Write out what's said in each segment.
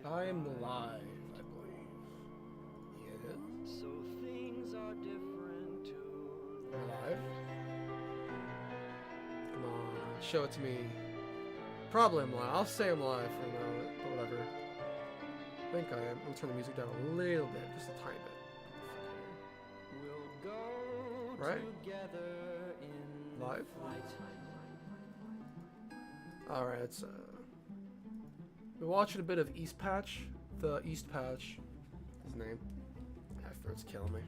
I am live, I believe. Yeah. So things are different too. Am I live? Come on, show it to me. Probably I'm live. I'll say I'm live for now, but whatever. I think I am. I'm gonna turn the music down a little bit, just a tiny bit. We'll go Right? together in Live? flight. Alright, it's we're watching a bit of East Patch. The East Patch. His name. My throat's killing me.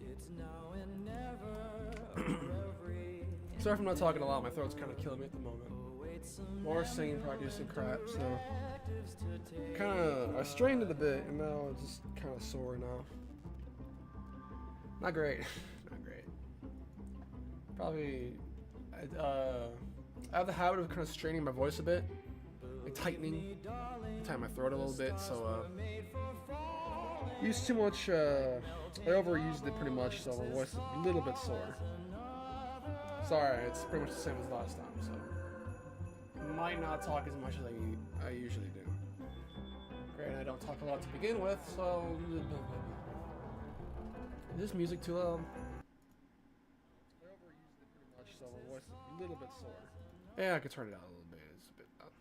It's now and never. Every Sorry if I'm not talking a lot, my throat's kinda killing me at the moment. More singing practice and crap, so I strained it a bit and now it's just kinda sore now. Not great. Not great. Probably I have the habit of kind of straining my voice a bit, like tightening my throat a little bit, so used too much, I overused it pretty much, so my voice is a little bit sore. Sorry, it's pretty much the same as last time, so might not talk as much as I usually do. Great, I don't talk a lot to begin with, so is this music too loud? I overused it pretty much, so my voice is a little bit sore. Yeah, I could turn it out a little bit. It's a bit loud.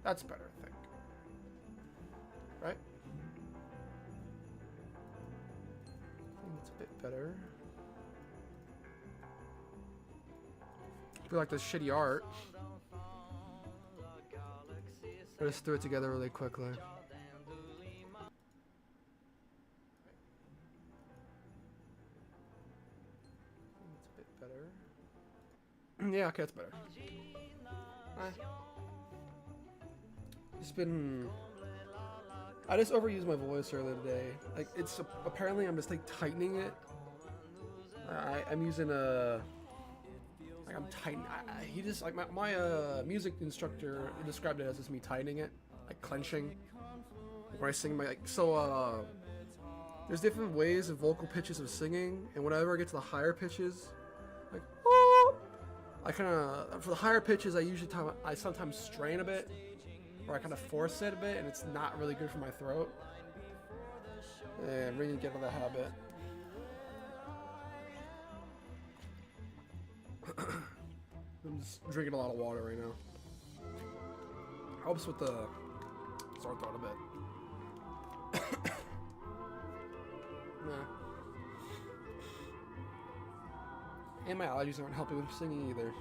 That's better, I think. Right? I think it's a bit better. I feel like this shitty art. I just threw it together really quickly. It's a bit better. Yeah, okay, it's better. I just overused my voice earlier today. Like, it's apparently I'm just like tightening it. I'm using like I'm tightening. He just like my music instructor described it as just me tightening it, like clenching. Like when I sing my there's different ways of vocal pitches of singing, and whenever I get to the higher pitches, like I kind of for the higher pitches I sometimes strain a bit. Or I kind of force it a bit, and it's not really good for my throat. Yeah, I'm really get out of that habit. I'm just drinking a lot of water right now. Helps with the sore throat a bit. Nah. And my allergies aren't helping with singing either.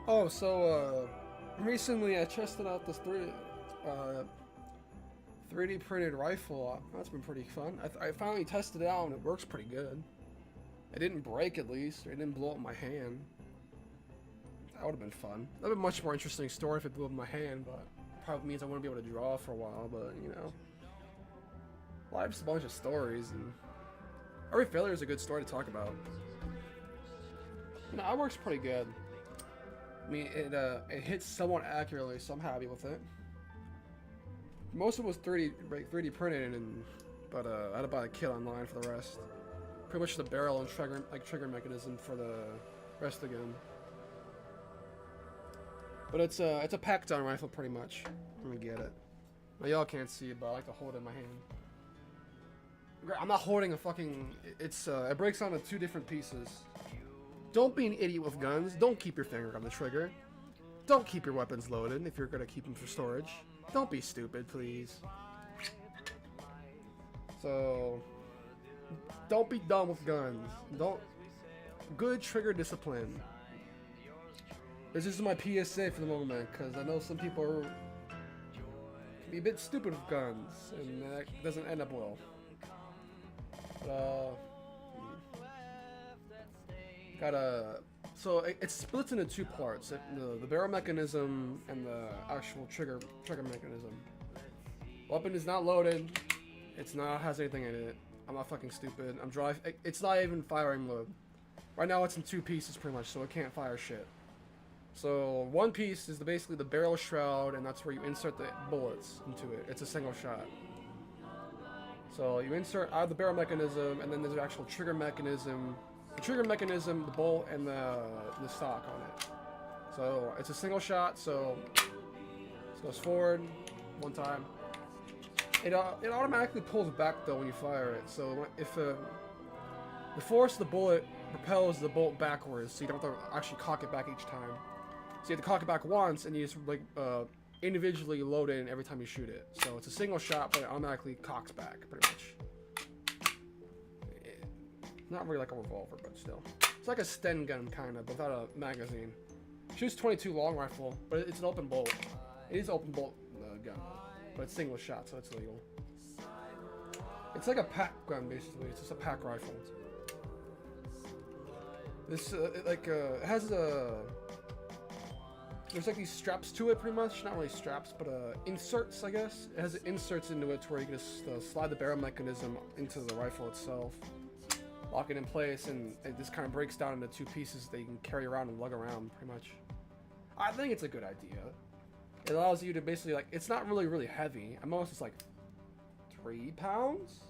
Oh, so recently I tested out this 3D printed rifle. That's been pretty fun. I finally tested it out and it works pretty good. It didn't break at least. It didn't blow up my hand. That would have been fun. That would have been a much more interesting story if it blew up my hand, but probably means I wouldn't be able to draw for a while, but you know. Life's a bunch of stories and every failure is a good story to talk about. You know, it works pretty good. I mean, it hits somewhat accurately, so I'm happy with it. Most of it was 3D printed, but I had to buy a kit online for the rest. Pretty much the barrel and trigger mechanism for the rest of the gun. But it's a pack down rifle pretty much. I'm gonna get it. Now y'all can't see it, but I like to hold it in my hand. I'm not holding a fucking. It breaks down into two different pieces. Don't be an idiot with guns. Don't keep your finger on the trigger. Don't keep your weapons loaded if you're gonna keep them for storage. Don't be stupid, please. So, don't be dumb with guns. Good trigger discipline. This is my PSA for the moment, because I know some people can be a bit stupid with guns, and that doesn't end up well. But, so it splits into two parts: the barrel mechanism and the actual trigger mechanism. Weapon is not loaded. It's not has anything in it. I'm not fucking stupid. It's not even firing mode. Right now it's in two pieces pretty much, so it can't fire shit. So one piece is basically the barrel shroud, and that's where you insert the bullets into it. It's a single shot. So you insert out of the barrel mechanism, and then there's an actual trigger mechanism the trigger mechanism, the bolt, and the stock on it. So it's a single shot. So it goes forward one time. It automatically pulls back though when you fire it. So if the force of the bullet propels the bolt backwards, so you don't have to actually cock it back each time. So you have to cock it back once, and you just like individually load it in every time you shoot it. So it's a single shot, but it automatically cocks back pretty much. Not really like a revolver, but still. It's like a Sten gun kind of, but without a magazine. Shoots 22 long rifle, but it's an open bolt. It is open bolt gun, but it's single shot, so it's legal. It's like a pack gun basically. It's just a pack rifle. This it has a. There's like these straps to it, pretty much. Not really straps, but inserts, I guess. It has inserts into it to where you can just slide the barrel mechanism into the rifle itself, lock it in place, and it just kind of breaks down into two pieces that you can carry around and lug around, pretty much. I think it's a good idea. It allows you to basically, like, it's not really heavy. At most, it's like 3 pounds?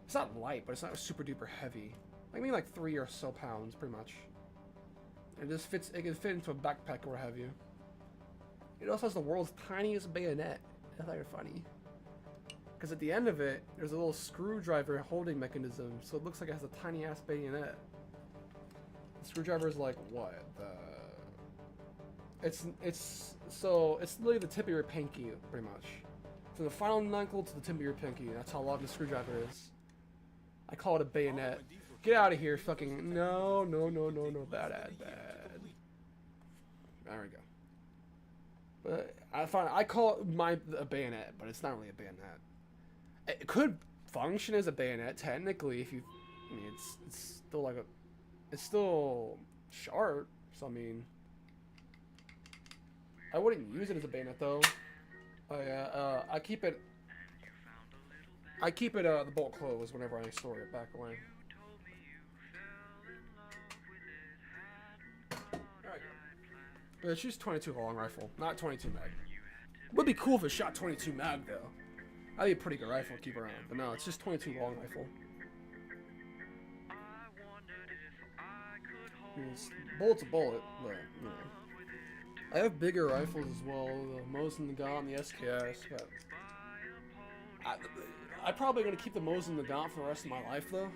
It's not light, but it's not super duper heavy. I mean, like 3 or so pounds, pretty much. It just fits, it can fit into a backpack or what have you. It also has the world's tiniest bayonet. I thought it was funny. Because at the end of it, there's a little screwdriver holding mechanism, so it looks like it has a tiny ass bayonet. The screwdriver is like what? It's literally the tip of your pinky, pretty much. From the final knuckle to the tip of your pinky. That's how long the screwdriver is. I call it a bayonet. Get out of here, fucking no, bad. There we go. But I call it a bayonet, but it's not really a bayonet. It could function as a bayonet technically if you. I mean, it's still like it's still sharp. So I mean, I wouldn't use it as a bayonet though. I keep it. The bolt closed whenever I store it back away. But it's just 22 long rifle, not 22 mag. Would be cool if it shot 22 mag though. That'd be a pretty good rifle to keep around. But no, it's just 22 long rifle. Bullet's a bullet, but you know. I have bigger rifles as well, the Mosin Nagant and the SKS, but I'm probably gonna keep the Mosin Nagant for the rest of my life though.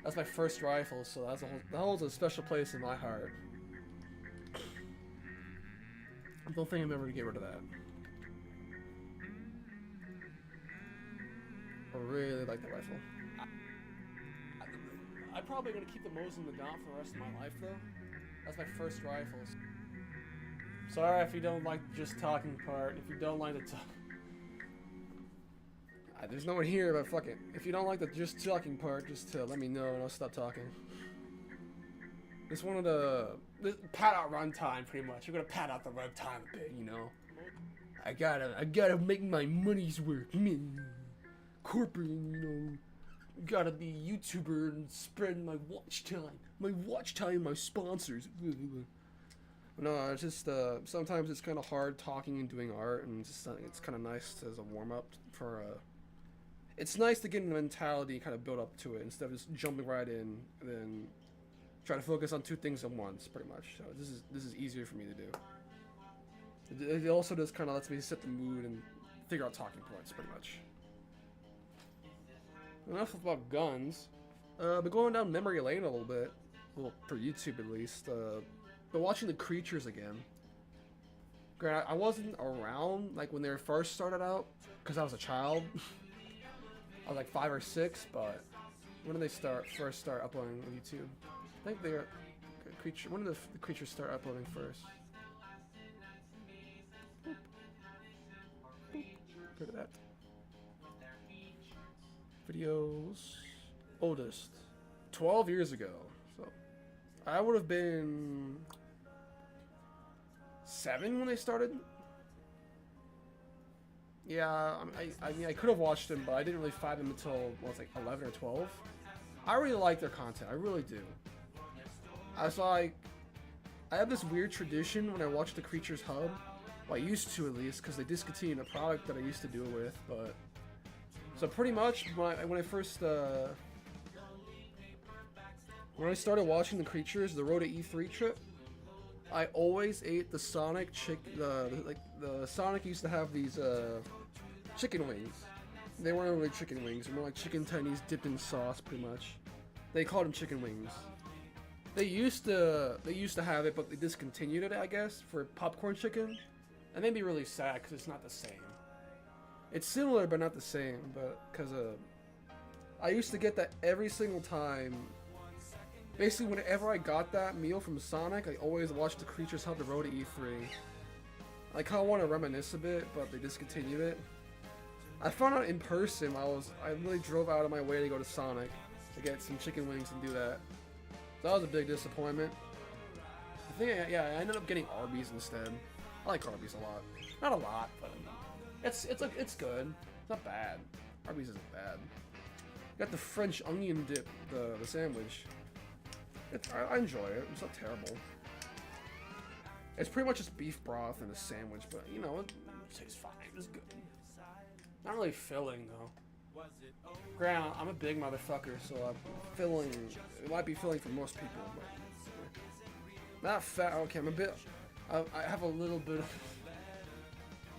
That's my first rifle, so that holds a special place in my heart. I don't think I'm ever gonna get rid of that. I really like that rifle. I'm probably gonna keep the Mosin Nagant for the rest of my life though. That's my first rifle. Sorry if you don't like the just talking part. If you don't like the there's no one here, but fuck it. If you don't like the just talking part, just let me know and I'll stop talking. Just wanted to pad out runtime, pretty much. You're gonna pad out the runtime a bit, you know. I gotta make my money's worth. Corporate, you know. Gotta be a YouTuber and spread my watch time, my sponsors. No, it's just sometimes it's kind of hard talking and doing art, and it's kind of nice as a warm up for. It's nice to get in the mentality and kind of build up to it instead of just jumping right in and then try to focus on two things at once, pretty much. So this is easier for me to do. It also just kind of lets me set the mood and figure out talking points, pretty much. Enough about guns. Been going down memory lane a little bit, well, for YouTube at least. Been watching The Creatures again. Granted, I wasn't around like when they first started out because I was a child. I was like 5 or 6, but when did they first start uploading on YouTube? I think they're creature. When did the creatures start uploading first? Boop. Boop. Look at that. Videos. Oldest. 12 years ago. So I would have been 7 when they started. Yeah, I mean, I could have watched them, but I didn't really find them until, well, it was like 11 or 12. I really like their content. I really do. I have this weird tradition when I watch The Creatures Hub. Well, I used to at least, because they discontinued a product that I used to do it with, but... So pretty much, when I first When I started watching the creatures, the Road to E3 trip, I always ate the Sonic the Sonic used to have these chicken wings. They weren't really chicken wings, they were more like chicken tendies dipped in sauce, pretty much. They called them chicken wings. They used to have it, but they discontinued it, I guess, for popcorn chicken. That made me really sad because it's not the same. It's similar, but not the same. But because I used to get that every single time. Basically, whenever I got that meal from Sonic, I always watched the Creatures Hub the Road to E3. I kind of want to reminisce a bit, but they discontinued it. I found out in person. I really drove out of my way to go to Sonic to get some chicken wings and do that. So that was a big disappointment. I think, I ended up getting Arby's instead. I like Arby's a lot. Not a lot, but it's good. It's not bad. Arby's isn't bad. Got the French onion dip, the sandwich. I enjoy it. It's not terrible. It's pretty much just beef broth and a sandwich, but you know, it tastes fine. It's good. Not really filling though. Granted, I'm a big motherfucker, so filling. It might be filling for most people, but not fat. Okay, I'm a bit. I have a little bit of.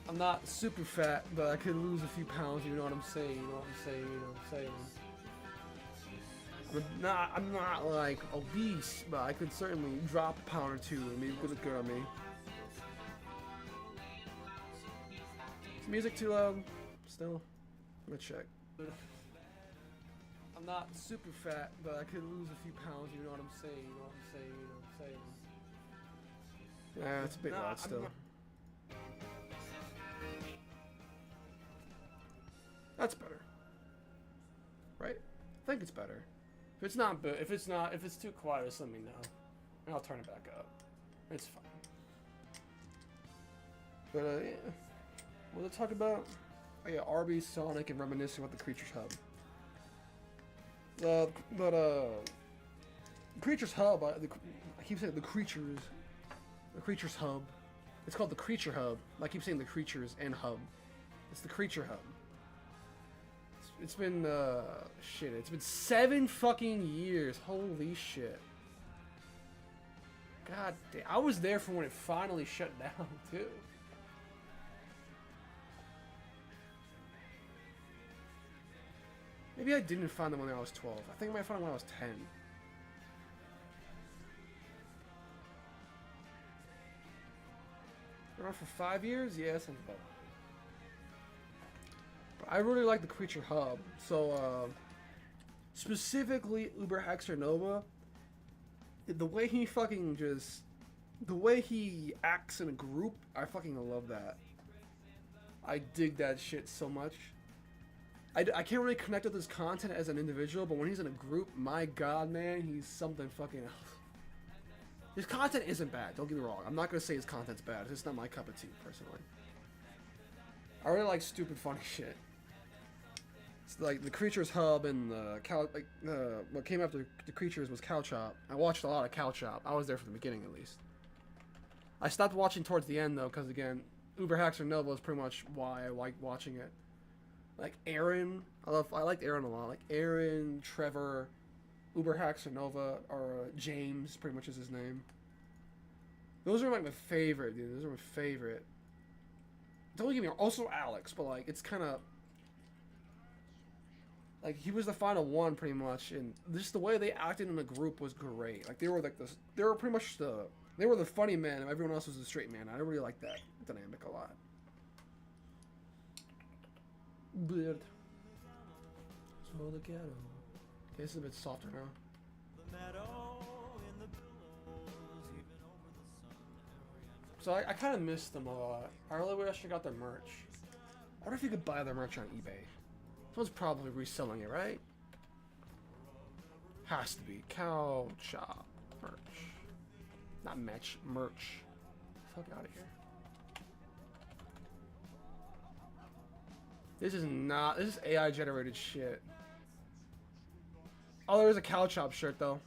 I'm not super fat, but I could lose a few pounds. You know what I'm saying? You know what I'm saying? You know what I'm saying? I'm not like obese, but I could certainly drop a pound or two and maybe look good on me. Is music too loud? Still? I'm gonna check. I'm not super fat, but I could lose a few pounds. You know what I'm saying? You know what I'm saying? You know what I'm saying? Yeah, it's a bit loud still. That's better, right? I think it's better. If it's too quiet, just let me know, and I'll turn it back up. It's fine. But yeah, what did I talk about? Oh yeah, Arby's, Sonic, and reminiscing about the Creatures Hub. Creatures Hub. I keep saying the Creatures Hub. It's called the Creature Hub. I keep saying the Creatures and Hub. It's the Creature Hub. It's been, shit, it's been 7 fucking years. Holy shit. God damn. I was there for when it finally shut down, too. Maybe I didn't find them when I was 12. I think I might have found them when I was 10. Around for 5 years? Yeah, something about that. I really like the Creature Hub. So, specifically Uber Hexer Nova, the way he fucking the way he acts in a group, I fucking love that. I dig that shit so much. I can't really connect with his content as an individual, but when he's in a group, my god, man, he's something fucking else. His content isn't bad, don't get me wrong. I'm not gonna say his content's bad. It's just not my cup of tea, personally. I really like stupid, funny shit. Like the Creatures Hub and what came after the Creatures was Cow Chop. I watched a lot of Cow Chop. I was there from the beginning at least. I stopped watching towards the end though, because again, Uber Hexer Nova is pretty much why I like watching it. Like Aaron, I liked Aaron a lot. Like Aaron, Trevor, Uber Hexer Nova, or James, pretty much is his name. Those are like my favorite, dude. Those are my favorite. Don't get me wrong. Also Alex, but like it's kind of. Like, he was the final one, pretty much, and just the way they acted in the group was great. Like, they were pretty much they were the funny man, and everyone else was the straight man. I really like that dynamic a lot. Weird. So the ghetto. Okay, this is a bit softer now. So I kind of missed them a lot. I really wish I got their merch. I wonder if you could buy their merch on eBay. Someone's probably reselling it, right? Has to be. Cow Chop merch. Not merch. Fuck out of here. This is AI generated shit. Oh, there's a Cow Chop shirt though.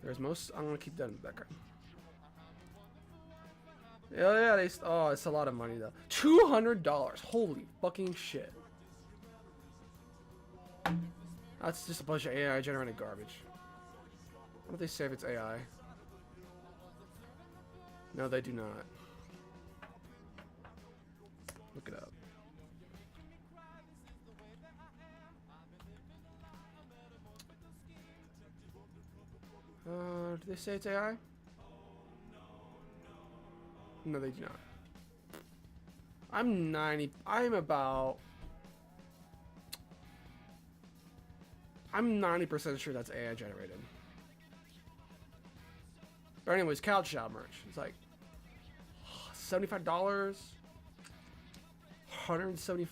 There's most. I'm gonna keep that in the background. Yeah, oh, it's a lot of money though. $200. Holy fucking shit. That's just a bunch of AI generated garbage. Why don't they say if it's AI? No, they do not. Look it up. Do they say it's AI? No, they do not. I'm about... I'm 90% sure that's AI generated. But anyways, Couch Shop merch. It's like $75, 170.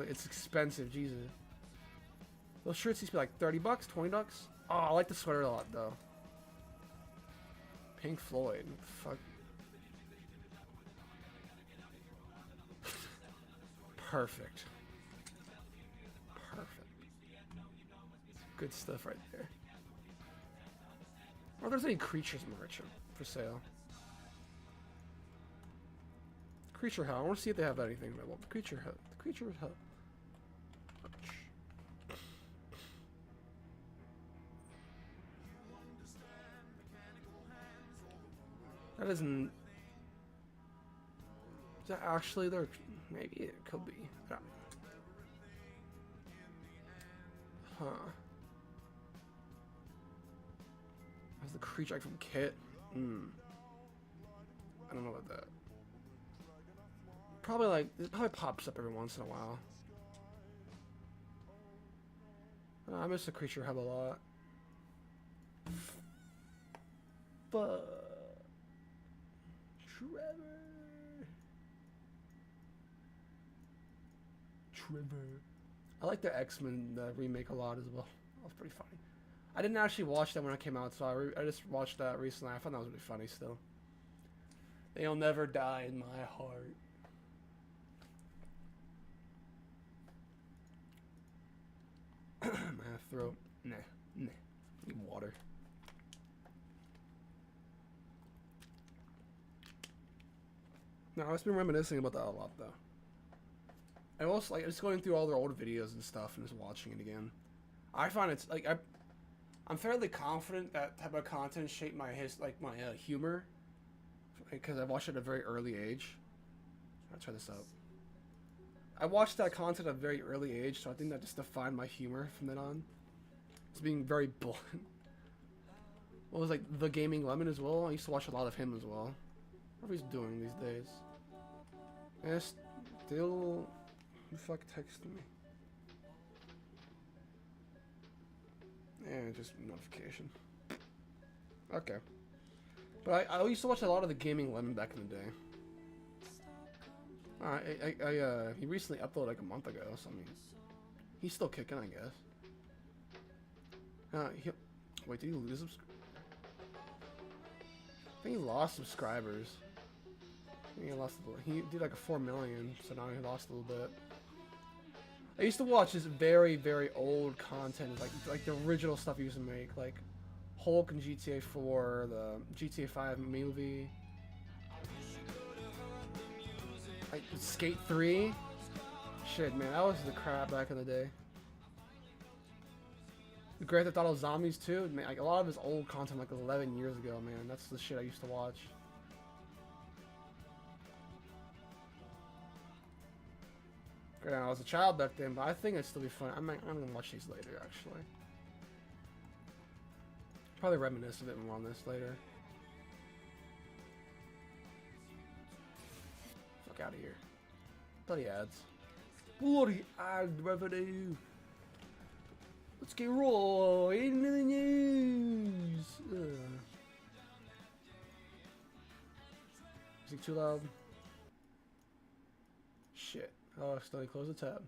It's expensive, Jesus. Those shirts used to be like 30 bucks, 20 bucks. Oh, I like the sweater a lot though. Pink Floyd. What the fuck. Perfect. Perfect. Good stuff right there. I wonder if there's any Creatures merch for sale. Creature Hut. I want to see if they have anything available. The Creature Hut. The Creature Hut. That isn't... Is that actually their... Maybe it could be. I don't know. Huh. That's the creature from Kit. I don't know about that. Probably like... It probably pops up every once in a while. I miss the Creature Hub a lot. Fuck. Trevor. I like the X-Men remake a lot as well. That was pretty funny. I didn't actually watch that when it came out, so I just watched that recently. I thought that was really funny still. They'll never die in my heart. My throat. Nah. Need water. No, I've just been reminiscing about that a lot, though. I also like just going through all their old videos and stuff and just watching it again. I find it's like I'm fairly confident that type of content shaped my humor, because I watched it at a very early age. I'll try this out. I watched that content at a very early age, so I think that just defined my humor from then on. It's being very blunt. What was like The Gaming Lemon as well? I used to watch a lot of him as well. What he's doing these days? And still, who the fuck texted me? Yeah, just notification. Okay. But I used to watch a lot of The Gaming Lemon back in the day. He recently uploaded like a month ago, so I mean, he's still kicking, I guess. Wait, did he lose I think he lost subscribers. I think he lost a little. He did like a 4 million, so now he lost a little bit. I used to watch this very, very old content, like the original stuff he used to make, like Hulk and GTA 4, the GTA 5 movie, like Skate 3. Shit, man, that was the crap back in the day. The Grand Theft Auto Zombies too, man, like a lot of his old content, like 11 years ago, man. That's the shit I used to watch. Granted, I was a child back then, but I think it'd still be fun. I'm gonna watch these later, actually. Probably reminisce a bit more on this later. Fuck out of here. Bloody ads. Bloody ad revenue. Let's get raw into the news. Is it too loud? Shit. Oh, I still need to close the tab.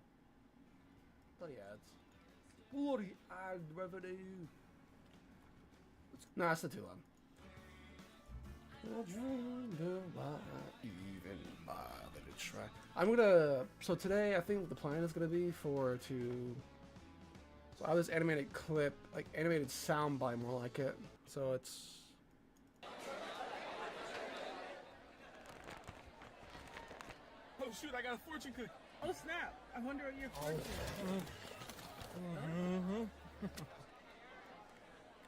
Bloody ads. Bloody ad revenue. Nah, it's not too loud. I wonder why I even bother to try. I'm gonna. So today, I think the plan is gonna be So I have this animated clip, like animated soundbite, more like it. So it's. Oh shoot, I got a fortune cookie. Oh snap! I wonder what your fortune is.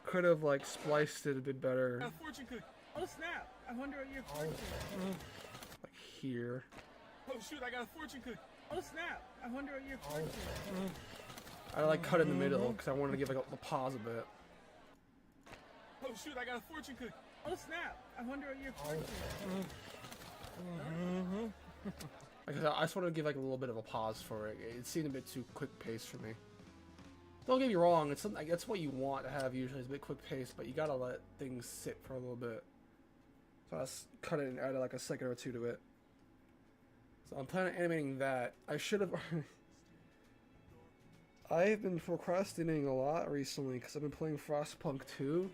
Could have like spliced it a bit better. A fortune cookie. Oh snap! I wonder what your fortune. Like here. Oh shoot! I got a fortune cookie. Oh snap! I wonder what your fortune. I like cut in the middle because I wanted to give like a pause a bit. Oh shoot! I got a fortune cookie. Oh snap! I wonder what your fortune. Like, I just wanted to give like a little bit of a pause for it. It seemed a bit too quick paced for me. Don't get me wrong, it's something, that's what you want to have usually, is a bit quick paced, but you gotta let things sit for a little bit. So I just cut it and added like a second or two to it. So I'm planning on animating that. I should have. I've been procrastinating a lot recently because I've been playing Frostpunk 2.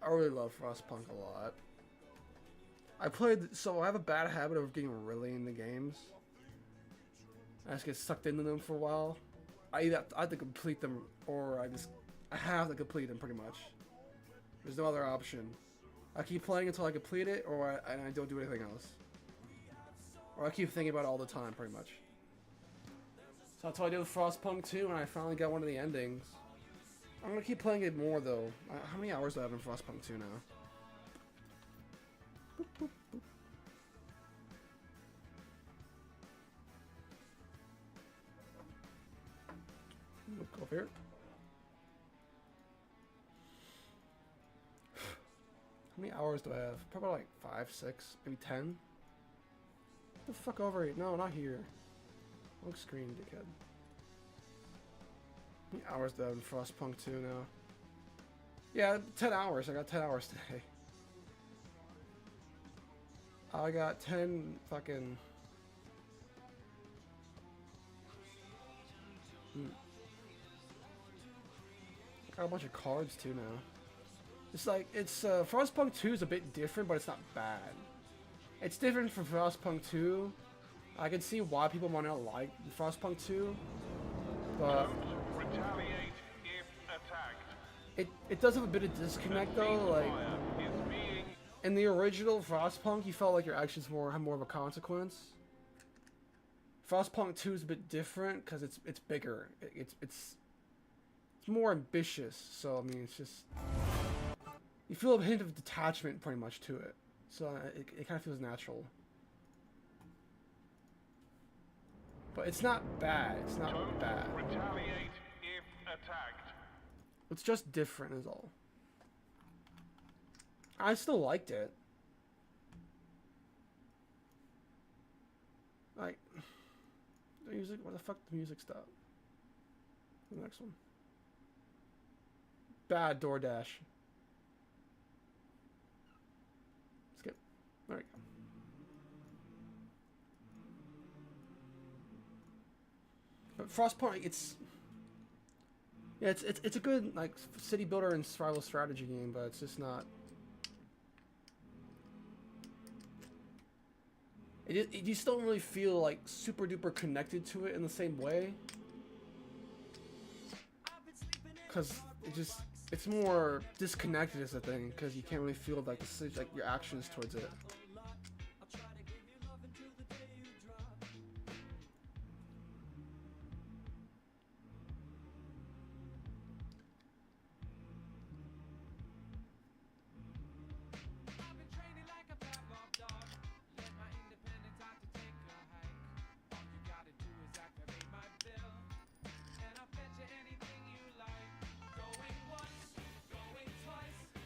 I really love Frostpunk a lot. So I have a bad habit of getting really into games. I just get sucked into them for a while. I have to complete them, or I have to complete them pretty much. There's no other option. I keep playing until I complete it, or I don't do anything else. Or I keep thinking about it all the time, pretty much. So that's what I did with Frostpunk 2, and I finally got one of the endings. I'm gonna keep playing it more, though. How many hours do I have in Frostpunk 2 now? Boop, boop, boop. Look over here. How many hours do I have? Probably like 5, 6, maybe 10. Get the fuck over here. No, not here. Look screen, dickhead. How many hours do I have in Frostpunk 2 now? Yeah, 10 hours. I got 10 hours today. I got 10 fucking... Got a bunch of cards too now. It's like, Frostpunk 2 is a bit different, but it's not bad. It's different from Frostpunk 2. I can see why people might not like Frostpunk 2, but... Retaliate if attacked. It does have a bit of disconnect though, like... In the original Frostpunk, you felt like your actions had more of a consequence. Frostpunk 2 is a bit different because it's bigger. It's more ambitious. So I mean, it's just you feel a hint of detachment pretty much to it. So it kind of feels natural. But it's not bad. It's not bad. Retaliate if attacked. It's just different is all. I still liked it. Like, the music, where the fuck did the music stop? The next one. Bad DoorDash. Skip. There we go. But Frostpunk, it's a good like city builder and survival strategy game, but it's just not. You just don't really feel like super duper connected to it in the same way, because it's more disconnected as a thing, because you can't really feel like your actions towards it.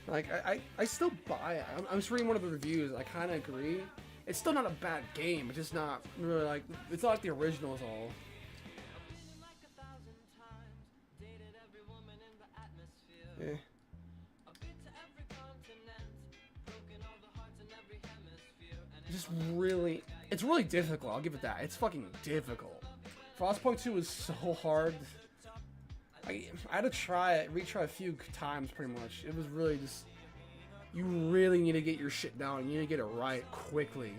Like, I still buy it. I'm just reading one of the reviews. I kind of agree. It's still not a bad game. It's just not really like... It's not like the original is all. Yeah. Just really... It's really difficult. I'll give it that. It's fucking difficult. Frostpunk 2 is so hard. I had to retry a few times pretty much. It was really just, you really need to get your shit down. You need to get it right quickly.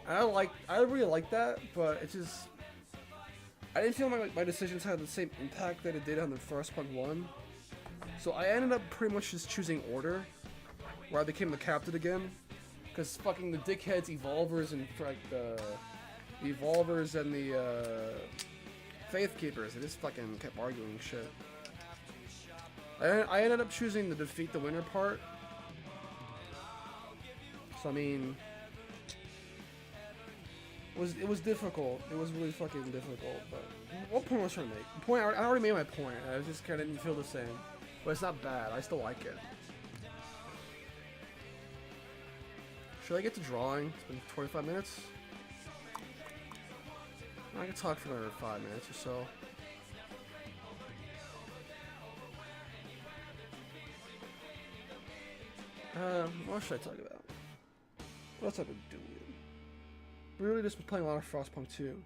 And I really like that, but it's just, I didn't feel my decisions had the same impact that it did on the Frostpunk 1. So I ended up pretty much just choosing order, where I became the captain again. Because fucking the dickheads, evolvers, and like the evolvers and the Faith Keepers. They just fucking kept arguing shit. I ended up choosing the defeat the winner part. So I mean, it was difficult. It was really fucking difficult. But what point was I trying to make? The point I already made my point. I just kind of didn't feel the same. But it's not bad. I still like it. Should I get to drawing? It's been 25 minutes. I can talk for another 5 minutes or so. What should I talk about? What else have I been doing? Really just been playing a lot of Frostpunk 2.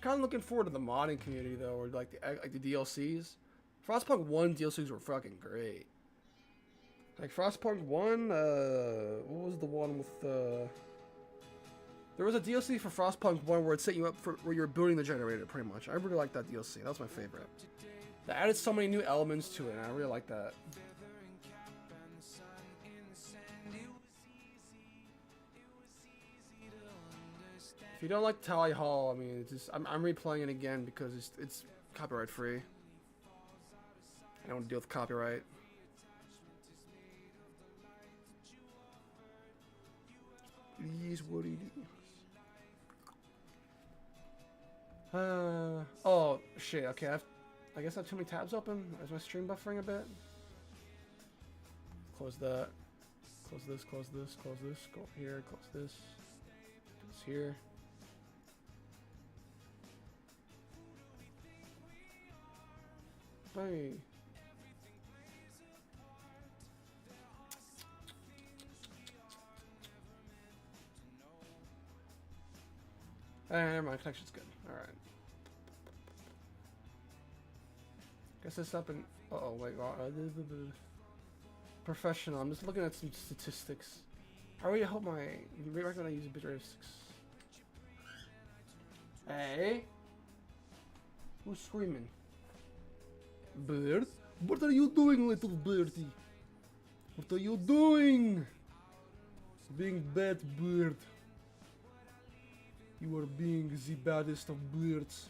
Kind of looking forward to the modding community though, or like the DLCs. Frostpunk 1 DLCs were fucking great. Like Frostpunk 1, what was the one with there was a DLC for Frostpunk 1 where it set you up for where you're building the generator pretty much. I really liked that DLC. That was my favorite. They added so many new elements to it and I really like that. If you don't like Tally Hall, I mean, it's just, I'm replaying it again because it's copyright free. I don't want to deal with copyright. It is what it is. Oh shit. Okay, I guess I have too many tabs open. Is my stream buffering a bit? Close that. Close this. Close this. Close this. Go here. Close this. This here. Hey. Never mind, connection's good. Alright. Guess it's up in. Uh oh, wait. Professional. I'm just looking at some statistics. I really hope my. Maybe I can use a bit of 6. Hey? Who's screaming? Bird? What are you doing, little birdie? What are you doing? Being bad bird. You are being the baddest of birds.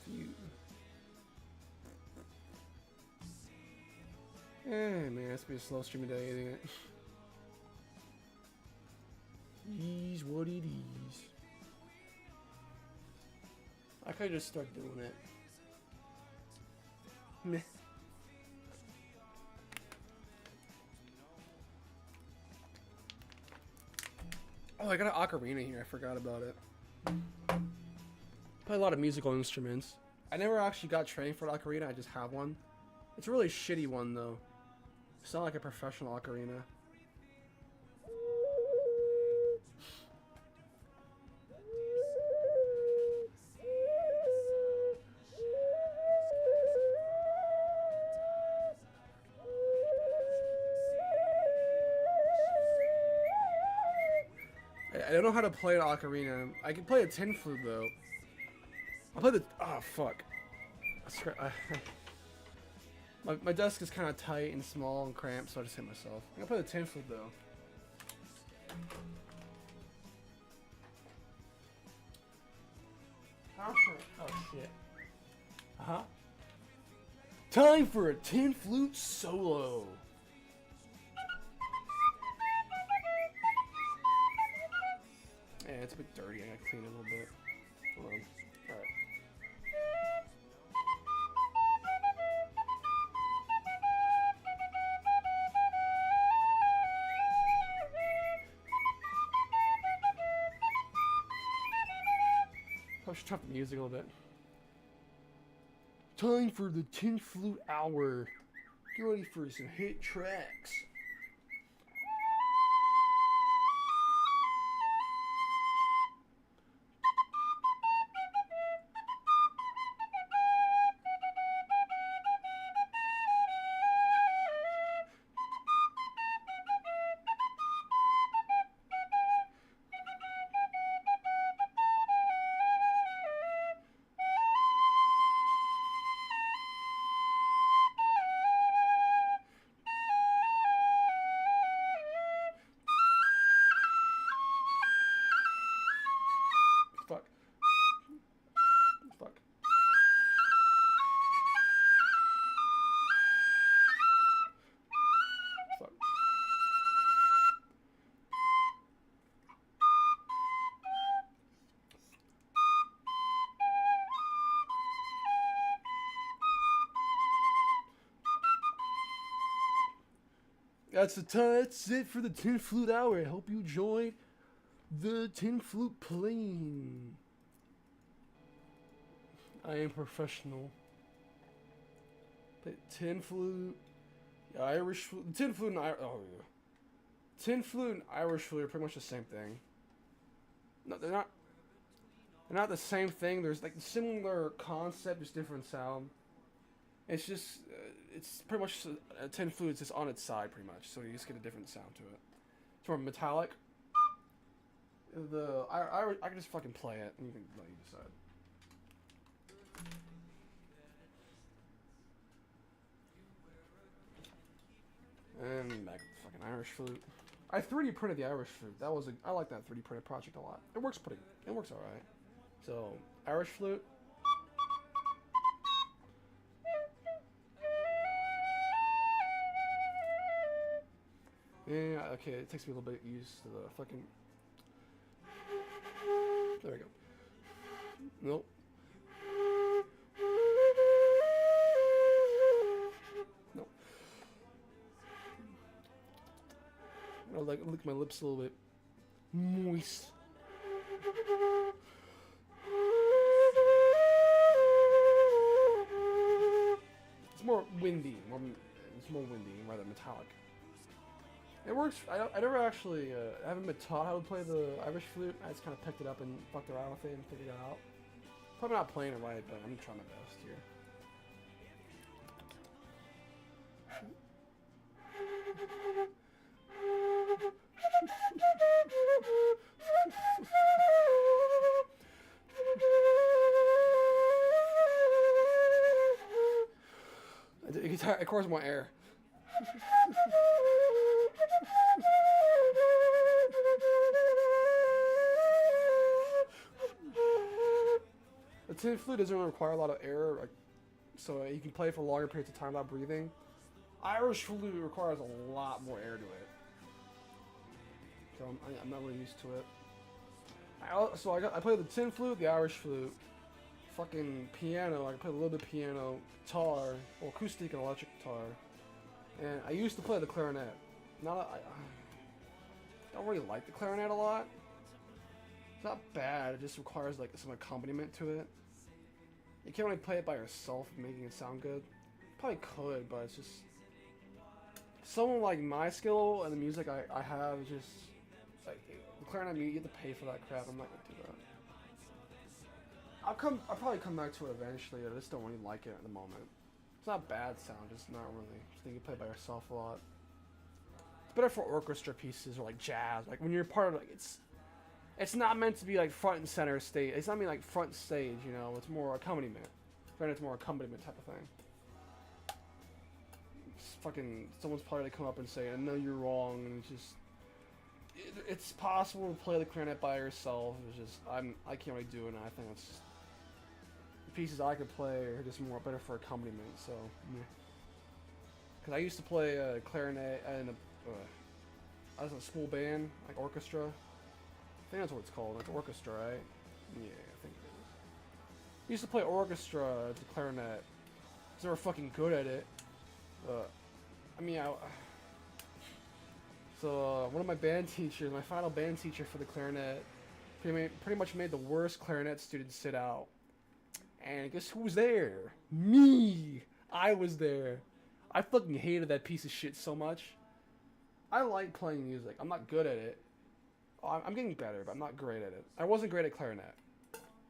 Phew. Hey man, it's been a slow streaming day, ain't it? Is what it is. I could just start doing it. Meh. Oh, I got an ocarina here. I forgot about it. Play a lot of musical instruments. I never actually got trained for an ocarina. I just have one. It's a really shitty one though. It's not like a professional ocarina. I don't know how to play an ocarina. I can play a tin flute though. I'll play the. Oh fuck. My desk is kind of tight and small and cramped, so I just hit myself. I can play the tin flute though. Oh shit. Time for a tin flute solo. Yeah, it's a bit dirty. I gotta clean it a little bit. Hold on. Alright. I should turn up the music a little bit. Time for the tin flute hour. Get ready for some hit tracks. That's it for the Tin Flute Hour. I hope you enjoyed the Tin Flute playing. I am professional. Play tin flute, Irish flute. Tin flute and tin flute and Irish flute are pretty much the same thing. No, they're not. They're not the same thing. There's like similar concept, just different sound. It's just, it's pretty much a tin flute is just on its side, pretty much. So you just get a different sound to it. It's more metallic. I can just fucking play it, and you can let you decide. And back to the fucking Irish flute. I 3D printed the Irish flute. I like that 3D printed project a lot. It works alright. So, Irish flute. Yeah, okay, it takes me a little bit used to the fucking... There we go. Nope. Nope. I'll like lick my lips a little bit. Moist. It's more windy. It's more windy rather than metallic. It works. I never actually. I haven't been taught how to play the Irish flute. I just kind of picked it up and fucked around with it and figured it out. Probably not playing it right, but I'm trying my best here. It requires more air. The tin flute doesn't really require a lot of air, like, so you can play for longer periods of time without breathing. Irish flute requires a lot more air to it, so I'm not really used to it. I play the tin flute, the Irish flute, fucking piano. I can play a little bit of piano, guitar, or acoustic and electric guitar, and I used to play the clarinet. I don't really like the clarinet a lot. It's not bad. It just requires like some accompaniment to it. You can't really play it by yourself, making it sound good. Probably could, but it's just someone like my skill and the music I have is just like the clarinet. You have to pay for that crap. I'm not gonna do that. I'll probably come back to it eventually. I just don't really like it at the moment. It's not bad sound, just not really. Just think you play by yourself a lot. It's better for orchestra pieces or like jazz. Like when you're part of like it's not meant to be like front and center stage. It's not mean like front stage, you know. It's more accompaniment. It's more accompaniment type of thing. It's fucking someone's probably gonna come up and say, "I know you're wrong," and it's just it's possible to play the clarinet by yourself. It's just I can't really do it. And I think it's just, the pieces I could play are just more better for accompaniment. So, because I used to play clarinet in as a school band, like orchestra. I think that's what it's called, like orchestra, right? Yeah, I think it is. I used to play orchestra at the clarinet. I was never fucking good at it. One of my band teachers, my final band teacher for the clarinet, pretty much made the worst clarinet student sit out. And guess who was there? Me! I was there. I fucking hated that piece of shit so much. I like playing music. I'm not good at it. I'm getting better, but I'm not great at it. I wasn't great at clarinet.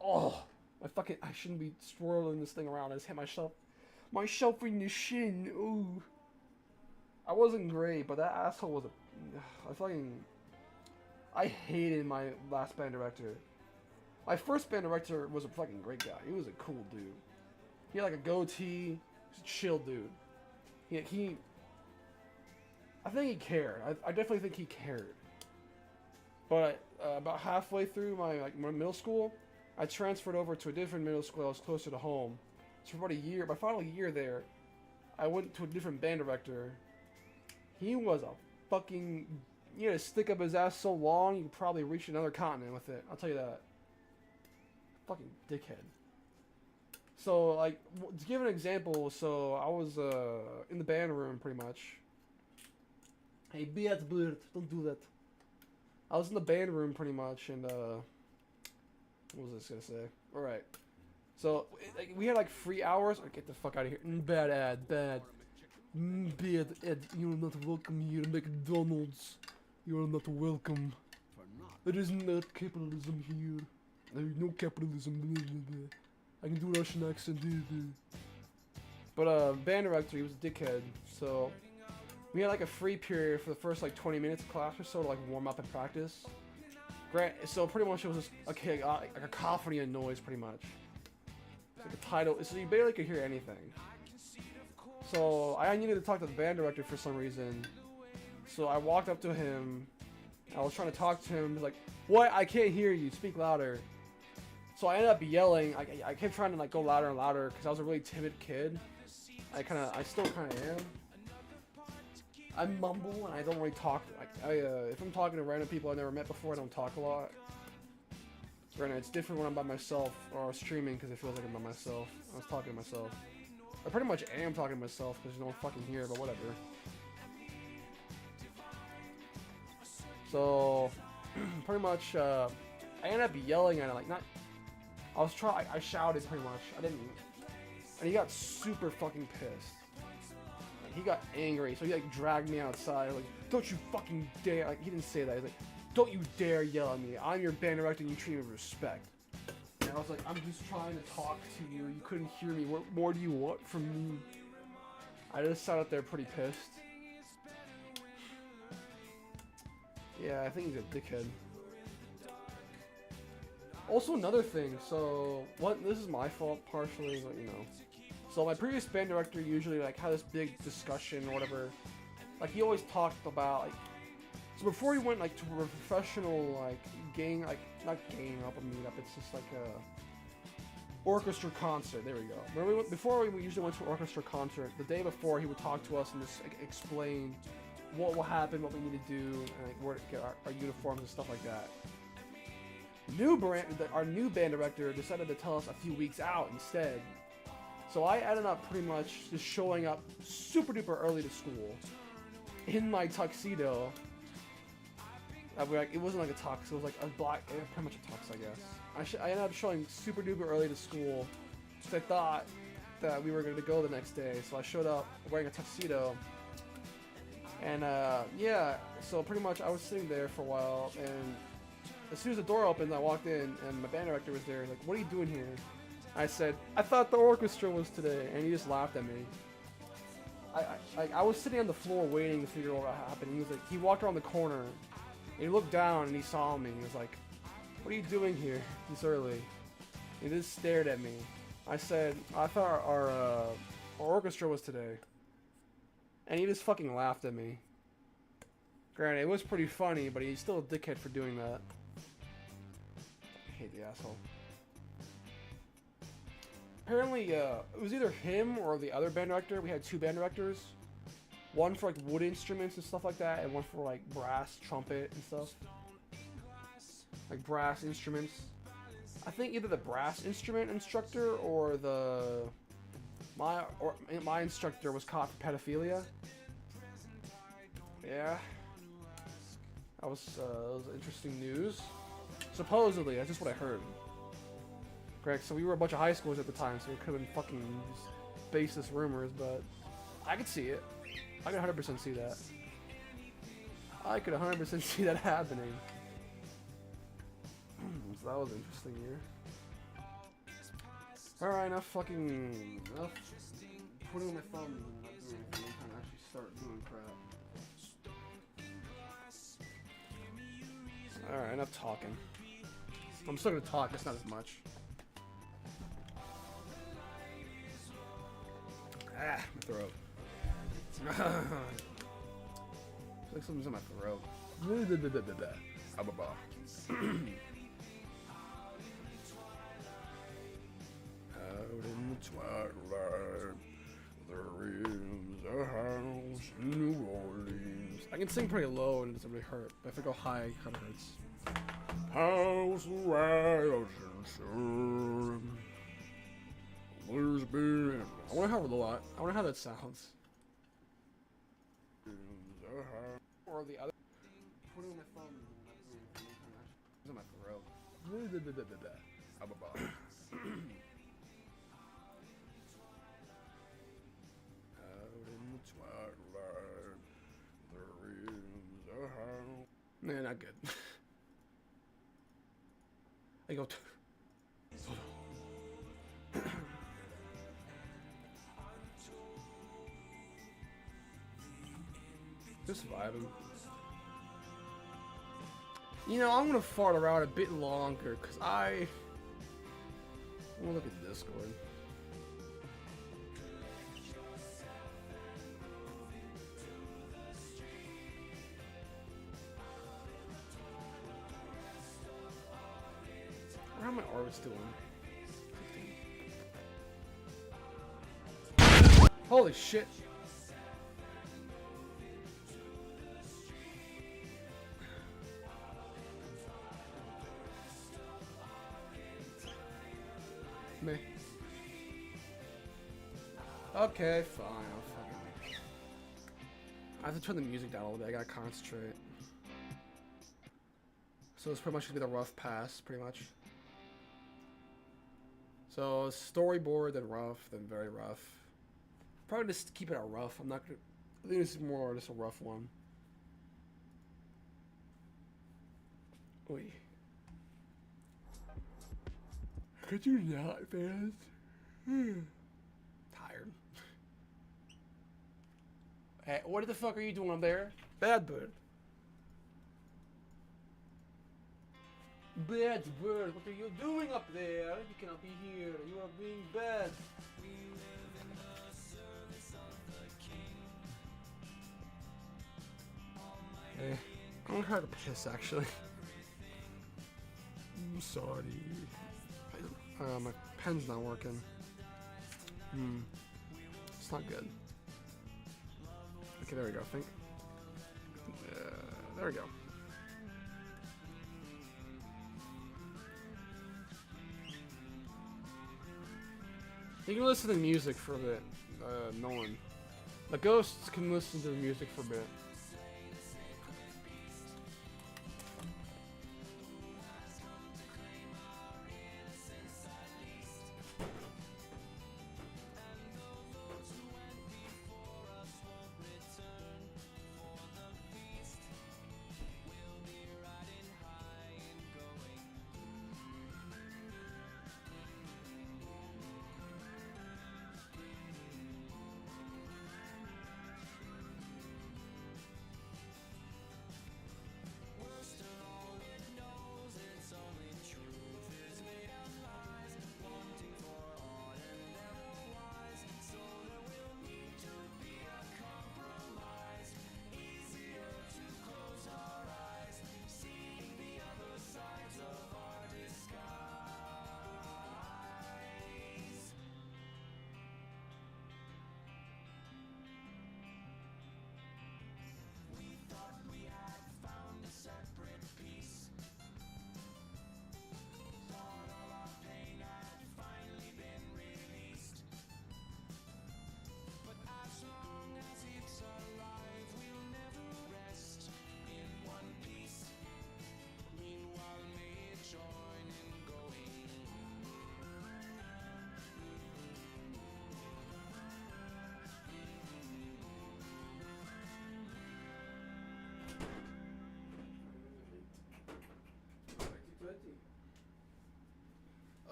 Oh, I shouldn't be swirling this thing around. I just hit myself in the shin. Ooh. I wasn't great, but that asshole was I hated my last band director. My first band director was a fucking great guy. He was a cool dude. He had like a goatee. He was a chill dude. I think he cared. I definitely think he cared. But about halfway through my middle school, I transferred over to a different middle school that was closer to home. So for about a year, my final year there, I went to a different band director. He was a fucking... He had to stick up his ass so long, you could probably reach another continent with it. I'll tell you that. Fucking dickhead. So, like, to give an example, so I was in the band room, pretty much. Hey, Beat Bird, don't do that. I was in the band room pretty much, and what was I just gonna say? All right. So we had like 3 hours. Oh, get the fuck out of here! Bad ad, bad. Bad ad. You are not welcome here, McDonald's. You are not welcome. There is not capitalism here. There is no capitalism. I can do Russian accent. But band director, he was a dickhead. So we had like a free period for the first like 20 minutes of class or so to like warm up and practice. So pretty much it was just like a cacophony of noise, pretty much. It's like a title, so you barely could hear anything. So I needed to talk to the band director for some reason. So I walked up to him. I was trying to talk to him. He's like, "What? I can't hear you. Speak louder." So I ended up yelling. I kept trying to like go louder and louder because I was a really timid kid. I still kind of am. I mumble and I don't really talk. If I'm talking to random people I've never met before, I don't talk a lot. Granted, it's different when I'm by myself or streaming because it feels like I'm by myself. I was talking to myself. I pretty much am talking to myself because there's no one fucking here, but whatever. So, pretty much, I ended up yelling at him, like, not... I shouted pretty much. I didn't... And he got super fucking pissed. Like, he got angry, so he, like, dragged me outside, like, "Don't you fucking dare..." Like, he didn't say that. He was like, "Don't you dare yell at me. I'm your band director and you treat me with respect." And I was like, "I'm just trying to talk to you. You couldn't hear me. What more do you want from me?" I just sat out there pretty pissed. Yeah, I think he's a dickhead. Also, another thing, so, this is my fault partially, but you know. So my previous band director usually like had this big discussion or whatever. Like he always talked about like, so before he went like to a professional like not gang up a meetup, it's just like a orchestra concert. There we go. Before we usually went to an orchestra concert, the day before he would talk to us and just like, explain what will happen, what we need to do, and like where to get our uniforms and stuff like that. Our new band director decided to tell us a few weeks out instead. So I ended up pretty much just showing up super duper early to school in my tuxedo. It wasn't like a tux, it was like a black, pretty much a tux, I guess. I ended up showing super duper early to school because I thought that we were going to go the next day. So I showed up wearing a tuxedo. And yeah, so pretty much I was sitting there for a while, and as soon as the door opened, I walked in, and my band director was there. He's like, "What are you doing here?" I said, "I thought the orchestra was today," and he just laughed at me. I was sitting on the floor waiting to figure out what happened. He walked around the corner, and he looked down, and he saw me. He was like, "What are you doing here this early?" He just stared at me. I said, "I thought our orchestra was today," and he just fucking laughed at me. Granted, it was pretty funny, but he's still a dickhead for doing that. I hate the asshole. Apparently, it was either him or the other band director. We had two band directors. One for like wood instruments and stuff like that, and one for like brass, trumpet, and stuff. Like brass instruments. I think either the brass instrument instructor or my instructor was caught for pedophilia. Yeah. That was interesting news. Supposedly, that's just what I heard. Correct, so we were a bunch of high schoolers at the time, so we could have been fucking just baseless rumors, but I could see it. I could 100% see that. I could 100% see that happening. So that was an interesting year. Alright, enough putting my thumb and not doing anything. I'm trying to actually start doing crap. Alright, enough talking. I'm still gonna talk, it's not as much. Ah, my throat. Like something's in my throat. Out in the twilight, there is a house in New Orleans. I can sing pretty low and it doesn't really hurt, but if I go high, it kind of hurts. House of wild and sun. There's been. I wonder how that sounds. or the other. Put it on my phone. It's on my throat. Out in the twilight, there is a house. Nah, not good. I go. Just vibing. You know, I'm gonna fart around a bit longer because I want to look at Discord. How are my orbits doing? 15. Holy shit! Me. Okay, fine. I'll fucking. I have to turn the music down a little bit. I gotta concentrate. So it's pretty much gonna be the rough pass, pretty much. So storyboard, then rough, then very rough. Probably just keep it at rough. I'm not gonna. I think this is more just a rough one. Oi. Could you not, fans? Tired. Hey, what the fuck are you doing up there? Bad bird. Bad bird, what are you doing up there? You cannot be here. You are being bad. Hey, I'm gonna try to piss actually. I'm sorry. My pen's not working. It's not good. Okay, there we go. There we go. You can listen to music for a bit. No one. The ghosts can listen to the music for a bit.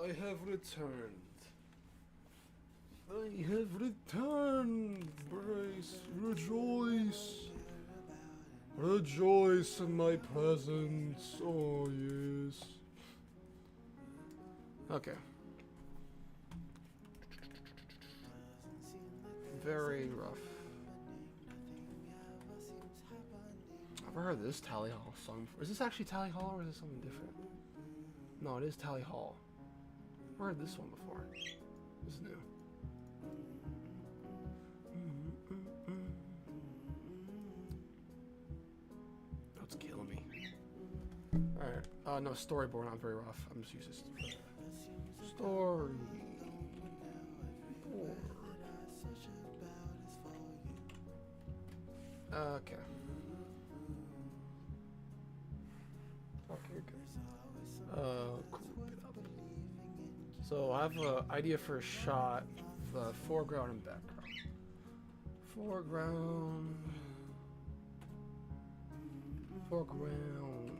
I have returned. I have returned, Brace. Rejoice. Rejoice in my presence. Oh, yes. Okay. Very rough. I've never heard this Tally Hall song before. Is this actually Tally Hall or is this something different? No, it is Tally Hall. I've heard this one before. This is new. Oh, it's killing me. Alright. No, storyboard, not very rough. I'm just using storyboard. Okay. Cool. So I have an idea for a shot, the foreground and background. Foreground. Foreground.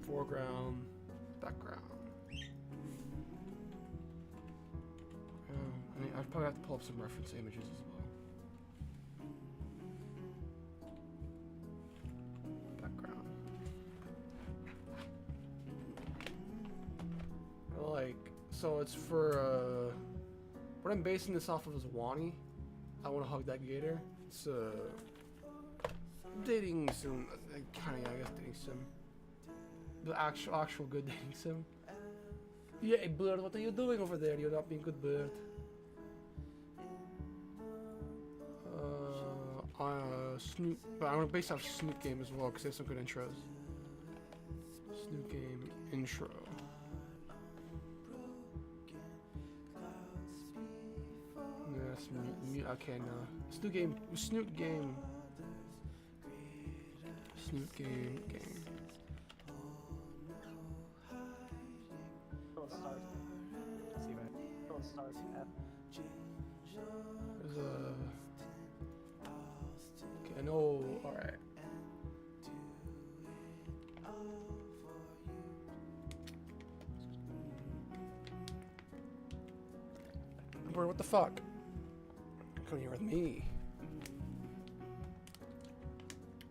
Foreground. Background. I mean, I'd probably have to pull up some reference images as well. Background. Like, so it's for, what I'm basing this off of is Wani. I Want to Hug That Gator. It's a dating sim, kind of, I guess, dating sim. The actual good dating sim. Yeah, bird, what are you doing over there? You're not being a good bird. Snoop, but I'm gonna base off Snoop Game as well because they have some good intros. Snoop Game intro. Yes, okay, no. Snoop Game. Snoop Game. Snoop Game. Game. There's a. Okay, I know. All right. Bro, what the fuck? Come here with me.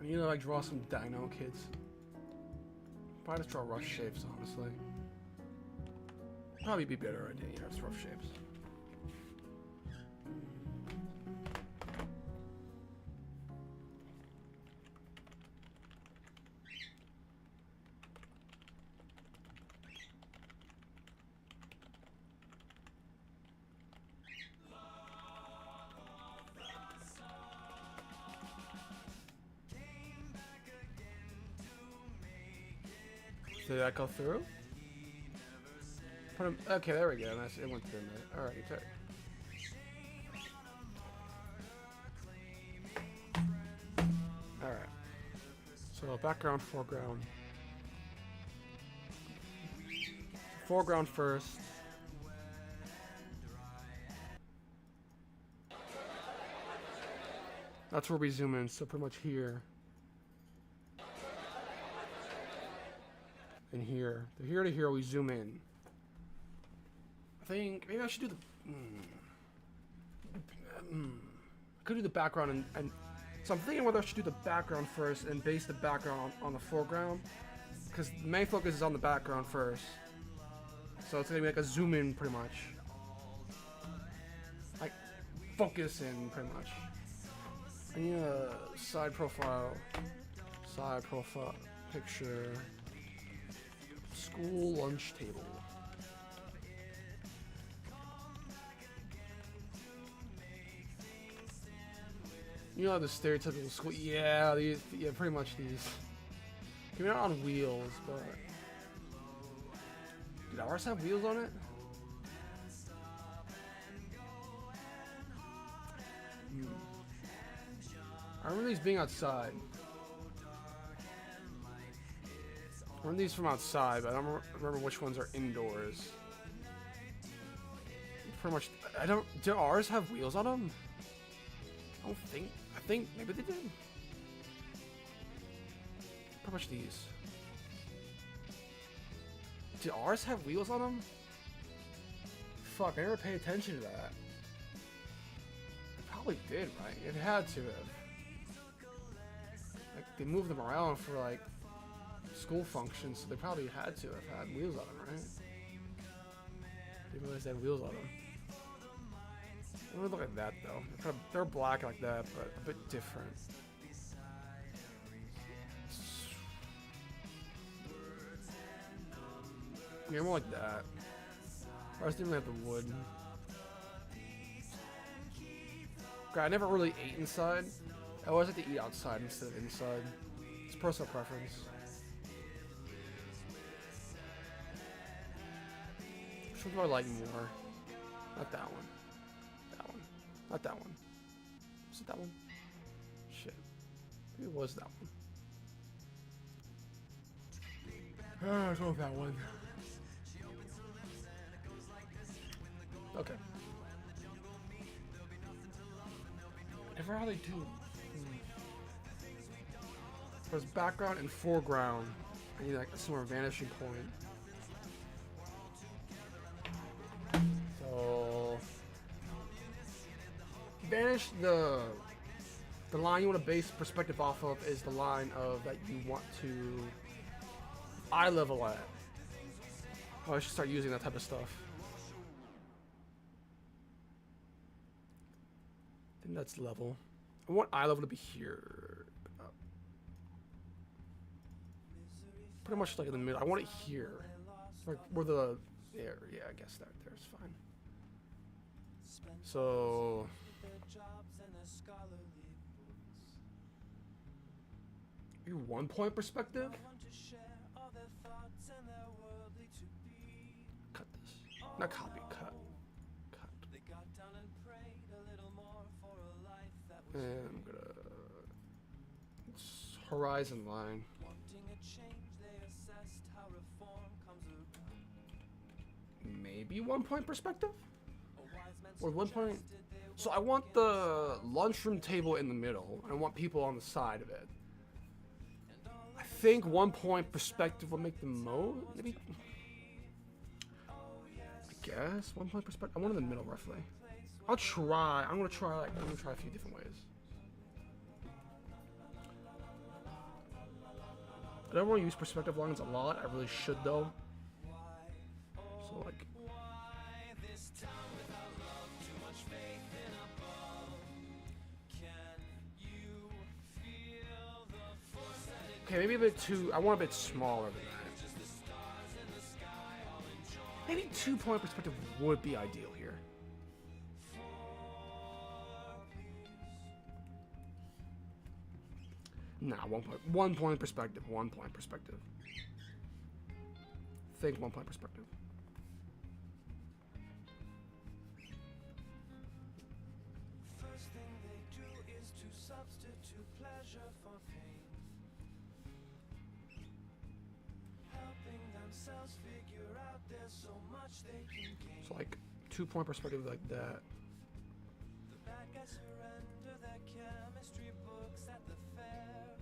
I need to like draw some dino kids. Probably just draw rough shapes, honestly. Probably be better idea, yeah, just rough shapes. Did that go through? Put him, okay, there we go. Nice. It went through there. Alright, you took. Alright. So background, foreground. Foreground first. That's where we zoom in, so pretty much here. And here. To here to here we zoom in. I think maybe I should do the I could do the background and so I'm thinking whether I should do the background first and base the background on the foreground. Because the main focus is on the background first. So it's gonna be like a zoom in pretty much. Like focus in pretty much. I need a side profile picture. School lunch table. You know the stereotypical school. Yeah, these. Yeah, pretty much these. Maybe not on wheels, but did ours have wheels on it? I remember these being outside. I remember these from outside, but I don't remember which ones are indoors. Pretty much, I don't. Do ours have wheels on them? I don't think. I think maybe they did. Pretty much these. Do ours have wheels on them? Fuck, I never paid attention to that. It probably did, right? It had to have. Like, they moved them around for, like, school functions, so they probably had to have had wheels on them, right? Didn't realize they had wheels on them. They don't look like that, though. They're black like that, but a bit different. Yeah, more like that. Ours didn't have the wood. God, I never really ate inside. I always like to eat outside instead of inside. It's personal preference. Which one do I like more? Not that one. That one. Not that one. Was it that one? Shit. Maybe it was that one. Let's go with that one. Okay. Never how they do. There's background and foreground. I need like a similar vanishing point. So vanish the line you want to base perspective off of is the line of that you want to eye level at. Oh, I should start using that type of stuff. I think that's level. I want eye level to be here. Pretty much like in the middle. I want it here. Like where the there, yeah, I guess there's fine. So your 1 point perspective? Cut this. Not copy, cut. And I'm gonna it's horizon line. Maybe 1 point perspective? Or 1 point. So I want the lunchroom table in the middle. I want people on the side of it. I think 1 point perspective will make the most. Maybe. I guess 1 point perspective. I want in the middle roughly. I'll try. I'm gonna try a few different ways. I don't want to use perspective lines a lot. I really should though. So like. Okay, maybe a bit too. I want a bit smaller than that. Maybe 2 point perspective would be ideal here. Nah, 1 point perspective. 1 point perspective. Think 1 point perspective. First thing they do is to substitute pleasure for pain, helping themselves figure out there's so much they can gain. So like 2 point perspective like that. The bad guys surrender their chemistry books at the fair.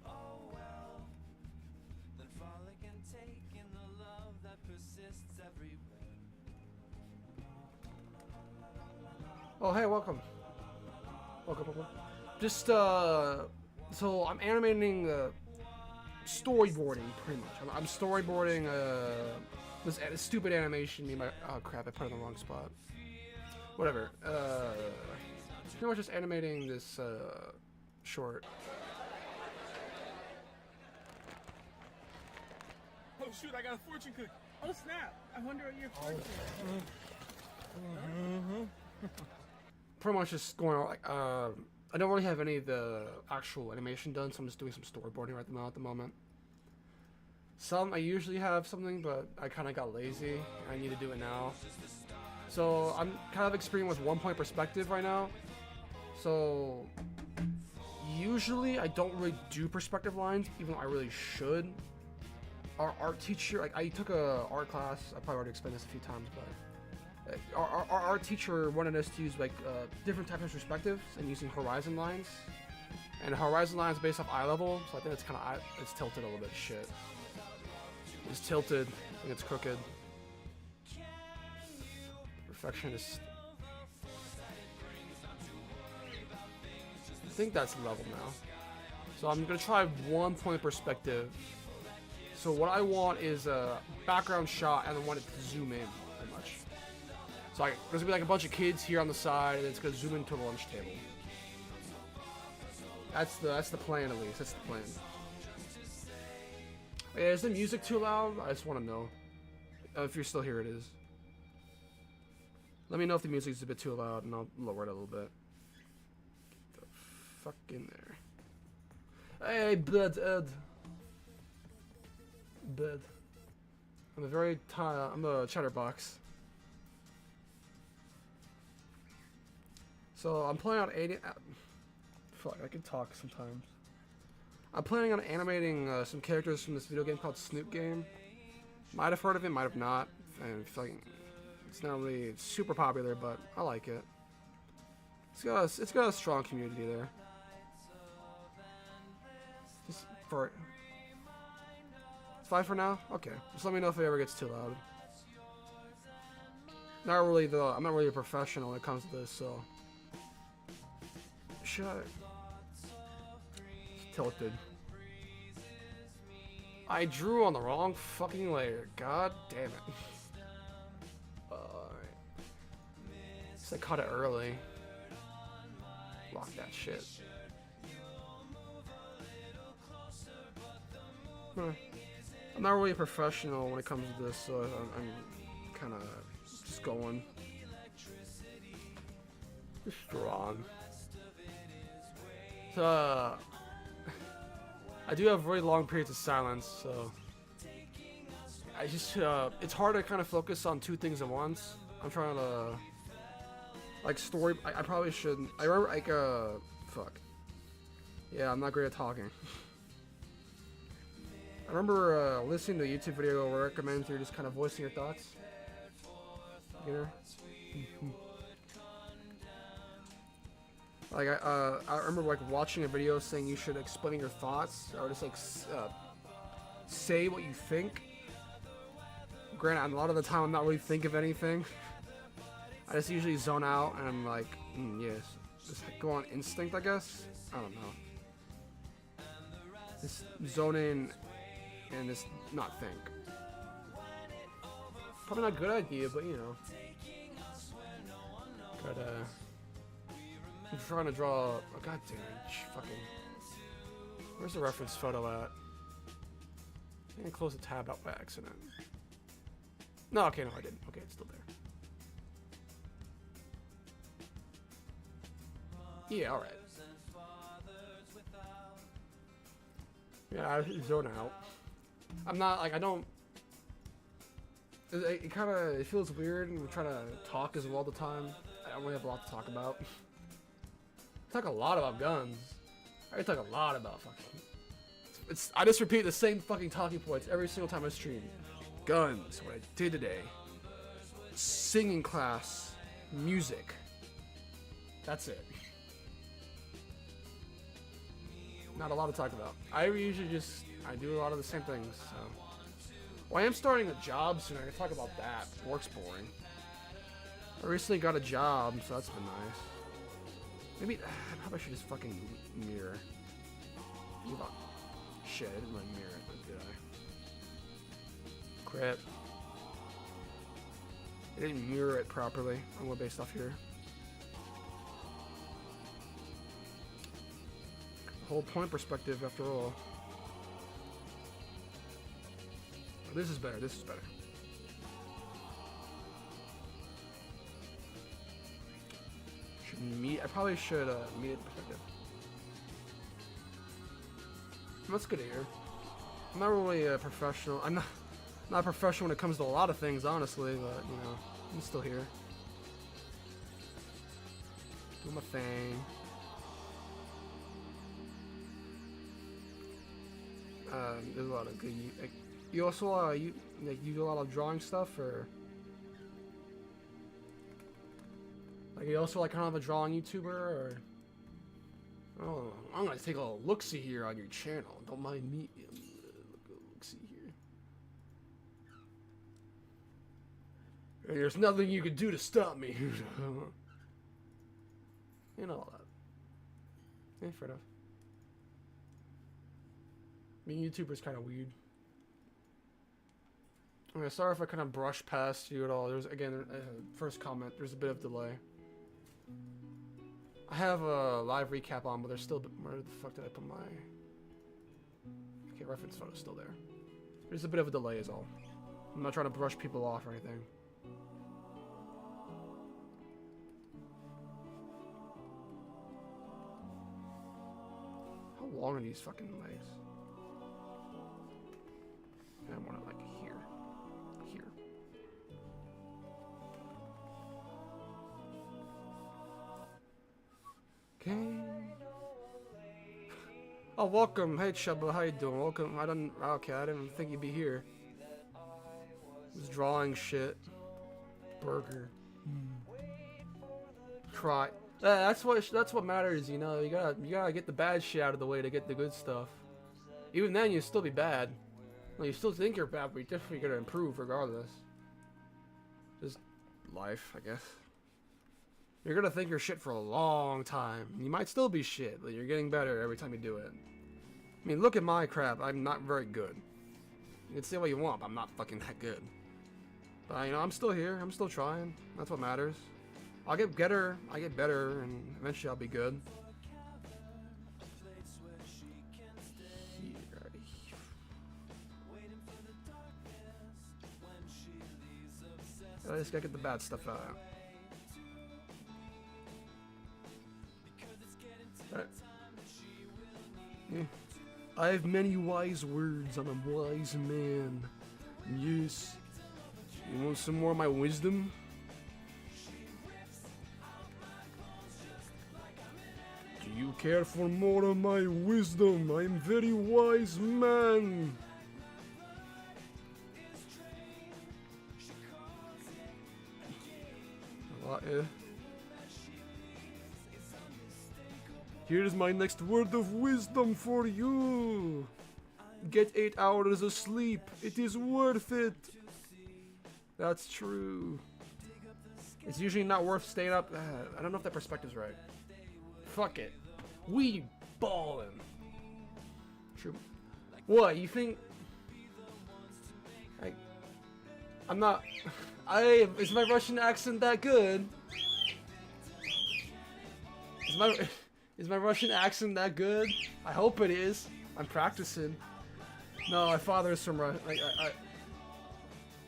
Oh well, then frolic and take in the love that persists everywhere. Oh hey, welcome. Welcome. Just so I'm animating storyboarding pretty much. I'm storyboarding this stupid animation. Oh crap! I put it in the wrong spot. Whatever. Pretty much just animating this short. Oh shoot, I got a fortune cookie. Oh snap! I wonder what your fortune is. Pretty much just going on, like I don't really have any of the actual animation done, so I'm just doing some storyboarding right now at the moment. Some I usually have something, but I kind of got lazy. I need to do it now. So I'm kind of experimenting with 1 point perspective right now. So usually I don't really do perspective lines, even though I really should. Our art teacher, like I took a art class. I probably already explained this a few times, but our art teacher wanted us to use like different types of perspectives and using horizon lines. And horizon lines based off eye level, so I think it's kind of it's tilted a little bit. Shit, it's tilted. I think it's crooked. Perfectionist. I think that's level now. So I'm gonna try 1 point perspective. So what I want is a background shot, and I want it to zoom in pretty much. So there's gonna be like a bunch of kids here on the side, and it's gonna zoom into the lunch table. That's the plan at least. That's the plan. Okay, is the music too loud? I just want to know. If you're still here, it is. Let me know if the music's a bit too loud, and I'll lower it a little bit. Get the fuck in there. Hey, bud, Ed. Bed. I'm a chatterbox. So I'm playing on 80. Fuck, I can talk sometimes. I'm planning on animating some characters from this video game called Snoop Game. Might have heard of it, might have not. And I feel like it's not really super popular, but I like it. It's got a strong community there. Just for it's fine for now. Okay, just let me know if it ever gets too loud. Not really though. I'm not really a professional when it comes to this, so should I? It's tilted. I drew on the wrong fucking layer. God damn it. Alright. Guess I caught it early. Lock that shit. I'm not really a professional when it comes to this, so I'm kind of just going. Just drawing. So, I do have really long periods of silence, so I just it's hard to kind of focus on two things at once. I'm trying to like story. I probably shouldn't. I remember like fuck. Yeah, I'm not great at talking. I remember listening to a YouTube video where it recommends you're just kind of voicing your thoughts. You know. Like I remember like watching a video saying you should explain your thoughts or just like say what you think. Granted, a lot of the time I'm not really thinking of anything. I just usually zone out and I'm like, yes, just go on instinct, I guess. I don't know. Just zone in and just not think. Probably not a good idea, but you know. But I'm trying to draw. Oh god damn it! Fucking. Where's the reference photo at? I didn't close the tab out by accident. No, okay, no, I didn't. Okay, it's still there. Yeah, all right. Yeah, I zone out. I'm not like I don't. It kind of it feels weird and we try to talk as well all the time. I don't really have a lot to talk about. I talk a lot about guns. I talk a lot about fucking. I just repeat the same fucking talking points every single time I stream. Guns, what I did today. Singing class, music. That's it. Not a lot to talk about. I usually I do a lot of the same things. So. Well, I am starting a job soon. I can talk about that. Work's boring. I recently got a job, so that's been nice. Maybe I probably should just fucking mirror. Shit, I didn't really mirror it, did I? Crap. I didn't mirror it properly. I'm gonna base off here. Whole point perspective, after all. This is better. This is better. I probably should meet it perspective. That's good to hear. I'm not really a professional. I'm not a professional when it comes to a lot of things, honestly. But you know, I'm still here. Doing my thing. There's a lot of good. You also you do a lot of drawing stuff, or like you also like kind of a drawing YouTuber, or oh, I'm gonna take a look-see here on your channel. Don't mind me. Look-see here. And there's nothing you can do to stop me. You know all that. Yeah, fair enough. Being YouTuber's kind of weird. Okay, sorry if I kind of brushed past you at all. There's, again, first comment, there's a bit of delay. I have a live recap on, but there's still a bit, where the fuck did I put my... Okay, reference photo's still there. There's a bit of a delay is all. I'm not trying to brush people off or anything. How long are these fucking legs? I want it like here. Here. Okay. Oh, welcome. Hey, Chubba, how you doing? Welcome. Okay, I didn't think you'd be here. Just drawing shit. Burger. Cry. That's what matters, you know. You gotta get the bad shit out of the way to get the good stuff. Even then, you still be bad. Well, you still think you're bad, but you're definitely gonna improve regardless. Just life, I guess. You're gonna think you're shit for a long time. You might still be shit, but you're getting better every time you do it. I mean, look at my crap. I'm not very good. You can say what you want, but I'm not fucking that good. But, you know, I'm still here. I'm still trying. That's what matters. I'll get better. I get better, and eventually I'll be good. I just gotta get the bad stuff out. Right. Yeah. I have many wise words. I'm a wise man. Yes. You want some more of my wisdom? Do you care for more of my wisdom? I'm very wise man. Here's my next word of wisdom for you. Get 8 hours of sleep. It is worth it. That's true. It's usually not worth staying up. I don't know if that perspective's right. Fuck it. We ballin'. True. What, you think... I'm not... Is my Russian accent that good? Is my Russian accent that good? I hope it is. I'm practicing. No, my father is from Russia.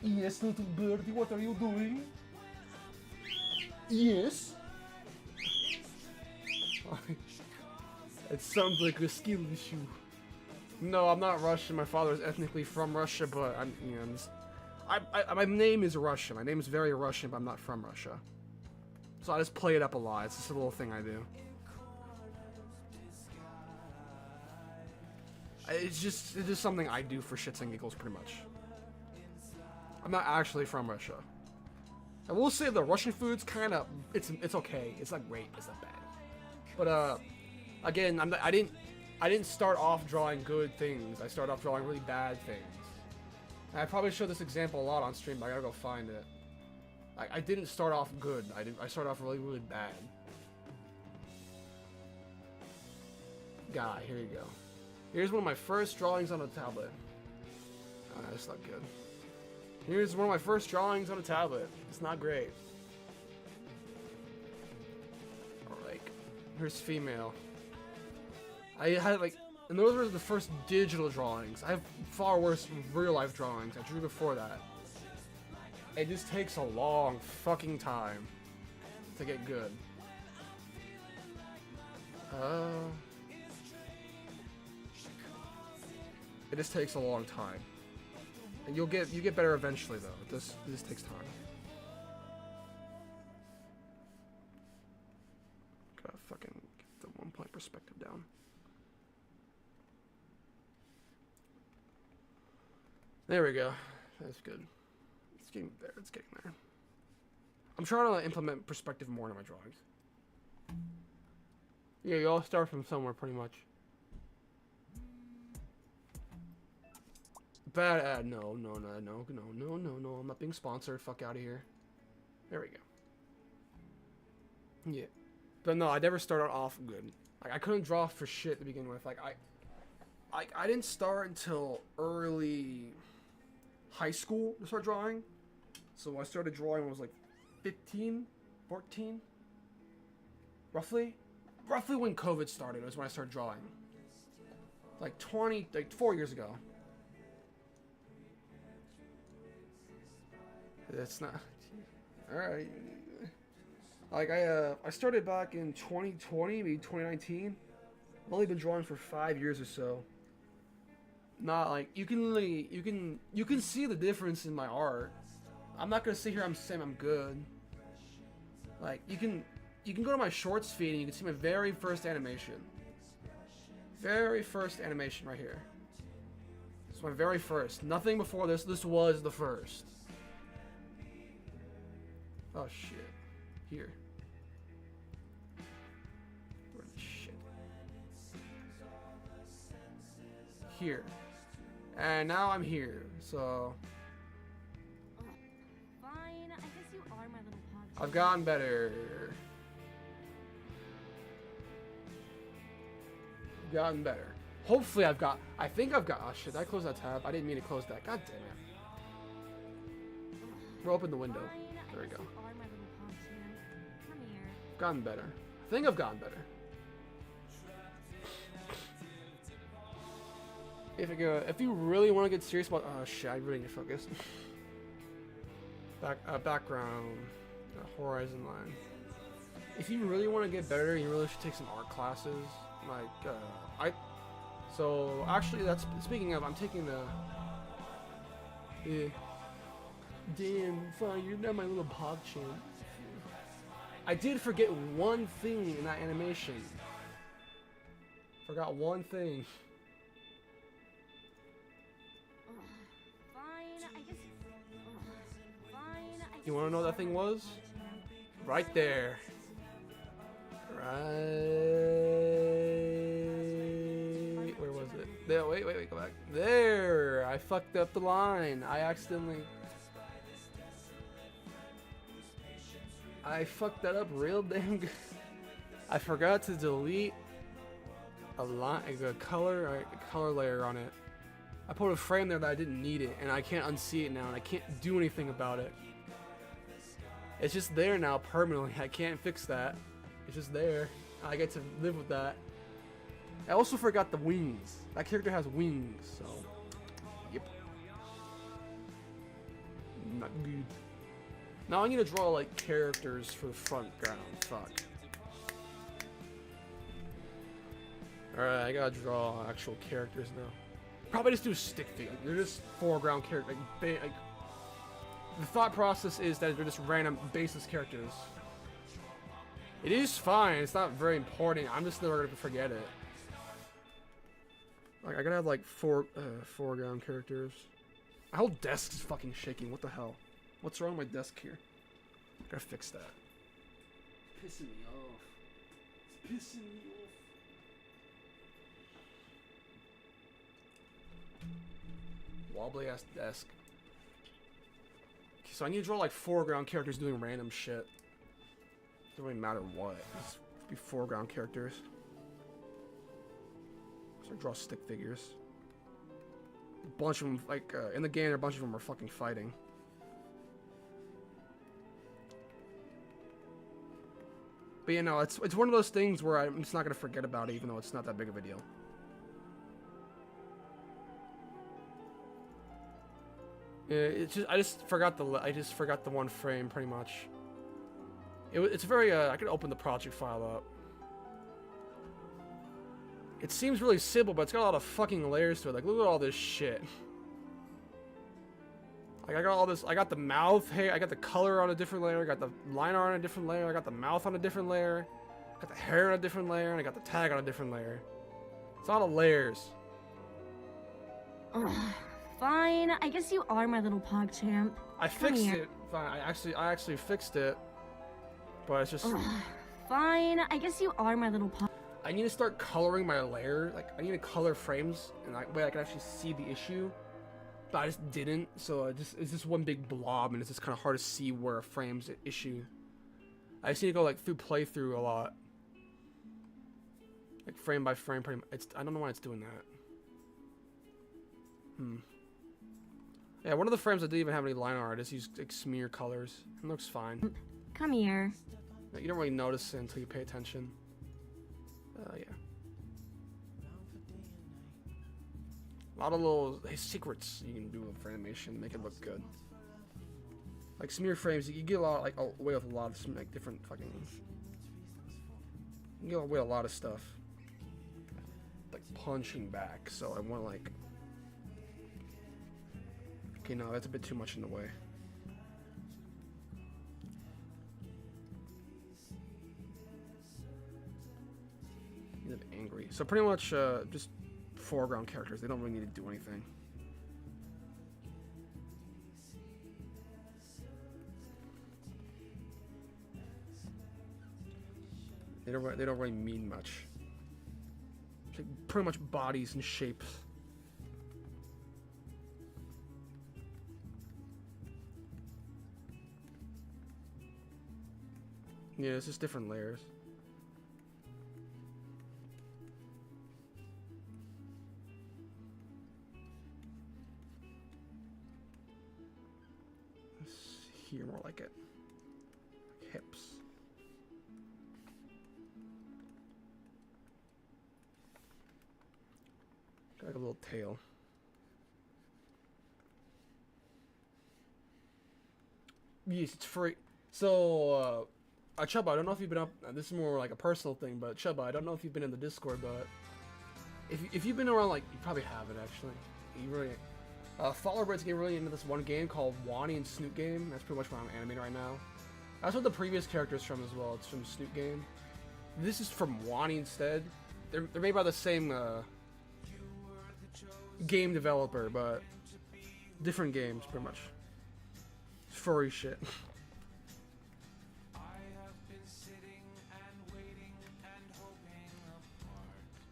Yes, little birdie, what are you doing? Yes. It sounds like a skill issue. No, I'm not Russian. My father is ethnically from Russia, but my name is Russian. My name is very Russian, but I'm not from Russia. So I just play it up a lot. It's just a little thing I do. It's just something I do for shits and giggles, pretty much. I'm not actually from Russia. I will say the Russian food's kind of it's okay. It's not great. It's not bad. But again, I didn't start off drawing good things. I started off drawing really bad things. And I probably showed this example a lot on stream, but I gotta go find it. I didn't start off good. I started off really, really bad. Guy, here you go. Here's one of my first drawings on a tablet. That's not good. Here's one of my first drawings on a tablet. It's not great. Alright. Here's female. I had and those were the first digital drawings. I have far worse real life drawings. I drew before that. It just takes a long fucking time to get good. It just takes a long time. And you get better eventually though. This takes time. Gotta fucking get the 1 point perspective down. There we go. That's good. It's getting there. It's getting there. I'm trying to implement perspective more in my drawings. Yeah, you all start from somewhere pretty much. Bad ad. No. I'm not being sponsored. Fuck out of here. There we go. Yeah. But no, I never started off good. I couldn't draw for shit to begin with. I didn't start until early high school to start drawing. So I started drawing when I was 15, 14. Roughly when COVID started was when I started drawing. 4 years ago. That's not... Alright. I started back in 2020, maybe 2019. I've only been drawing for 5 years or so. Not you can see the difference in my art. I'm not gonna sit here and say I'm good. You can go to my shorts feed and you can see my very first animation. very first animation right here. It's my very first. Nothing before this. This was the first. Oh shit. Here. Where the shit? Here. And now I'm here. So Fine, I guess you are my little pug. I've gotten better. Gotten better. Hopefully I think I've got, oh shit, did I close that tab? I didn't mean to close that. God damn it. We'll open the window. Fine, There we I guess go. you are my little pug, champ. Come here. Gotten better. I think I've gotten better. If you really want to get serious about, oh shit, I really need to focus. Background, horizon line. If you really want to get better, you really should take some art classes. Like, so actually, speaking of, I'm taking the. Yeah. Damn, fine, you're not my little pog champ. I did forget one thing in that animation. Forgot one thing. Fine, I guess. Fine, I You wanna know what that thing was? Right there. Right. Where was it? There. Wait. Go back. There. I fucked up the line. I fucked that up real damn good. I forgot to delete a line, a color layer on it. I put a frame there that I didn't need it, and I can't unsee it now, and I can't do anything about it. It's just there now permanently. I can't fix that. It's just there. I get to live with that. I also forgot the wings. That character has wings, so yep. Not good. Now I need to draw like characters for the front ground. Fuck. Alright, I gotta draw actual characters now. Probably just do stick figure. They're just foreground characters. Like, the thought process is that they're just random baseless characters. It is fine. It's not very important. I'm just never gonna forget it. Like I gotta have like foreground characters. My whole desk is fucking shaking. What the hell? What's wrong with my desk here? I gotta fix that. It's pissing me off. It's pissing me off. Wobbly ass desk. Okay, so I need to draw like foreground characters doing random shit. Doesn't really matter what. Just be foreground characters. So I draw stick figures. A bunch of them, like in the game, a bunch of them are fucking fighting. But you know, it's one of those things where I'm just not gonna forget about it, even though it's not that big of a deal. Yeah, it's just I just forgot the one frame pretty much. It's very I could open the project file up. It seems really simple, but it's got a lot of fucking layers to it. Like look at all this shit. Like I got all this. I got the mouth. Hey, I got the color on a different layer. I got the line art on a different layer. I got the mouth on a different layer. I got the hair on a different layer, and I got the tag on a different layer. It's a lot of layers. Fine, I guess you are my little pog champ. I fixed it. Fine, I actually fixed it. But it's just. Fine, I guess you are my little pog. I need to start coloring my layer. Like I need to color frames, and that way I can actually see the issue. But I just didn't, so it's just one big blob, and it's just kind of hard to see where a frame's an issue. I just need to go like through playthrough a lot, like frame by frame. Pretty much. I don't know why it's doing that. Yeah, one of the frames I didn't even have any line art. I just used like smear colors. It looks fine. Come here. You don't really notice it until you pay attention. Yeah. A lot of little secrets you can do for animation to make it look good. Like smear frames, you get a lot, like away with a lot of like different fucking. You get away with a lot of stuff. Like punching back, so I want like. Okay, no, that's a bit too much in the way. Kind of angry. So pretty much just foreground characters. They don't really need to do anything. They don't really mean much. It's like pretty much bodies and shapes. Yeah, it's just different layers. Let's see here more like it. Like hips. Got like a little tail. Yes, it's free. So, Chuba, I don't know if you've been up. This is more like a personal thing, but Chuba, I don't know if you've been in the Discord, but if you've been around, like, you probably have it actually. You really, Followerbird's getting really into this one game called Wani and Snoot Game. That's pretty much what I'm animating right now. That's what the previous character is from as well. It's from Snoot Game. This is from Wani instead. They're made by the same game developer, but different games pretty much. Furry shit.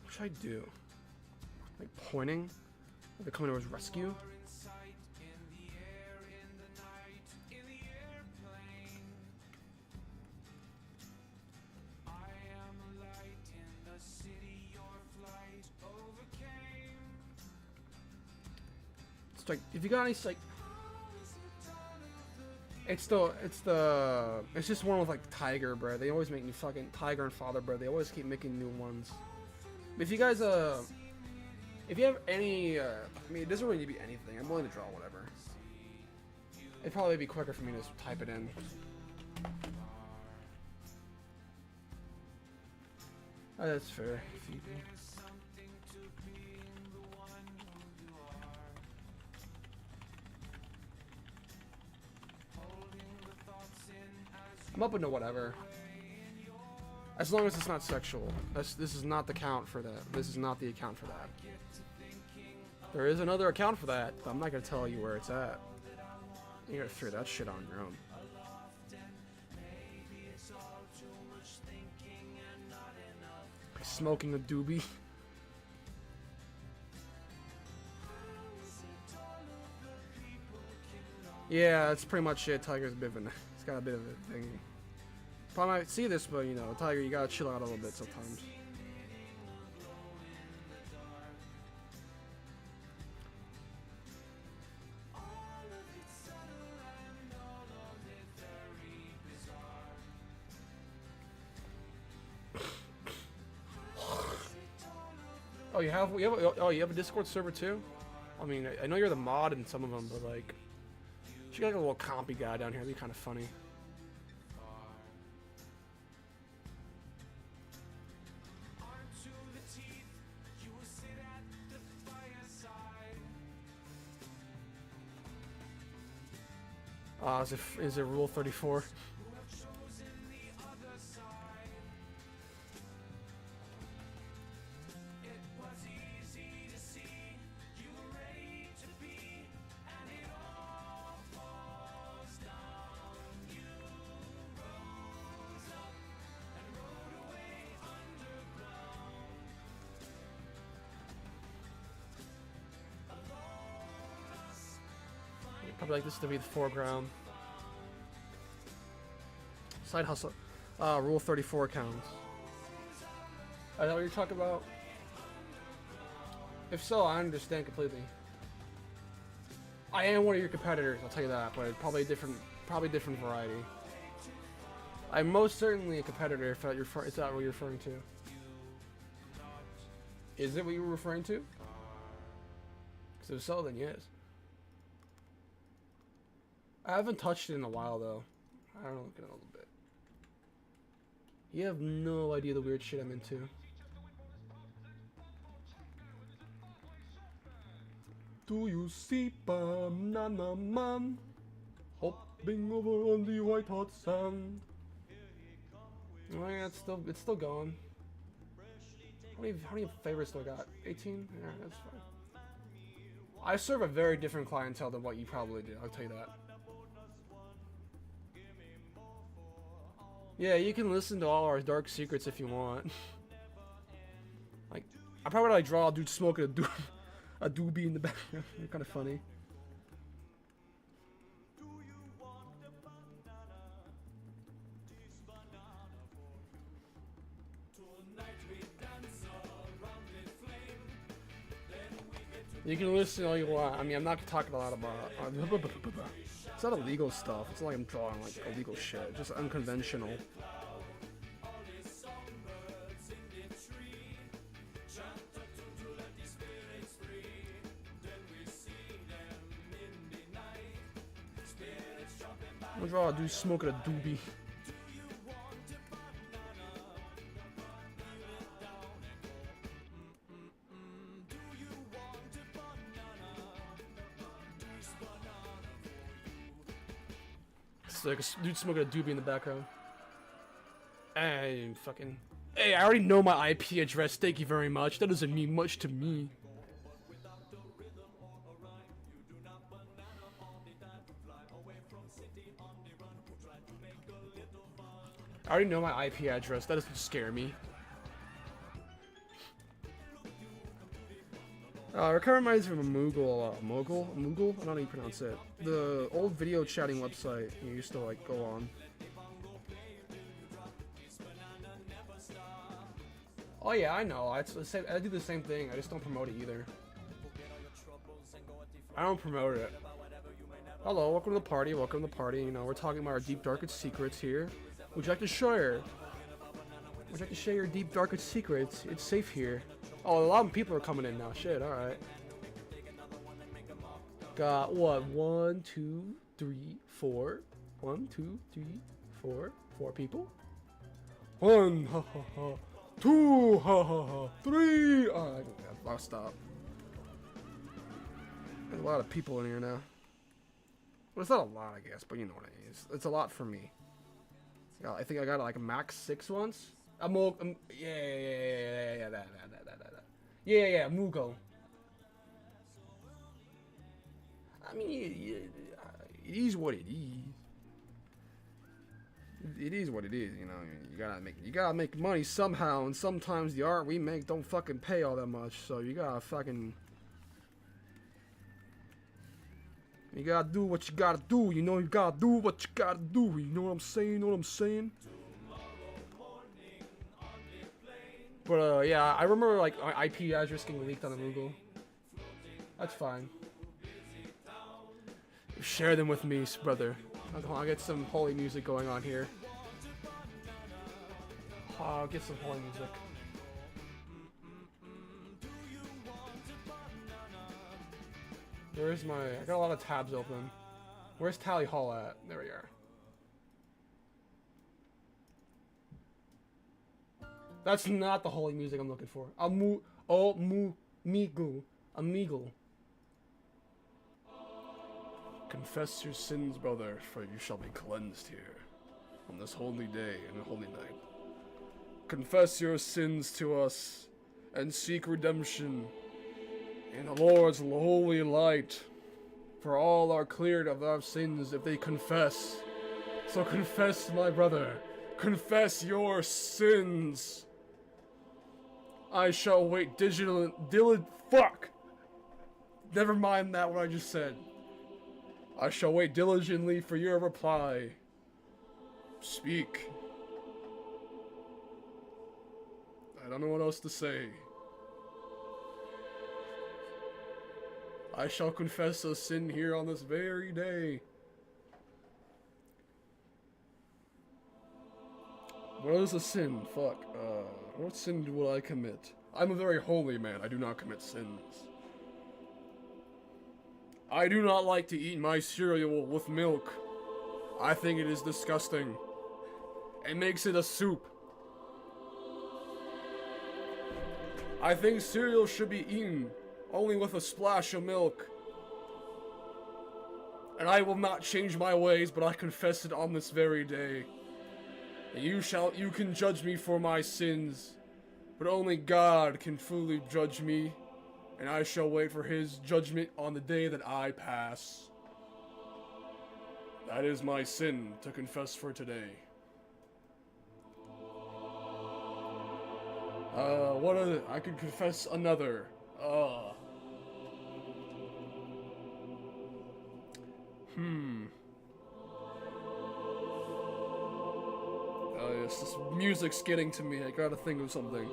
What should I do? Like pointing? Like they're coming to his rescue? It's like, if you got any, like, it's just one with like Tiger Bread. They always make new fucking Tiger and Father Bread. They always keep making new ones. If you guys, if you have any, I mean, it doesn't really need to be anything. I'm willing to draw whatever. It'd probably be quicker for me to type it in. Oh, that's fair. I'm open to whatever. As long as it's not sexual. This is not the count for that. This is not the account for that. There is another account for that, but I'm not going to tell you where it's at. You gotta figure that shit on your own. Smoking a doobie. Yeah, that's pretty much it. Tiger's a bit of it's got a bit of a thing. Probably might see this, but you know, Tiger, you gotta chill out a little bit sometimes. Oh, you have a Discord server too? I mean, I know you're the mod in some of them, but like, you got like a little compy guy down here. That'd be kind of funny. Is it Rule 34? Probably like this to be the foreground. Side hustle. Rule 34 counts. I know what you're talking about. If so, I understand completely. I am one of your competitors, I'll tell you that, but probably different variety. I'm most certainly a competitor if is that what you're referring to? Is it what you were referring to? Because if so, then yes. I haven't touched it in a while though. I don't know, look at it a little bit. You have no idea the weird shit I'm into. Do you see banana man hopping over on the white hot sand? Oh yeah, it's still going. How many favorites do I got? 18? Yeah, that's fine. I serve a very different clientele than what you probably do, I'll tell you that. Yeah, you can listen to all our dark secrets if you want. Like, I probably like draw a dude smoking a doobie in the background. Kind of funny. You can listen all you want. I mean, I'm not talking a lot about. It's not illegal stuff. It's not like I'm drawing like illegal shit. Just unconventional. I'm gonna draw a dude smoking a doobie. It's like a dude smoking a doobie in the background. Hey, fucking. Hey, I already know my IP address. Thank you very much. That doesn't mean much to me. I already know my IP address. That doesn't scare me. It kind of reminds me of a Moogle. Moogle? I don't know how you pronounce it. The old video chatting website you used to like go on. Oh yeah, I know. I do the same thing. I just don't promote it either. I don't promote it. Hello, welcome to the party. Welcome to the party. You know, we're talking about our deep darkest secrets here. Would you like to share? Would you like to share your deep darkest secrets? It's safe here. Oh, a lot of people are coming in now. Shit, alright. Got what? 1, 2, 3, 4. 1, 2, 3, 4. 4 people. 1, ha ha ha. 2, ha ha ha. 3. Alright, I'll stop. There's a lot of people in here now. Well, it's not a lot, I guess, but you know what it is. It's a lot for me. Yeah, I think I got like a max 6 once. Yeah, Mugo. I mean, it is what it is. It is what it is, you know. You gotta make money somehow, and sometimes the art we make don't fucking pay all that much. So you gotta fucking. You gotta do what you gotta do. You know you gotta do what you gotta do. You know what I'm saying? You know what I'm saying? But yeah, I remember like my IP address getting leaked on the Google. That's fine. Share them with me, brother. I'll get some holy music going on here. I'll get some holy music. Where's my... I got a lot of tabs open. Where's Tally Hall at? There we are. That's not the holy music I'm looking for. Amigo. Confess your sins, brother, for you shall be cleansed here on this holy day and holy night. Confess your sins to us and seek redemption in the Lord's holy light. For all are cleared of our sins if they confess. So confess, my brother. Confess your sins. I shall wait fuck! Never mind that what I just said. I shall wait diligently for your reply. Speak. I don't know what else to say. I shall confess a sin here on this very day. What is a sin? Fuck. What sin will I commit? I'm a very holy man. I do not commit sins. I do not like to eat my cereal with milk. I think it is disgusting. It makes it a soup. I think cereal should be eaten only with a splash of milk. And I will not change my ways, but I confess it on this very day. You can judge me for my sins. but only God can fully judge me, and I shall wait for his judgment on the day that I pass. That is my sin to confess for today. What other? I could confess another. Yes, this music's getting to me. I gotta think of something.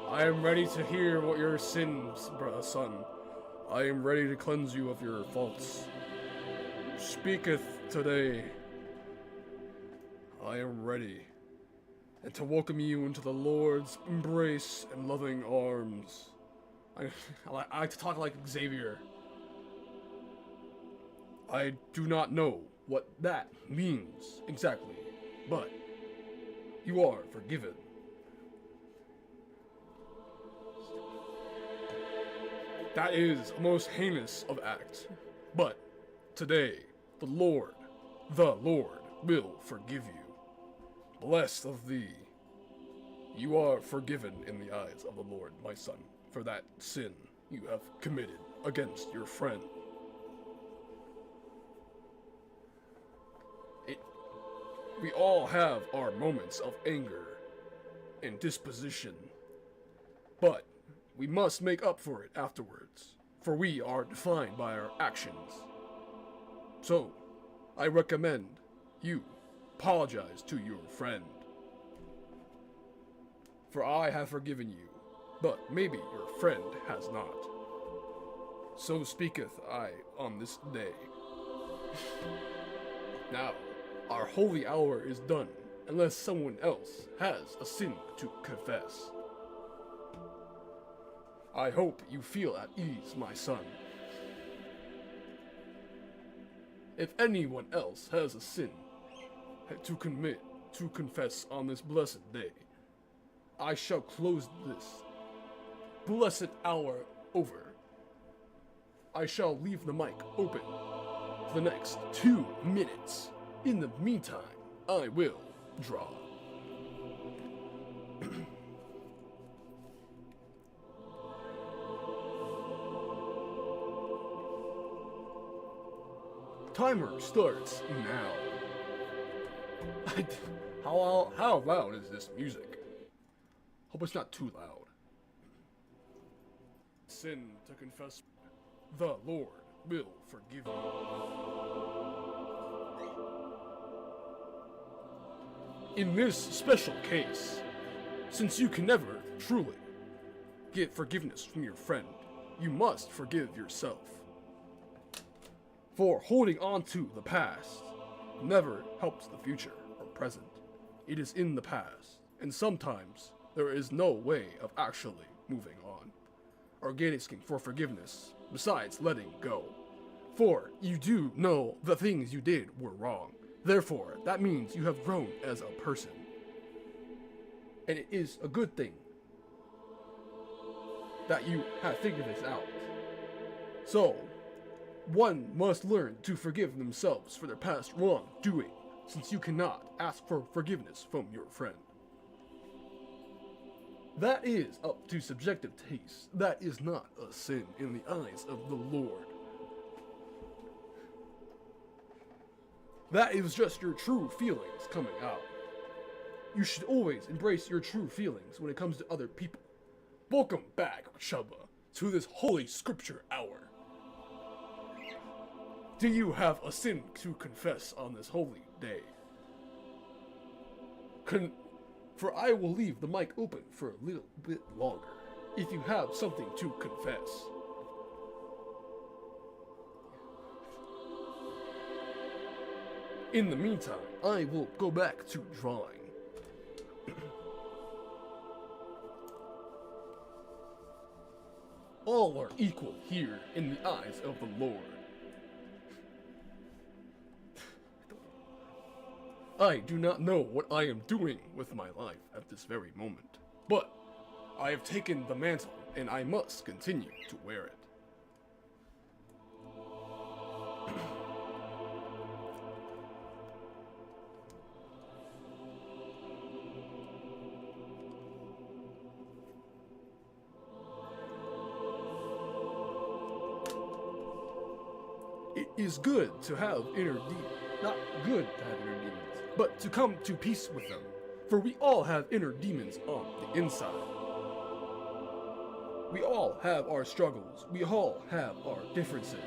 I am ready to hear what your sins, son. I am ready to cleanse you of your faults. Speaketh today. I am ready, and to welcome you into the Lord's embrace and loving arms. I like to talk like Xavier. I do not know what that means exactly, but you are forgiven. That is a most heinous of acts, but today the Lord will forgive you. Blessed of thee, you are forgiven in the eyes of the Lord, my son, for that sin you have committed against your friend. We all have our moments of anger and disposition, but we must make up for it afterwards, for we are defined by our actions. So, I recommend you apologize to your friend. For I have forgiven you, but maybe your friend has not. So speaketh I on this day. Now, our holy hour is done, unless someone else has a sin to confess. I hope you feel at ease, my son. If anyone else has a sin to confess on this blessed day, I shall close this blessed hour over. I shall leave the mic open for the next 2 minutes. In the meantime, I will draw. Timer starts now. How loud is this music? Hope it's not too loud. Sin to confess. The Lord will forgive you. In this special case, since you can never truly get forgiveness from your friend, you must forgive yourself. For holding on to the past never helps the future or present. It is in the past, and sometimes there is no way of actually moving on or asking for forgiveness besides letting go. For you do know the things you did were wrong. Therefore, that means you have grown as a person. And it is a good thing that you have figured this out. So, one must learn to forgive themselves for their past wrongdoing, since you cannot ask for forgiveness from your friend. That is up to subjective taste. That is not a sin in the eyes of the Lord. That is just your true feelings coming out. You should always embrace your true feelings when it comes to other people. Welcome back, Shubba, to this holy scripture hour. Do you have a sin to confess on this holy day? For I will leave the mic open for a little bit longer, if you have something to confess. In the meantime, I will go back to drawing. All are equal here in the eyes of the Lord. I do not know what I am doing with my life at this very moment, but I have taken the mantle and I must continue to wear it. It is good to have inner demons. Not good to have inner demons, but to come to peace with them. For we all have inner demons on the inside. We all have our struggles. We all have our differences.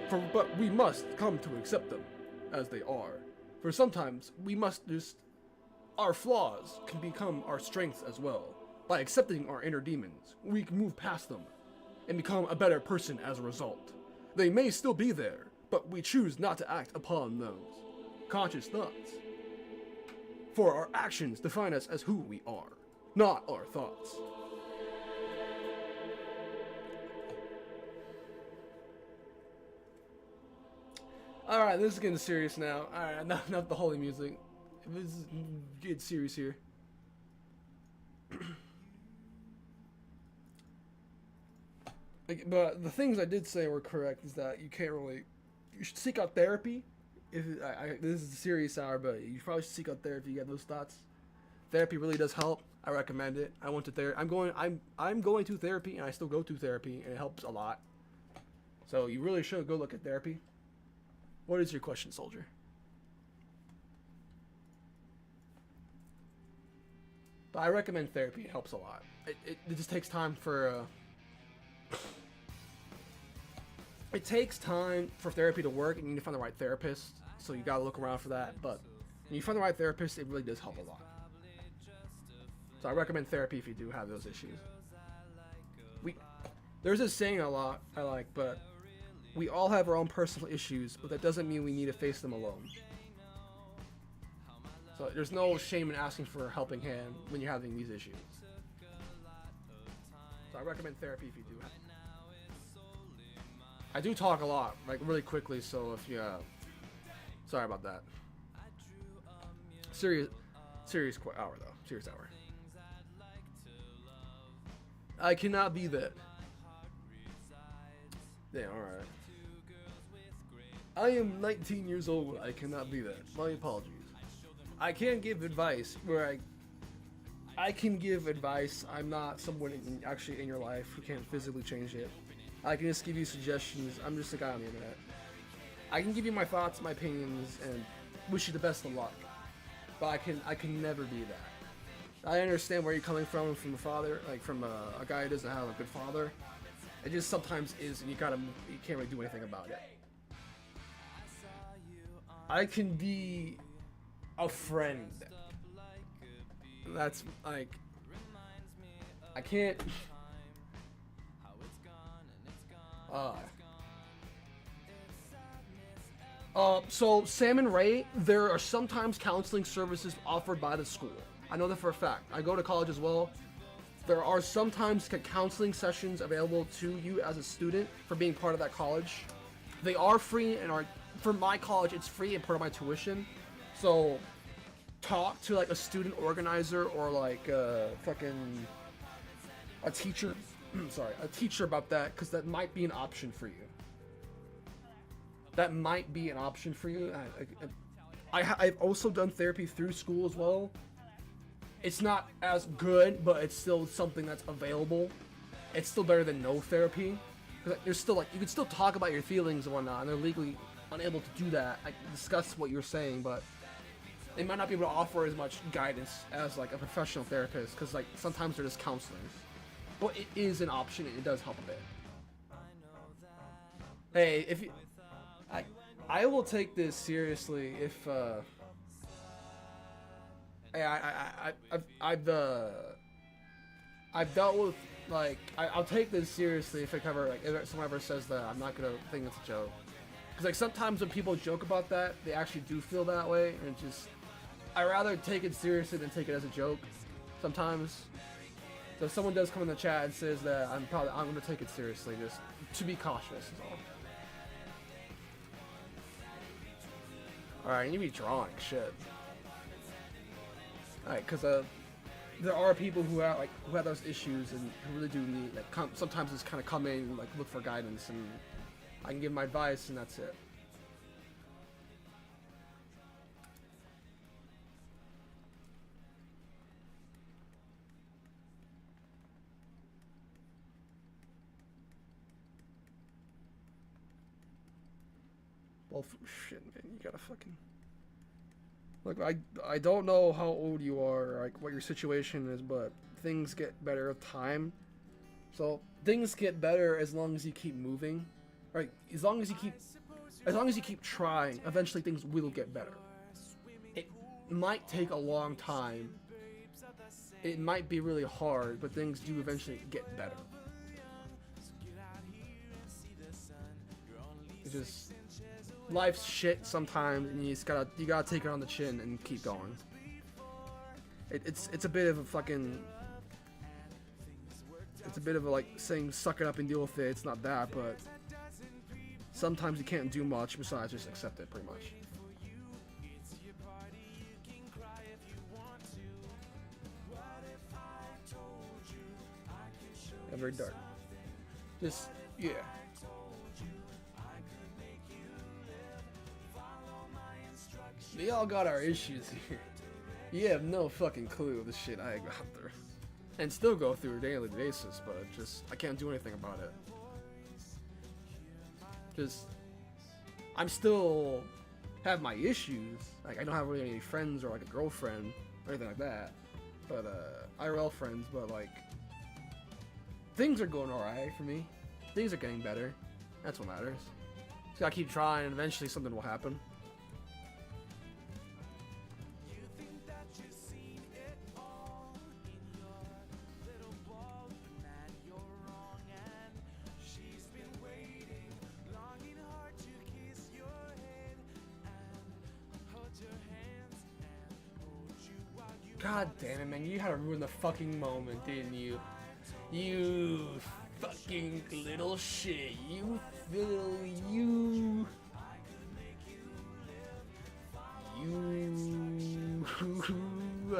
But we must come to accept them as they are. For sometimes we must just... Our flaws can become our strengths as well. By accepting our inner demons, we can move past them and become a better person as a result. They may still be there, but we choose not to act upon those conscious thoughts. For our actions define us as who we are, not our thoughts. Alright, this is getting serious now. Alright, enough the holy music. This is getting serious here. But the things I did say were correct, is that you can't really... You should seek out therapy. This is a serious hour, but you probably should seek out therapy if you have those thoughts. Therapy really does help. I recommend it. I went to therapy. I'm going to therapy, and I still go to therapy, and it helps a lot. So you really should go look at therapy. What is your question, soldier? But I recommend therapy. It helps a lot. It just takes time for... It takes time for therapy to work, and you need to find the right therapist. So you gotta look around for that. But when you find the right therapist, it really does help a lot. So I recommend therapy if you do have those issues. There's this saying a lot I like, but we all have our own personal issues, but that doesn't mean we need to face them alone. So there's no shame in asking for a helping hand when you're having these issues. So I recommend therapy if you do have. I do talk a lot, like really quickly, so if you, sorry about that. Serious hour though, serious hour. I cannot be that. Yeah, alright. I am 19 years old, I cannot be that. My apologies. I can give advice where I can give advice. I'm not someone actually in your life who can't physically change it. I can just give you suggestions. I'm just a guy on the internet. I can give you my thoughts, my opinions, and wish you the best of luck. But I can never be that. I understand where you're coming from a father, like from a guy who doesn't have a good father. It just sometimes is, and you can't really do anything about it. I can be a friend. That's like, I can't. So Sam and Ray, there are sometimes counseling services offered by the school. I know that for a fact. I go to college as well. There are sometimes counseling sessions available to you as a student for being part of that college. They are free and are, for my college, it's free and part of my tuition. So talk to like a student organizer or like a teacher. Sorry, a teacher about that, because that might be an option for you. That might be an option for you. I've also done therapy through school as well. It's not as good, but it's still something that's available. It's still better than no therapy. Because there's still, like, you can still talk about your feelings and whatnot, and they're legally unable to do that. Like, discuss what you're saying, but they might not be able to offer as much guidance as, like, a professional therapist, because, like, sometimes they're just counselors. But it is an option, and it does help a bit. Hey, if you... I will take this seriously if, hey, I've dealt with, like, I'll take this seriously if someone ever says that. I'm not gonna think it's a joke. Because, like, sometimes when people joke about that, they actually do feel that way, and I rather take it seriously than take it as a joke, sometimes. So if someone does come in the chat and says that, I'm gonna take it seriously, just to be cautious is all. Alright, you need to be drawing shit. Alright, because there are people who have those issues and who really do need, like, sometimes just kind of come in and, like, look for guidance, and I can give my advice and that's it. Well, shit, man, you gotta fucking. Look, I don't know how old you are, or, like what your situation is, but things get better with time. So things get better as long as you keep moving, right? As long as you keep trying, eventually things will get better. It might take a long time. It might be really hard, but things do eventually get better. It's just life's shit sometimes, and you gotta take it on the chin and keep going. It's a bit of a fucking. It's a bit of a like saying suck it up and deal with it. It's not that, but sometimes you can't do much besides just accept it, pretty much. Yeah, very dark. Just yeah. We all got our issues here. You have no fucking clue of the shit I got through. And still go through a daily basis, but just, I can't do anything about it. Just, I'm still have my issues. Like, I don't have really any friends or like a girlfriend or anything like that. But, IRL friends, but like, things are going alright for me. Things are getting better. That's what matters. Just gotta keep trying and eventually something will happen. God damn it, man. You had to ruin the fucking moment, didn't you? You fucking little shit. You Phil, you.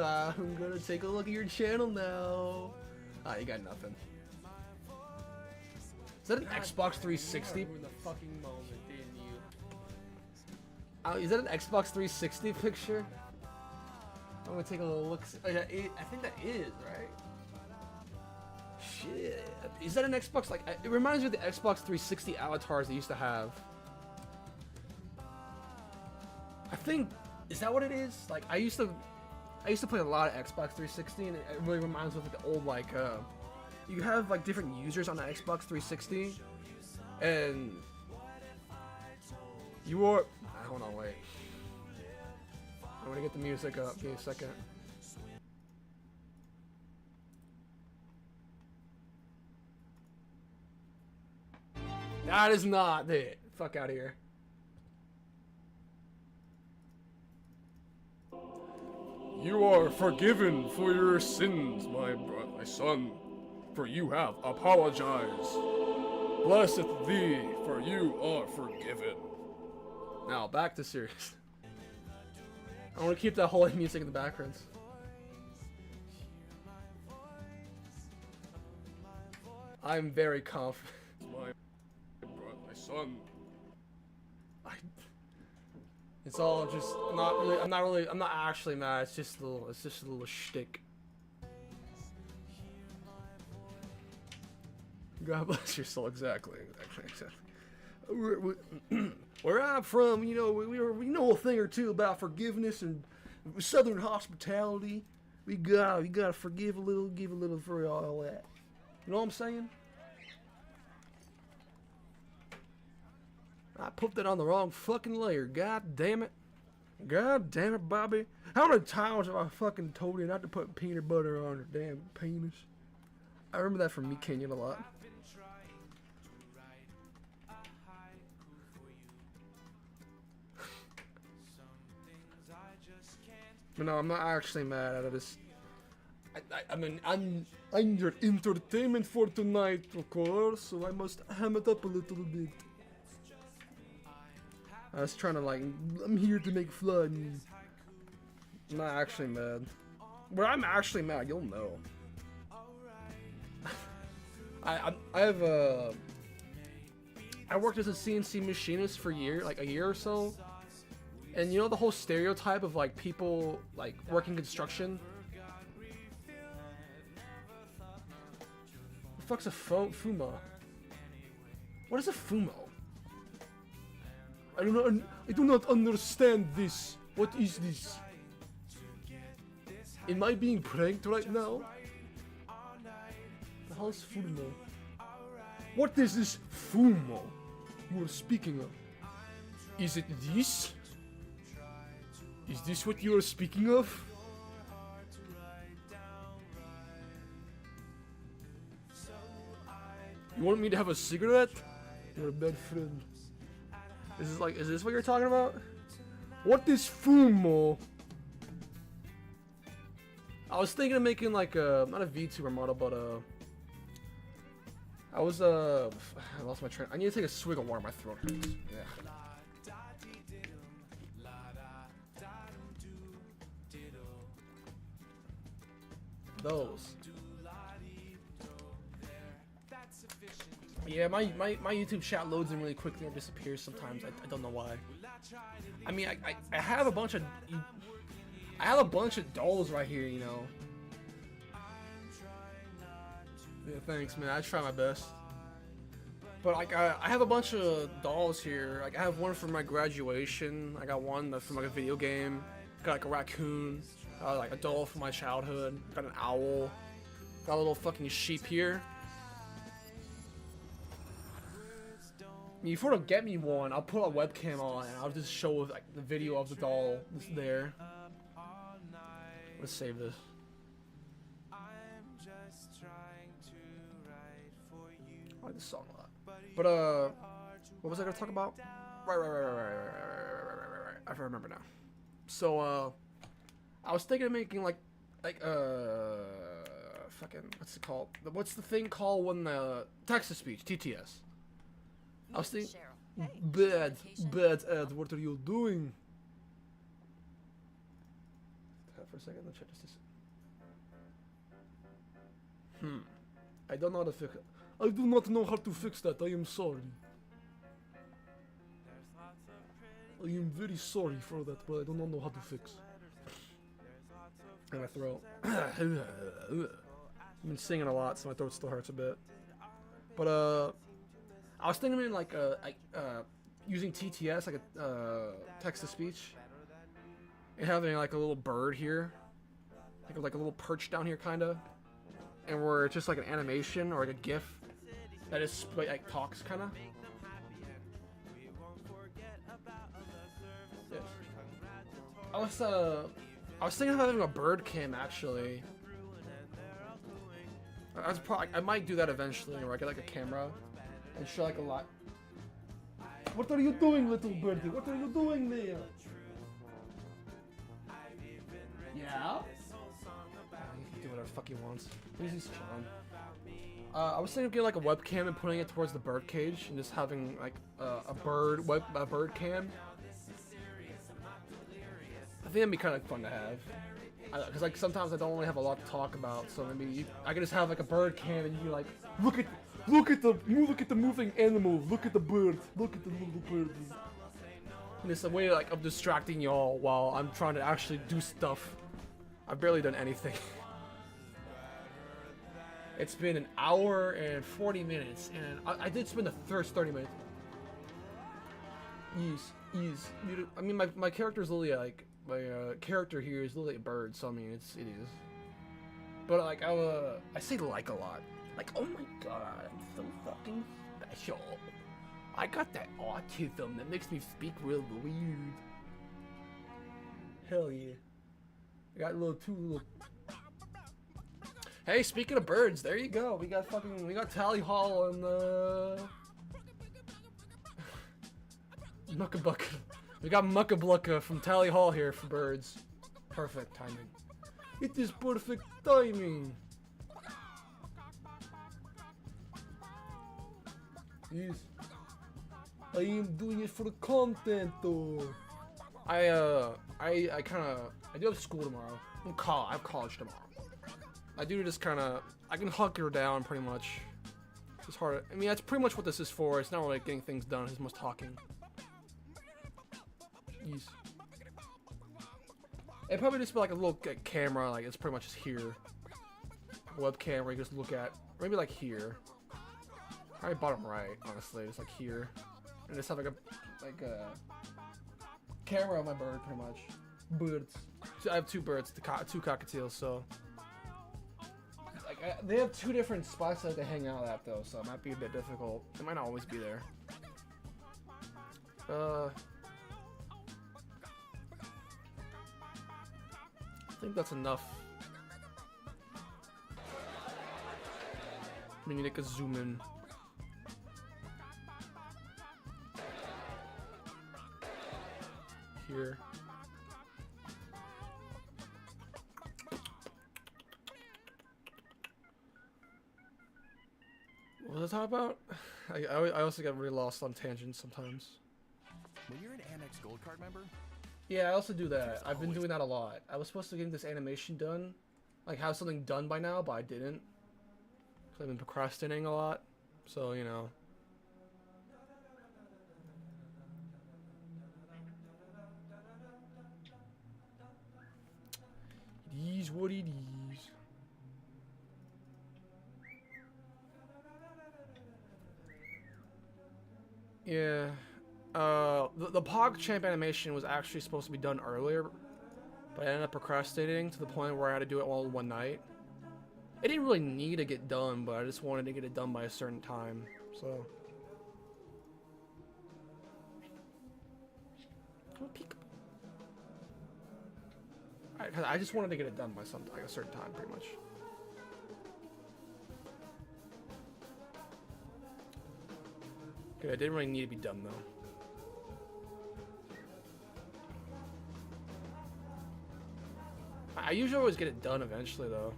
I'm gonna take a look at your channel now. Ah, you got nothing. Is that an Xbox 360? Ruin the fucking moment, didn't you? Is that an Xbox 360 picture? I'm gonna take a little look. I think that is, right? Shit. Is that an Xbox? Like, it reminds me of the Xbox 360 avatars they used to have. I think, is that what it is? Like, I used to play a lot of Xbox 360, and it really reminds me of like the old, like, you have like different users on the Xbox 360, and you are. Hold on, wait. I'm gonna get the music up. Give me a second. That is not it. Fuck out of here. You are forgiven for your sins, my son, for you have apologized. Blessed thee, for you are forgiven. Now, back to serious. I want to keep that holy music in the background. I'm very confident. My son. It's all just. I'm not actually mad. It's just a little shtick. God bless your soul. Exactly. Where I'm from, you know, we know a thing or two about forgiveness and Southern hospitality. We gotta forgive a little, give a little for all that. You know what I'm saying? I put that on the wrong fucking layer. God damn it. God damn it, Bobby. How many times have I fucking told you not to put peanut butter on your damn penis? I remember that from me Kenyon a lot. But no, I'm not actually mad at it. I mean, I'm your entertainment for tonight, of course, so I must ham it up a little bit. I was trying to, like, I'm here to make fun. I'm not actually mad. When I'm actually mad, you'll know. I worked as a CNC machinist for a year or so. And you know the whole stereotype of, like, people, like, working construction? The fuck's a Fuma? What is a Fumo? I do not understand this. What is this? Am I being pranked right now? The hell is Fumo? What is this Fumo you are speaking of? Is it this? Is this what you are speaking of? You want me to have a cigarette? You're a bad friend. Is this what you're talking about? What is Fumo? I was thinking of making like a, not a VTuber model, but I lost my train. I need to take a swig of water, my throat hurts. Yeah. Those. Yeah, my YouTube chat loads in really quickly and disappears sometimes. I don't know why. I mean, I have a bunch of dolls right here, you know. Yeah, thanks, man. I try my best. But like, I have a bunch of dolls here. Like, I have one from my graduation. I got one that's from like a video game. Got like a raccoon. Like a doll from my childhood. Got an owl. Got a little fucking sheep here. I mean, if you were to get me one, I'll put a webcam on and I'll just show like the video of the doll that's there. Let's save this. I like this song a lot. But what was I gonna talk about? Right. I remember now. So I was thinking of making like fucking what's it called? What's the thing called when the text-to-speech TTS? I was thinking, bad Ed, what are you doing? For a second, let's check this. I don't know how to fix it. I do not know how to fix that. I am sorry. I am very sorry for that, but I do not know how to fix. And my throat. I've been singing a lot, so my throat still hurts a bit. But I was thinking of like using TTS, like a text to speech, and having like a little bird here, like a little perch down here, kinda, and where it's just like an animation or like a GIF that is like talks, kinda. Yes. I was thinking of having a bird cam actually. I might do that eventually, where I get like a camera and show like a lot. What are you doing, little birdie? What are you doing there? Yeah? He can do whatever the fuck he wants. He's just chilling. I was thinking of getting like a webcam and putting it towards the bird cage and just having like a bird cam. I think that'd be kind of fun to have. Cause like sometimes I don't really have a lot to talk about, so maybe I could just have like a bird cam and you like look at the moving animal, look at the bird, look at the little bird. And it's a way like of distracting y'all while I'm trying to actually do stuff. I've barely done anything. It's been an hour and 40 minutes, and I did spend the first 30 minutes. I mean, my character's literally like. My character here is literally a bird, so I mean, it is. But like, I say like a lot. Like, oh my god, I'm so fucking special. I got that autism that makes me speak real weird. Hell yeah. I got two little. Hey, speaking of birds, there you go. We got Tally Hall and Muckabuck. We got Muckablucka from Tally Hall here for birds. Perfect timing. It is perfect timing. Yes. I am doing it for the content though. I do have school tomorrow. I have college tomorrow. I do just I can hunker down pretty much. It's hard. I mean, that's pretty much what this is for. It's not really getting things done. It's most talking. Yes. It'd probably just be like a little camera, like it's pretty much just here. A webcam where you just look at, maybe like here. Probably bottom right, honestly, it's like here. And just have like a camera on my bird, pretty much. Birds. So I have two birds, two cockatiels, so. Like, they have two different spots that they hang out at, though, so it might be a bit difficult. It might not always be there. I think that's enough. We need to zoom in. Here. What was I talking about? I also get really lost on tangents sometimes. When you're an Amex Gold Card member, yeah, I also do that. I've been doing that a lot. I was supposed to get this animation done, like have something done by now, but I didn't. Cause I've been procrastinating a lot, so you know. It is what it is. Yeah. The PogChamp animation was actually supposed to be done earlier, but I ended up procrastinating to the point where I had to do it all in one night. It didn't really need to get done, but I just wanted to get it done by a certain time, so. I just wanted to get it done by like a certain time, pretty much. Good, it didn't really need to be done, though. I usually always get it done eventually, though.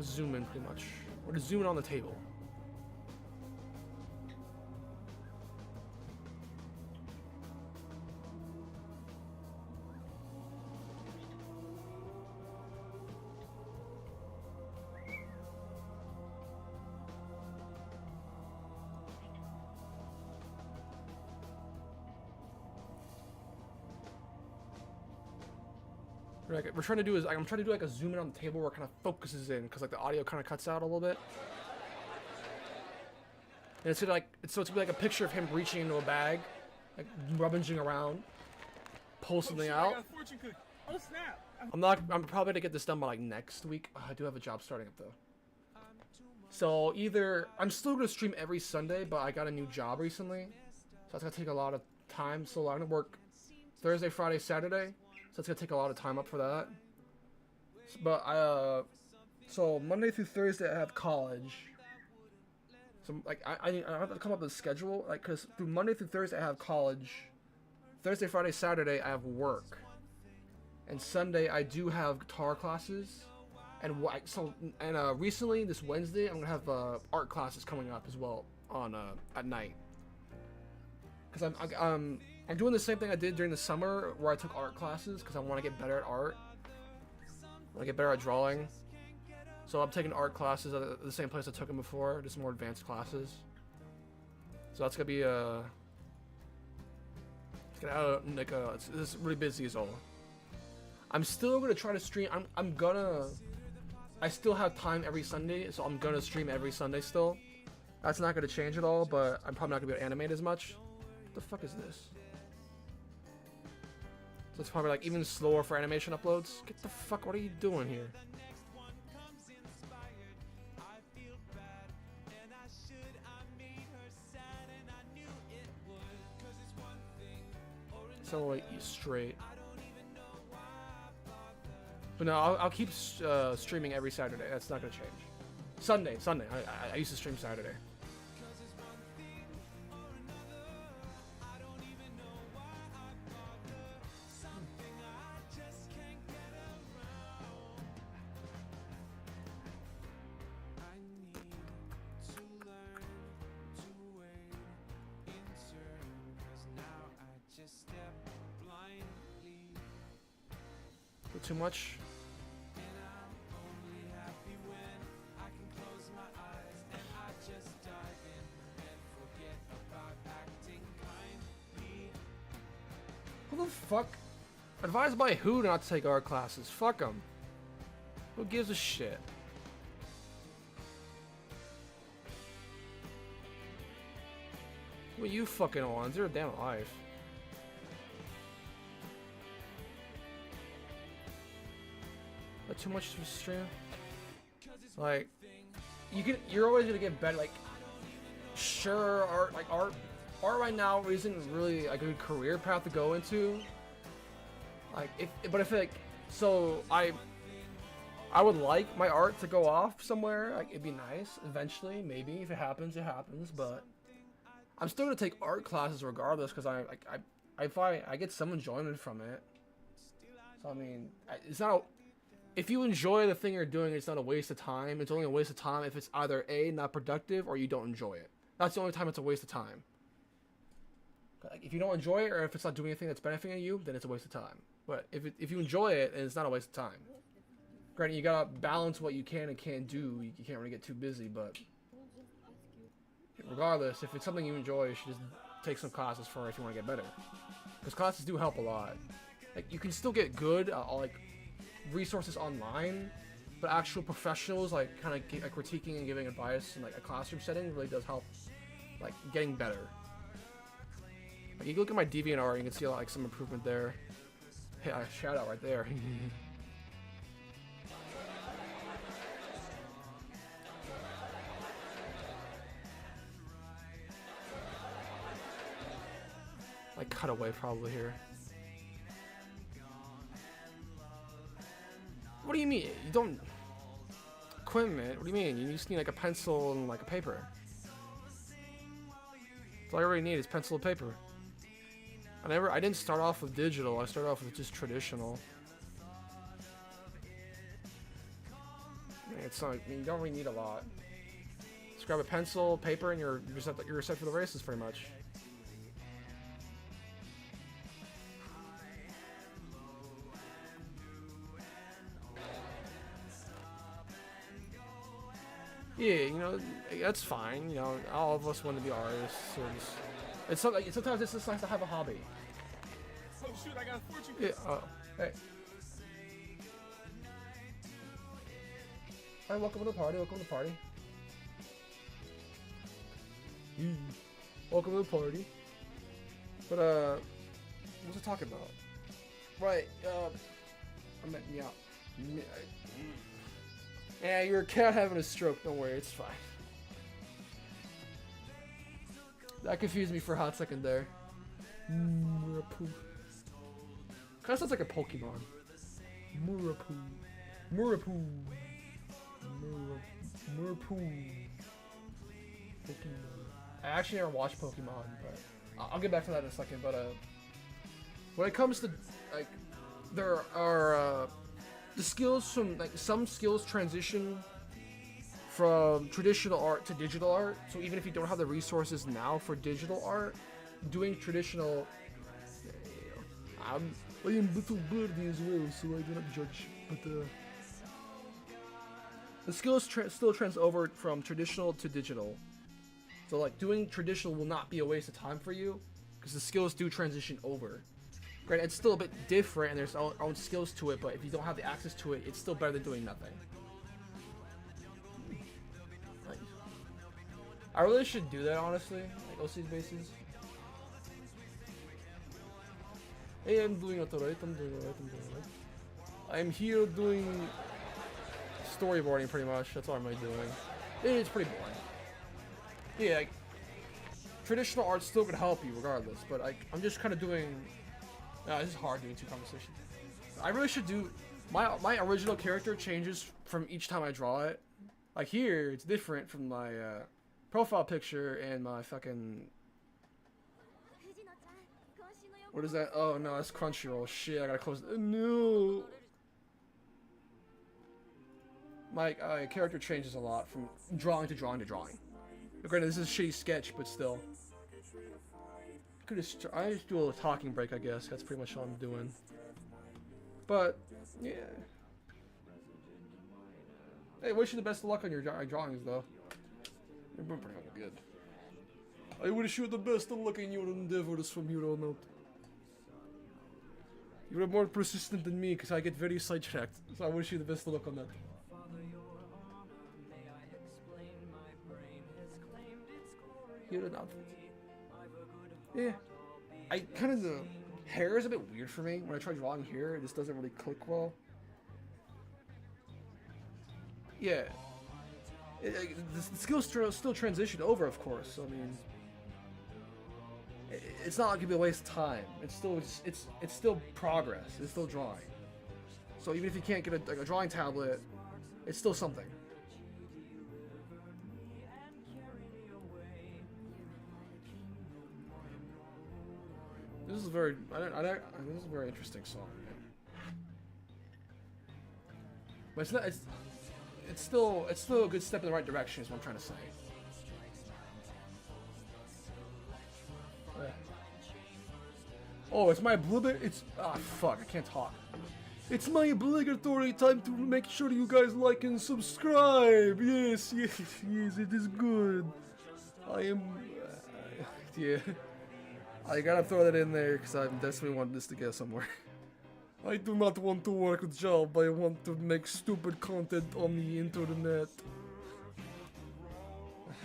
Zoom in, pretty much. We're just zooming on the table. We're trying to do is I'm trying to do like a zoom in on the table where it kind of focuses in because like the audio kind of cuts out a little bit. And it's like it's to be like a picture of him reaching into a bag, like rummaging around, pull something out. I got a fortune cookie. Oh snap! I'm probably gonna get this done by like next week. I do have a job starting up though. So either I'm still gonna stream every Sunday, but I got a new job recently, so that's gonna take a lot of time. So I'm gonna work Thursday, Friday, Saturday. So it's gonna take a lot of time up for that. But so Monday through Thursday I have college. So like I have to come up with a schedule, like because through Monday through Thursday I have college. Thursday, Friday, Saturday I have work. And Sunday I do have guitar classes. And recently this Wednesday I'm gonna have art classes coming up as well on at night. Because I'm doing the same thing I did during the summer where I took art classes because I want to get better at art. I want to get better at drawing. So I'm taking art classes at the same place I took them before, just more advanced classes. So that's gonna be it's really busy as all. I'm still gonna try to stream. I still have time every Sunday, so I'm gonna stream every Sunday still. That's not gonna change at all, but I'm probably not gonna be able to animate as much. What the fuck is this? So it's probably like even slower for animation uploads. Get the fuck, what are you doing here? So like straight. But no, I'll keep streaming every Saturday. That's not gonna change. Sunday. I used to stream Saturday. Too much. Who the fuck? Advised by who not to take art classes? Fuck them. Who gives a shit? What you fucking on? Zero damn life. That too much to stream? Like, you're always gonna get better. Like, sure, art right now isn't really a good career path to go into. Like, but I feel like, so I would like my art to go off somewhere. Like, it'd be nice eventually, maybe if it happens, it happens. But I'm still gonna take art classes regardless because I find I get some enjoyment from it. So I mean, it's not. If you enjoy the thing you're doing, it's not a waste of time. It's only a waste of time if it's either A, not productive, or you don't enjoy it. That's the only time it's a waste of time. Like, if you don't enjoy it, or if it's not doing anything that's benefiting you, then it's a waste of time. But if you enjoy it, then it's not a waste of time. Granted, you gotta balance what you can and can't do. You can't really get too busy, but regardless, if it's something you enjoy, you should just take some classes for it if you want to get better. Because classes do help a lot. Like, you can still get good at like resources online, but actual professionals like kind of like critiquing and giving advice in like a classroom setting really does help like getting better. Like, you can look at my DeviantArt, you can see like some improvement there. Hey, shout out right there. Like cutaway probably here. What do you mean? You don't equipment? What do you mean? You just need like a pencil and like a paper. That's all I really need is pencil and paper. I didn't start off with digital. I started off with just traditional. It's not. I mean, you don't really need a lot. Just grab a pencil, paper, and you're set for the races pretty much. Yeah, you know, that's fine. You know, all of us want to be artists. Or just, sometimes it's just nice to have a hobby. Oh shoot, I got a fortune Yeah. cookie. Hey. Hi, welcome to the party. Welcome to the party. Welcome to the party. But what's it talking about? Right. I meant meow. Yeah, your cat having a stroke. Don't worry, it's fine. That confused me for a hot second there. Murapu. Kind of sounds like a Pokemon. Murapu. Murapu. Murapu. Pokemon. I actually never watched Pokemon, but I'll get back to that in a second. But when it comes to like, there are the skills from like some skills transition from traditional art to digital art. So even if you don't have the resources now for digital art, doing traditional. I am little birdie as well, so I do not judge. But the skills still trans over from traditional to digital. So like doing traditional will not be a waste of time for you, because the skills do transition over. Right, it's still a bit different, and there's own skills to it. But if you don't have the access to it, it's still better than doing nothing. Like, I really should do that, honestly. Like OC's bases. Hey, I'm doing it alright. I'm doing alright. I'm here doing storyboarding, pretty much. That's all I'm really doing. It's pretty boring. Yeah, like, traditional art still could help you regardless, but I'm just kind of doing. This is hard doing two conversations. I really should do my original character changes from each time I draw it. Like here, it's different from my profile picture and my fucking. What is that? Oh no, that's Crunchyroll. Shit, I gotta close. No. My character changes a lot from drawing to drawing to drawing. Granted, this is a shitty sketch, but still. I just do a little talking break, I guess. That's pretty much all I'm doing. But, yeah. Hey, wish you the best of luck on your drawings, though. You're doing pretty good. I wish you the best of luck in your endeavors from here on out. You're more persistent than me, because I get very sidetracked. So I wish you the best of luck on that. You're an outfit. Yeah. I kind of, the hair is a bit weird for me. When I try drawing here, it just doesn't really click well. Yeah. The skills still transition over, of course. So, I mean, it's not like it'd be a waste of time. It's still progress. It's still drawing. So even if you can't get a drawing tablet, it's still something. This is a very this is a very interesting song. But it's not. It's still a good step in the right direction. Is what I'm trying to say. Oh, it's my obligatory. It's fuck. I can't talk. It's my obligatory time to make sure you guys like and subscribe. Yes, yes, yes. It is good. I am. Yeah. I gotta throw that in there because I desperately want this to get somewhere. I do not want to work a job. I want to make stupid content on the internet.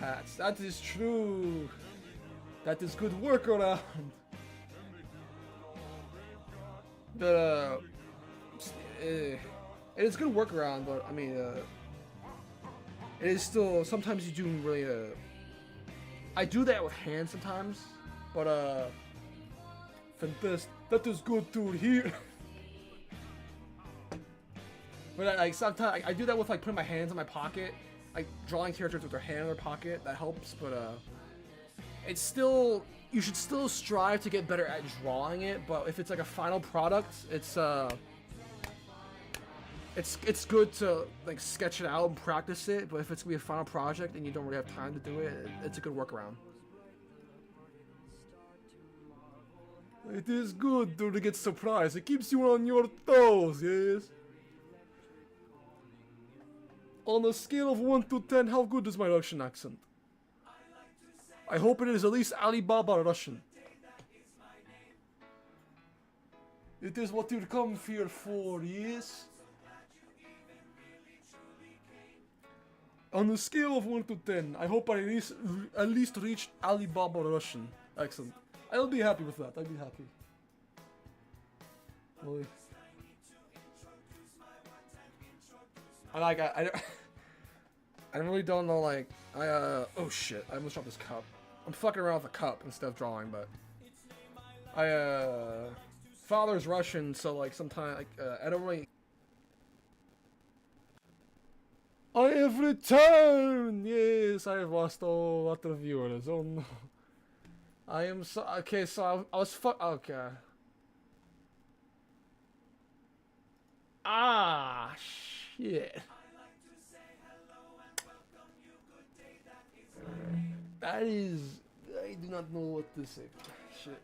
Hats. That is true. That is good workaround. But it is good workaround. But I mean, it is still sometimes you do really. I do that with hands sometimes, but fantastic. That is good to hear. But like sometimes I do that with like putting my hands in my pocket, like drawing characters with their hand in their pocket. That helps, but it's still, you should still strive to get better at drawing it. But if it's like a final product, it's good to like sketch it out and practice it. But if it's gonna be a final project and you don't really have time to do it, it's a good workaround. It is good to get surprised. It keeps you on your toes, yes. On a scale of 1 to 10, how good is my Russian accent? I hope it is at least Alibaba Russian. It is what you come here for, yes? On a scale of 1 to 10, I hope I at least reached Alibaba Russian accent. I'll be happy with that. I'll be happy. Really. I really don't know, like, oh shit, I almost dropped this cup. I'm fucking around with a cup instead of drawing, but father's Russian, so like sometimes, like, I don't really. I have returned! Yes, I have lost a lot of viewers, oh no. I am so, okay, so I was okay. Ah, shit. That is, I do not know what to say. Shit.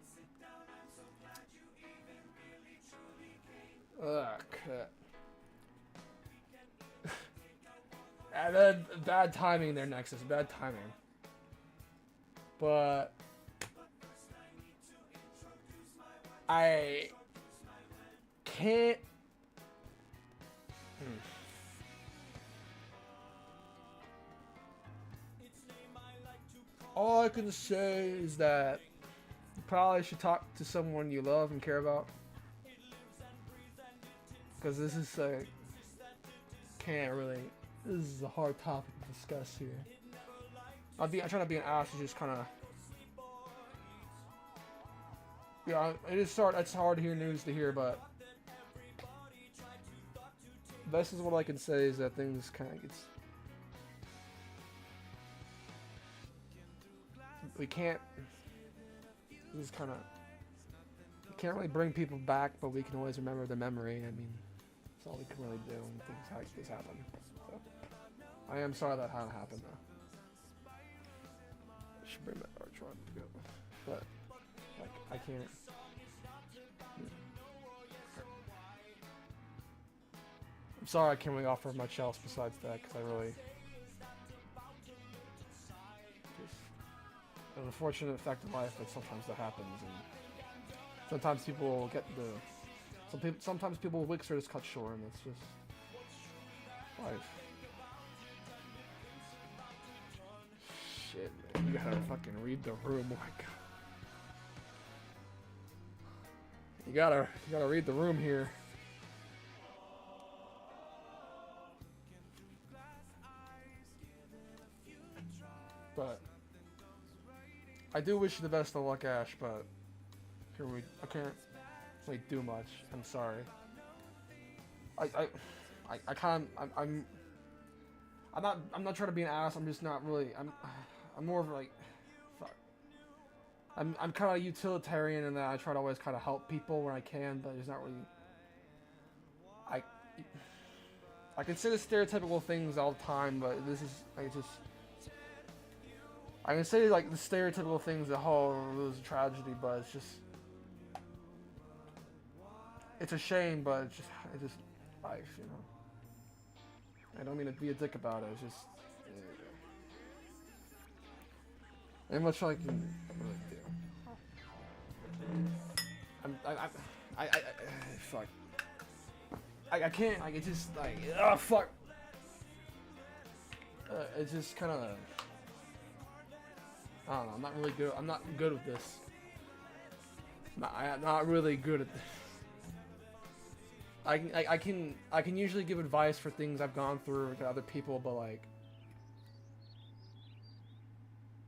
Okay. And then bad timing there, Nexus. Bad timing. But I can't. All I can say is that you probably should talk to someone you love and care about. Because this is like, can't really, this is a hard topic to discuss here. I'm trying to be an ass and just kind of, yeah, it's hard to hear news to hear, but this is what I can say is that things kind of gets, we can't, this is kind of, we can't really bring people back, but we can always remember their memory. I mean, that's all we can really do when things like this happen. So, I am sorry that had to happen though. I should bring that Archon to go, but like I can't. I'm sorry I can't really offer much else besides that because I really. An unfortunate fact of life that sometimes that happens, and sometimes people get the. Sometimes people's wicks are just cut short, and it's just life. Shit, man, you gotta fucking read the room. Oh my god. You gotta read the room here. But I do wish you the best of luck, Ash, but I can't really do much. I'm sorry. I can't. I'm not trying to be an ass. I'm just not really. I'm more of like, fuck. I'm kind of utilitarian in that I try to always kind of help people when I can, but it's not really. I can say the stereotypical things all the time, but this is I can say like the stereotypical things that it was a tragedy, but it's just. It's a shame, but it's just life, you know. I don't mean to be a dick about it. It's just, ain't much I can really do. Fuck. I can't. Like, it's just like, oh fuck. It's just kind of. I don't know. I'm not really good. I'm not good with this. I'm not really good at this. I can usually give advice for things I've gone through to other people, but like,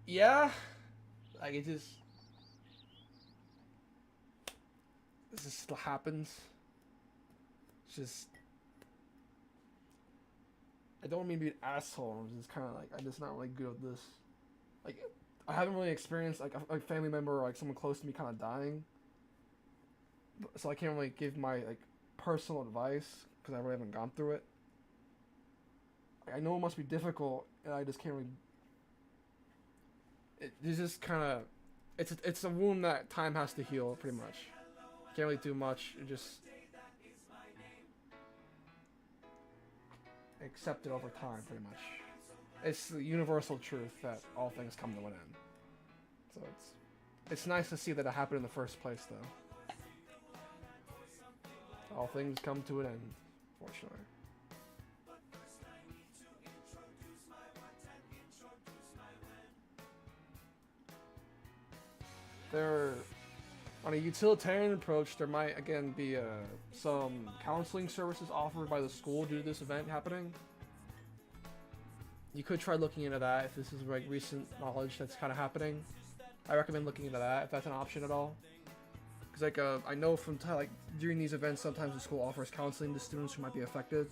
yeah, like it just happens. It's just I don't mean to be an asshole. I'm just kind of like I'm just not really good at this. Like I haven't really experienced like a family member or like someone close to me kind of dying, so I can't really give my like personal advice because I really haven't gone through it. I know it must be difficult, and I just can't really. It's just kind of, it's a wound that time has to heal pretty much. Can't really do much. It just accept it over time pretty much. It's the universal truth that all things come to an end. So it's nice to see that it happened in the first place though. All things come to an end, fortunately. On a utilitarian approach, there might again be some counseling services offered by the school due to this event happening. You could try looking into that if this is like recent knowledge that's kind of happening. I recommend looking into that if that's an option at all. Because like I know from like during these events, sometimes the school offers counseling to students who might be affected.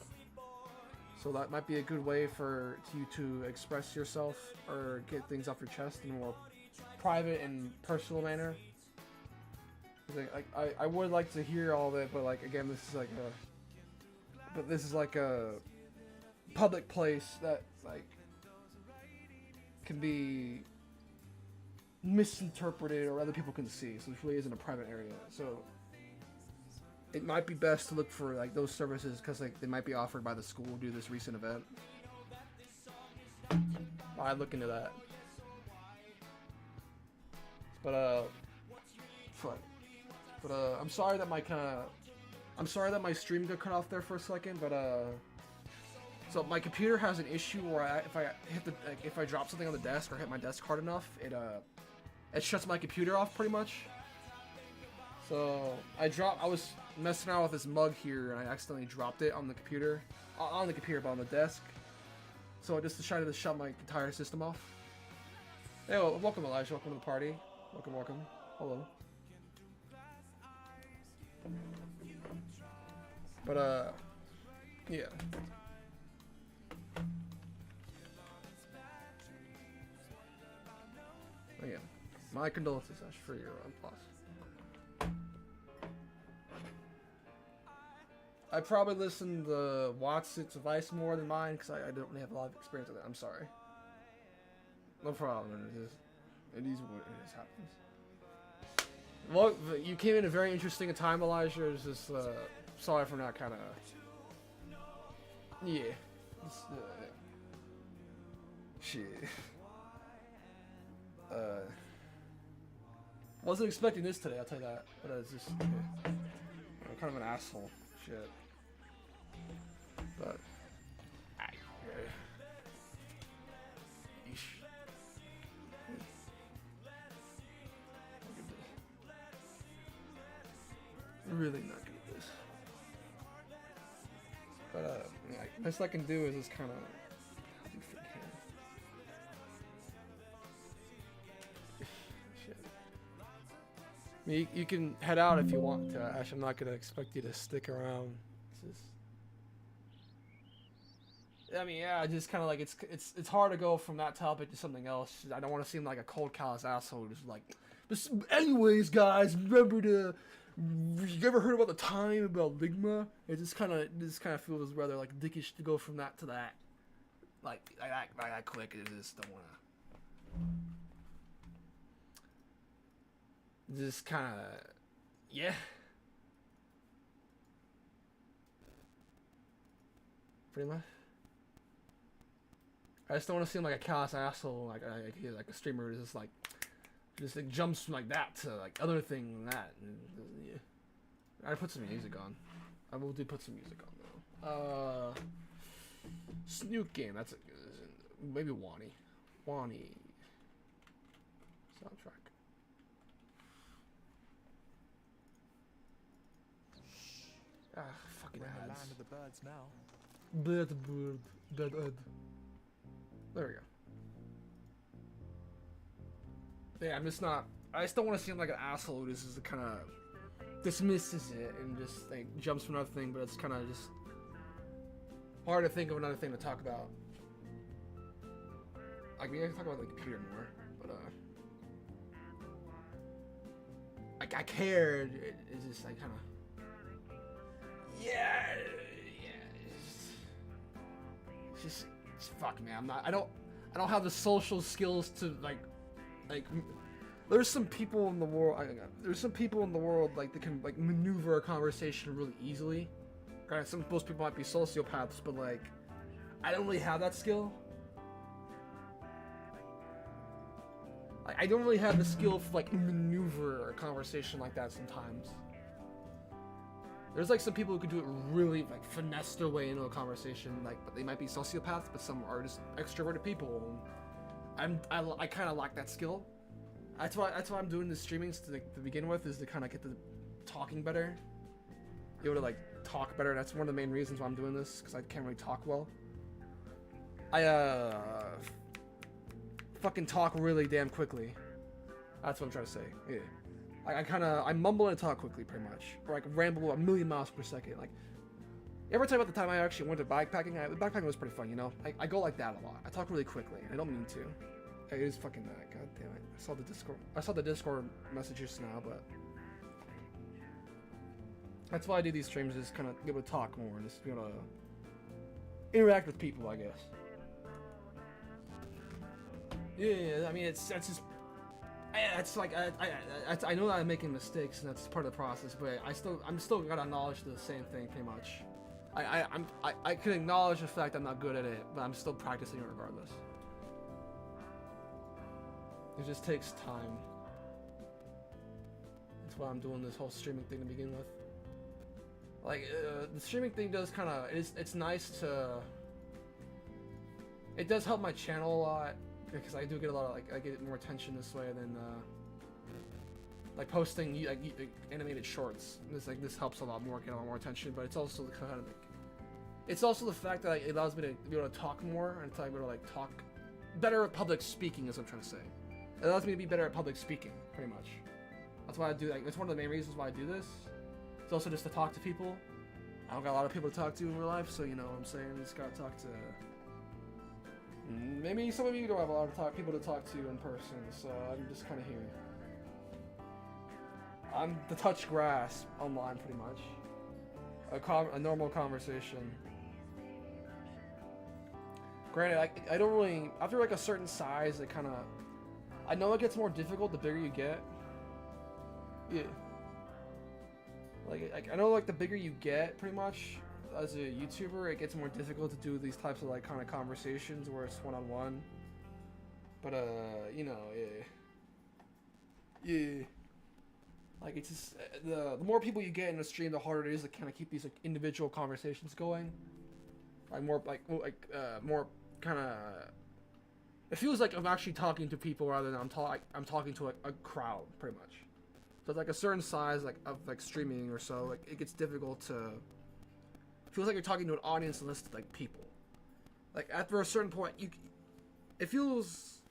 So that might be a good way for you to express yourself or get things off your chest in a more private and personal manner. I would like to hear all of it, but like again, this is like a public place that like can be misinterpreted or other people can see, so this really isn't a private area. So it might be best to look for like those services because like they might be offered by the school due to this recent event. I'd look into that. But I'm sorry that my stream got cut off there for a second, but so my computer has an issue where if I drop something on the desk or hit my desk hard enough, it shuts my computer off pretty much. So I was messing around with this mug here and I accidentally dropped it on the computer, but on the desk. So I just decided to shut my entire system off. Hey, well, welcome Elijah, welcome to the party. Welcome. Hello. But yeah. Again, my condolences, Ash, for your loss. I probably listened to Watson's advice more than mine because I don't really have a lot of experience with it. I'm sorry. No problem. It is what it is. Happens. Well, you came in a very interesting time, Elijah. It's just sorry for not kind of. Yeah. Shit. Wasn't expecting this today, I'll tell you that. But it's just I'm kind of an asshole. Shit. But really not good at this. But like, best I can do is just kind of do free hand. Shit. I mean, you can head out if you want to. Ash, I'm not gonna expect you to stick around. It's just, I mean, yeah, just kind of like it's hard to go from that topic to something else. I don't want to seem like a cold callous asshole who's like, but anyways, guys, remember to. You ever heard about the time about Ligma? It just kind of feels rather like dickish to go from that to that. Like that quick. I just don't want to. Just kind of, yeah. Pretty much. I just don't want to seem like a callous asshole, like a streamer who's just like jumps from like that to like other thing than that. And, yeah. I put some music on. I will put some music on though. Snook game. That's maybe Wani soundtrack. Ah, fucking We're in the ads. land of the birds now. Dead bird. There we go. Yeah, I'm just not. I just don't want to seem like an asshole who just kind of dismisses it and just like jumps from another thing, but it's kind of just hard to think of another thing to talk about. Like, maybe I can talk about the computer more, but I cared. It's just I kind of yeah. It's just fuck, man. I don't have the social skills to like. There's some people in the world. Like that can like maneuver a conversation really easily. Granted, most people might be sociopaths, but like, I don't really have that skill. I don't really have the skill to like maneuver a conversation like that sometimes. There's like some people who could do it really like finesse their way into a conversation, like, but they might be sociopaths, but some are just extroverted people. I kind of lack that skill. That's why I'm doing the streamings to begin with, is to kind of get the talking better, be able to like talk better. That's one of the main reasons why I'm doing this, because I can't really talk well. I fucking talk really damn quickly. That's what I'm trying to say. Yeah, I mumble and talk quickly pretty much, or like ramble a million miles per second. Like, ever tell you about the time I actually went to backpacking? Backpacking was pretty fun, you know. I go like that a lot. I talk really quickly. I don't mean to. It is fucking that. God damn it. I saw the Discord messages now, but that's why I do these streams, is kind of be able to talk more and just be able to interact with people, I guess. Yeah, I mean, it's like I know that I'm making mistakes and that's part of the process, but I'm still gotta acknowledge the same thing pretty much. I can acknowledge the fact I'm not good at it, but I'm still practicing it regardless. It just takes time. That's why I'm doing this whole streaming thing to begin with. Like, the streaming thing does kind of, it's nice to, it does help my channel a lot, because I do get a lot of, like, I get more attention this way than, like, posting, like, animated shorts. This helps a lot more, get a lot more attention, but it's also the kind of, like, it's also the fact that it allows me to be able to talk more, and to be able to, like, talk better at public speaking, is what I'm trying to say. It allows me to be better at public speaking, pretty much. That's why I do, like, that's one of the main reasons why I do this. It's also just to talk to people. I don't got a lot of people to talk to in real life, so you know what I'm saying, just gotta talk to... Maybe some of you don't have a lot of people to talk to in person, so I'm just kind of here. I'm the touch grass online, pretty much. A normal conversation. Granted, I don't really... After, like, a certain size, it kind of... I know it gets more difficult the bigger you get. Yeah. Like I know, like, the bigger you get, pretty much, as a YouTuber, it gets more difficult to do these types of, like, kind of conversations where it's one-on-one. But, you know, yeah. Like, it's just, the more people you get in a stream, the harder it is to kind of keep these, like, individual conversations going. Like, more kind of... It feels like I'm actually talking to people rather than I'm talking to a crowd, pretty much. But like a certain size of like streaming or so, like it gets difficult to. It feels like you're talking to an audience list of like people. Like after a certain point, it feels.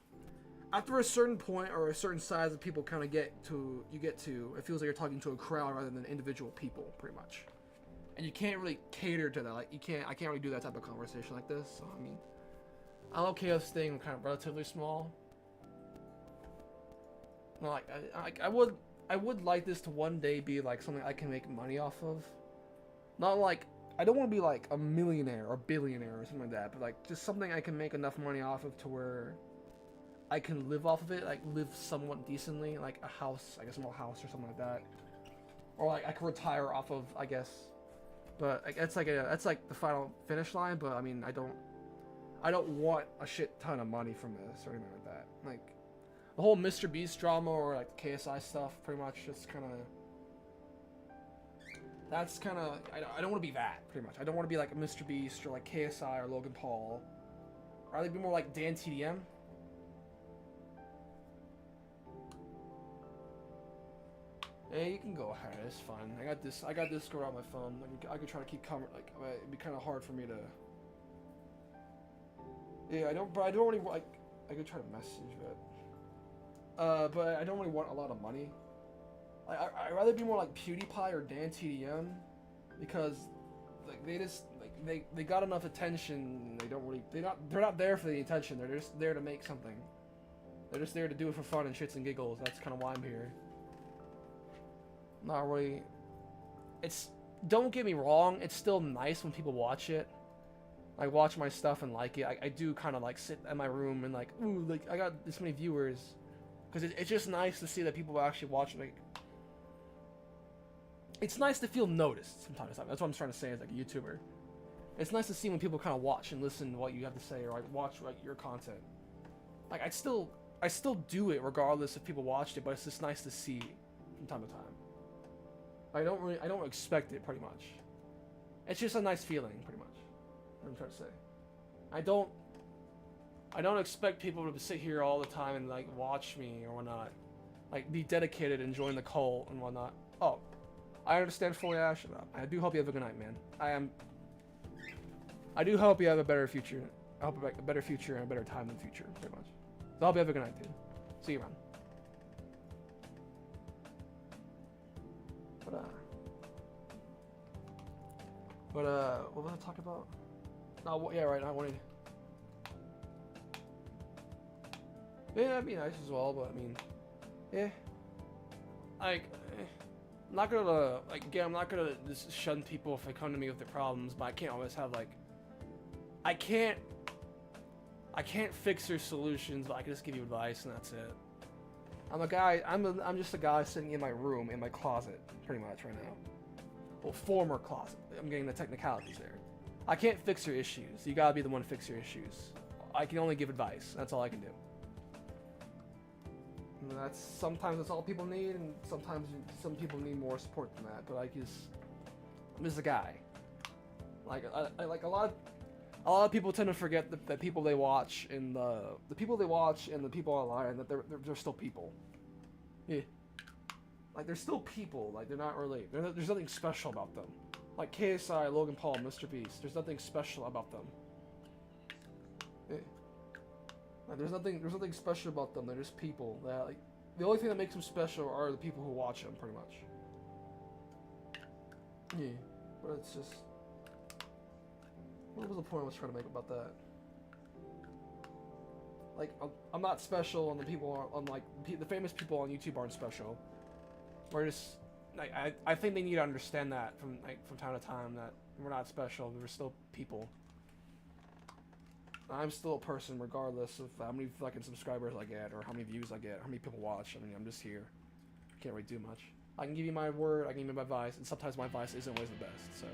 After a certain point or a certain size of people kind of get to, it feels like you're talking to a crowd rather than individual people, pretty much. And you can't really cater to that. Like I can't really do that type of conversation like this. So I mean, I'm okay with staying kind of relatively small. No, like I would like this to one day be like something I can make money off of. Not like I don't want to be like a millionaire or billionaire or something like that, but like just something I can make enough money off of to where I can live off of it, like live somewhat decently, like a house, like a small house or something like that, or like I can retire off of, I guess. But like, that's like the final finish line. But I mean, I don't want a shit ton of money from this or anything like that. Like the whole Mr. Beast drama or like the KSI stuff, pretty much just kind of. That's kind of I don't want to be that pretty much. I don't want to be like a Mr. Beast or like KSI or Logan Paul. I'd rather be more like Dan TDM. Yeah, you can go ahead. It's fine. I got this Discord on my phone. Like, I could try to keep cover. Like, it'd be kind of hard for me to. Yeah, I don't really like. I could try to message, but I don't really want a lot of money. Like, I'd rather be more like PewDiePie or Dan TDM, because like they got enough attention. They're not there for the attention. They're just there to make something. They're just there to do it for fun and shits and giggles. That's kind of why I'm here. Not really. Don't get me wrong, it's still nice when people watch it. Like watch my stuff and like it. I do kind of like sit in my room and like, ooh, like I got this many viewers. Because it's just nice to see that people actually watch. Like, it's nice to feel noticed sometimes. That's what I'm trying to say as like a YouTuber. It's nice to see when people kind of watch and listen to what you have to say or like watch like your content. Like I still do it regardless if people watched it, but it's just nice to see from time to time. I don't expect it, pretty much. It's just a nice feeling, pretty much. What I'm trying to say. I don't expect people to sit here all the time and like watch me or whatnot. Like be dedicated and join the cult and whatnot. Oh, I understand fully, Ash. I do hope you have a good night, man. I do hope you have a better future. I hope a better future and a better time in the future, pretty much. So I hope you have a good night, dude. See you around. But what was I talking about? No, yeah, right. I wanted. Yeah, that'd be nice as well. But I mean, yeah. Like, I'm not gonna like again. I'm not gonna just shun people if they come to me with their problems. But I can't always have like. I can't fix your solutions, but I can just give you advice, and that's it. I'm a guy. I'm just a guy sitting in my room, in my closet, pretty much right now. Well, former closet. I'm getting the technicalities there. I can't fix your issues. You gotta be the one to fix your issues. I can only give advice. That's all I can do. And sometimes that's all people need, and sometimes some people need more support than that. But I'm just a guy. Like I like a lot of people tend to forget that people they watch and the people they watch and the people online, that they're still people. Yeah. Like they're still people. Like they're not really. There's nothing special about them. Like KSI, Logan Paul, Mr. Beast. There's nothing special about them. Yeah. Like, there's nothing special about them. They're just people. That like the only thing that makes them special are the people who watch them, pretty much. Yeah. But it's just. What was the point I was trying to make about that? Like I'm not special, and the people are like the famous people on YouTube aren't special. We're just like I think they need to understand that from time to time that we're not special. We're still people. I'm still a person regardless of how many fucking subscribers I get or how many views I get, or how many people watch. I mean, I'm just here. Can't really do much. I can give you my word. I can give you my advice, and sometimes my advice isn't always the best. So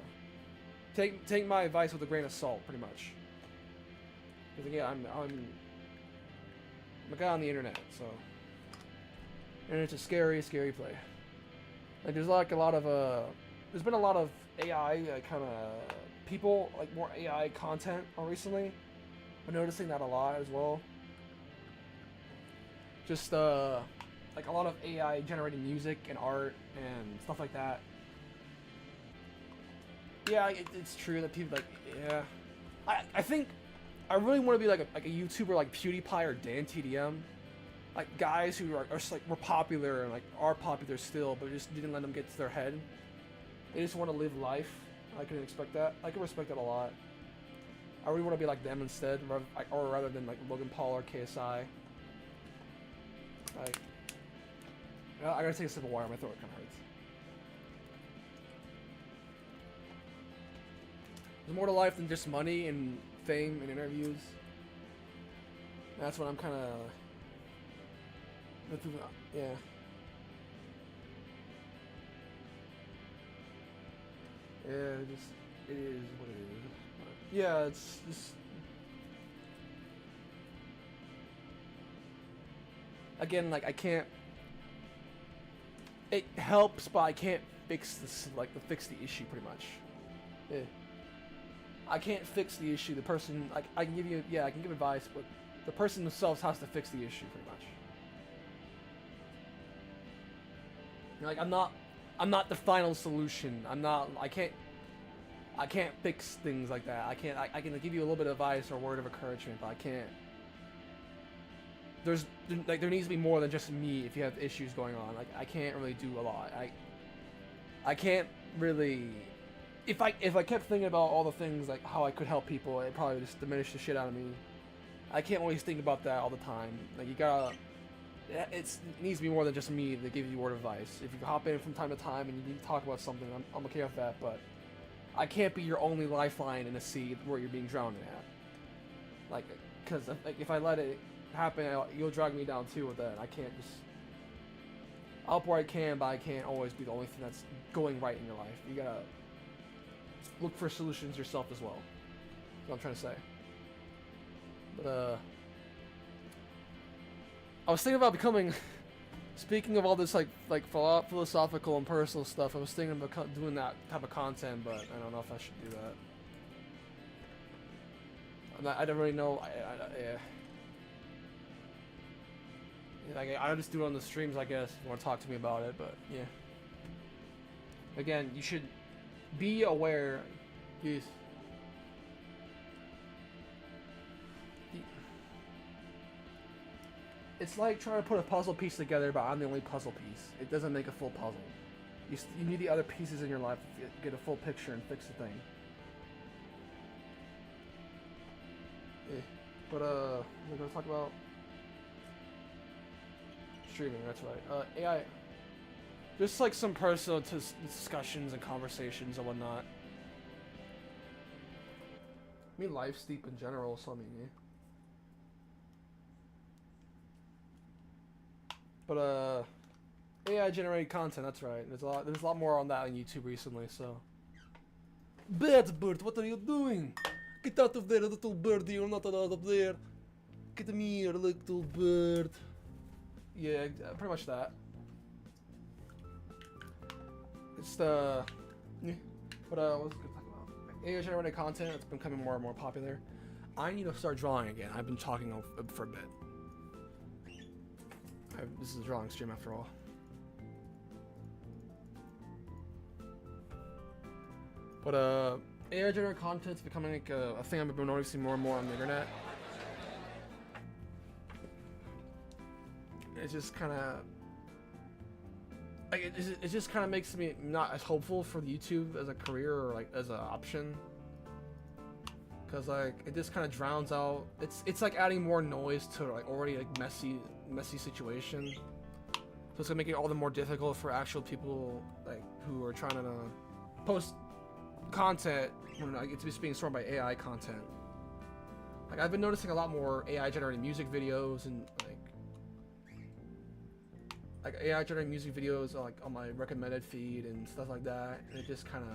take my advice with a grain of salt, pretty much. Because again, I'm a guy on the internet, so internet's a scary, scary place. Like there's like a lot of there's been a lot of AI kind of people, like more AI content recently. I'm noticing that a lot as well. Just like a lot of AI generated music and art and stuff like that. Yeah, it's true that people like, yeah. I think I really want to be like a YouTuber like PewDiePie or DanTDM, like guys who are just like were popular and like are popular still, but just didn't let them get to their head. They just want to live life. I can expect that. I can respect that a lot. I really want to be like them instead, or rather than like Logan Paul or KSI. Like, I gotta take a sip of water. My throat kind of hurts. There's more to life than just money and fame and interviews. That's what I'm kind of. Yeah. Yeah, it is what it is. But yeah, it's just. Again, like I can't. It helps, but I can't fix this. Like fix the issue, pretty much. Yeah. I can't fix the issue. The person, like, I can give you, yeah, I can give advice, but the person themselves has to fix the issue, pretty much. Like, I'm not the final solution. I can't fix things like that. I can give you a little bit of advice or a word of encouragement, but I can't. There needs to be more than just me if you have issues going on. Like, I can't really do a lot. I can't really. If I kept thinking about all the things like how I could help people, it probably would just diminish the shit out of me. I can't always think about that all the time. Like you gotta, it needs to be more than just me to give you word of advice. If you hop in from time to time and you need to talk about something, I'm okay with that. But I can't be your only lifeline in a sea where you're being drowned at. Like, cause like if I let it happen, you'll drag me down too with that. I can't just. I'll help where I can, but I can't always be the only thing that's going right in your life. You gotta look for solutions yourself as well. That's what I'm trying to say. But I was thinking about becoming. Speaking of all this like philosophical and personal stuff, I was thinking about doing that type of content, but I don't know if I should do that. I don't really know. Yeah. Like I just do it on the streams, I guess. If you want to talk to me about it, but yeah. Again, you should be aware. Yes. It's like trying to put a puzzle piece together, but I'm the only puzzle piece. It doesn't make a full puzzle. You need the other pieces in your life to get a full picture and fix the thing. Yeah. But we're gonna talk about streaming. That's right. AI. Just like some personal discussions and conversations and whatnot. I mean, life's deep in general, so I mean, yeah. But AI generated content. That's right. There's a lot more on that on YouTube recently. So. Bad bird, what are you doing? Get out of there, little birdie. You're not allowed up there. Get me here, little bird. Yeah, pretty much that. It's the. Yeah. But what was I gonna talk about? AI generated content. It's been becoming more and more popular. I need to start drawing again. I've been talking for a bit. This is a drawing stream after all. But AI generated content's becoming like a thing I've been noticing more and more on the internet. It's just kind of like it just kind of makes me not as hopeful for YouTube as a career or like as an option. Cause like it just kind of drowns out. It's like adding more noise to like already like messy situation. So it's gonna make it all the more difficult for actual people like who are trying to post content when like, it's being stored by AI content. Like I've been noticing a lot more AI generated music videos and like AI generated music videos like on my recommended feed and stuff like that. And it just kind of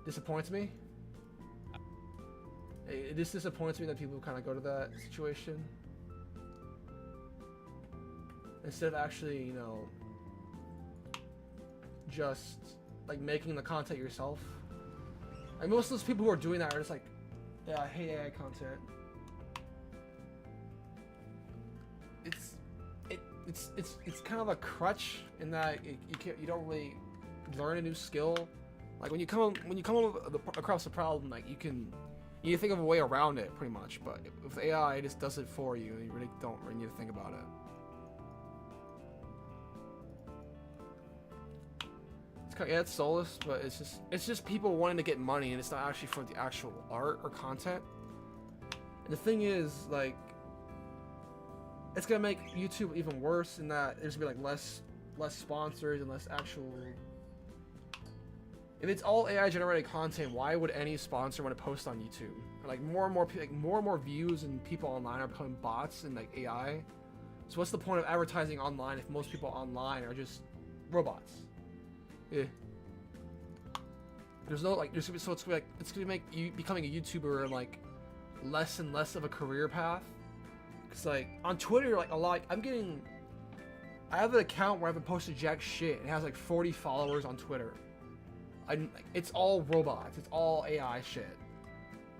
disappoints me. It just disappoints me that people kind of go to that situation instead of actually, you know, just like making the content yourself. Like most of those people who are doing that are just like, yeah, I hate AI content. it's kind of a crutch in that you don't really learn a new skill. Like when you come across a problem, like you think of a way around it pretty much. But with AI, it just does it for you. You really don't really need to think about it. Yeah, it's soulless, but it's just people wanting to get money, and it's not actually for the actual art or content. And the thing is, like, it's gonna make YouTube even worse in that there's gonna be like less sponsors and less actual. If it's all AI generated content, why would any sponsor want to post on YouTube? Like more and more views and people online are becoming bots and like AI. So what's the point of advertising online if most people online are just robots? Yeah. There's no like it's gonna make you becoming a YouTuber like less and less of a career path. Cause like on Twitter, like I have an account where I haven't posted jack shit. It has like 40 followers on Twitter. It's all robots. It's all AI shit.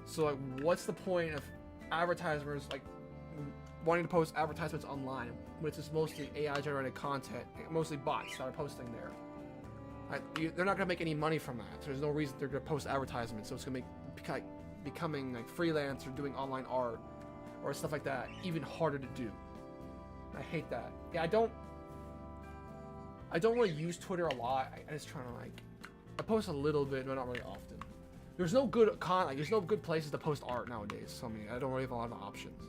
So like, what's the point of advertisers like wanting to post advertisements online when it's just mostly AI generated content, mostly bots that are posting there? They're not gonna make any money from that. So there's no reason they're gonna post advertisements. So it's gonna make becoming like freelance or doing online art or stuff like that even harder to do. I hate that. Yeah, I don't really use Twitter a lot. I just try to like. I post a little bit, but not really often. There's no good there's no good places to post art nowadays. So I mean, I don't really have a lot of options.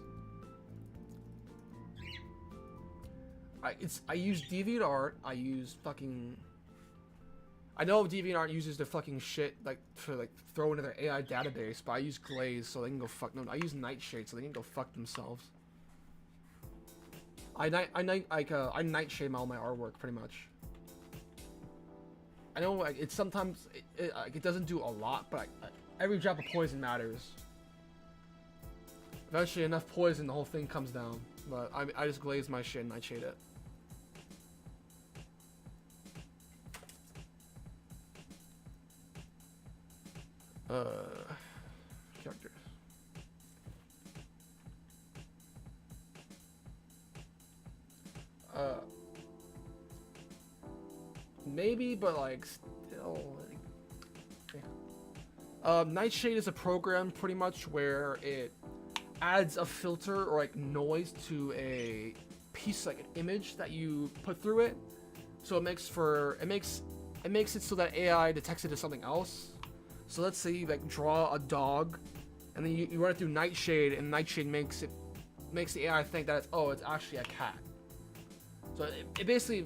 I use DeviantArt. I use fucking. I know DeviantArt uses their fucking shit like to like throw into their AI database, but I use Glaze so they can go fuck them. I use Nightshade so they can go fuck themselves. I nightshade all my artwork pretty much. I know like, it's sometimes it doesn't do a lot, but every drop of poison matters. Eventually, enough poison, the whole thing comes down. But I just glaze my shit and nightshade it. Characters. Maybe, but like still. Nightshade is a program pretty much where it adds a filter or like noise to a piece, like an image that you put through it. So it makes it so that AI detects it as something else. So let's say you like draw a dog, and then you run it through Nightshade, and Nightshade makes the AI think that it's actually a cat. So it basically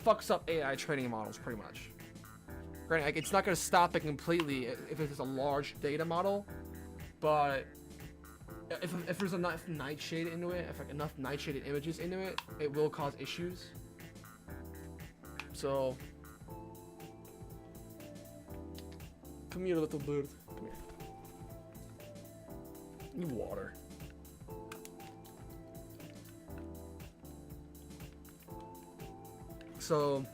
fucks up AI training models pretty much. Granted, like, it's not going to stop it completely if it's a large data model, but if there's enough nightshade into it, if like enough nightshaded images into it, it will cause issues. So come here, little bird. Come here. Need water. So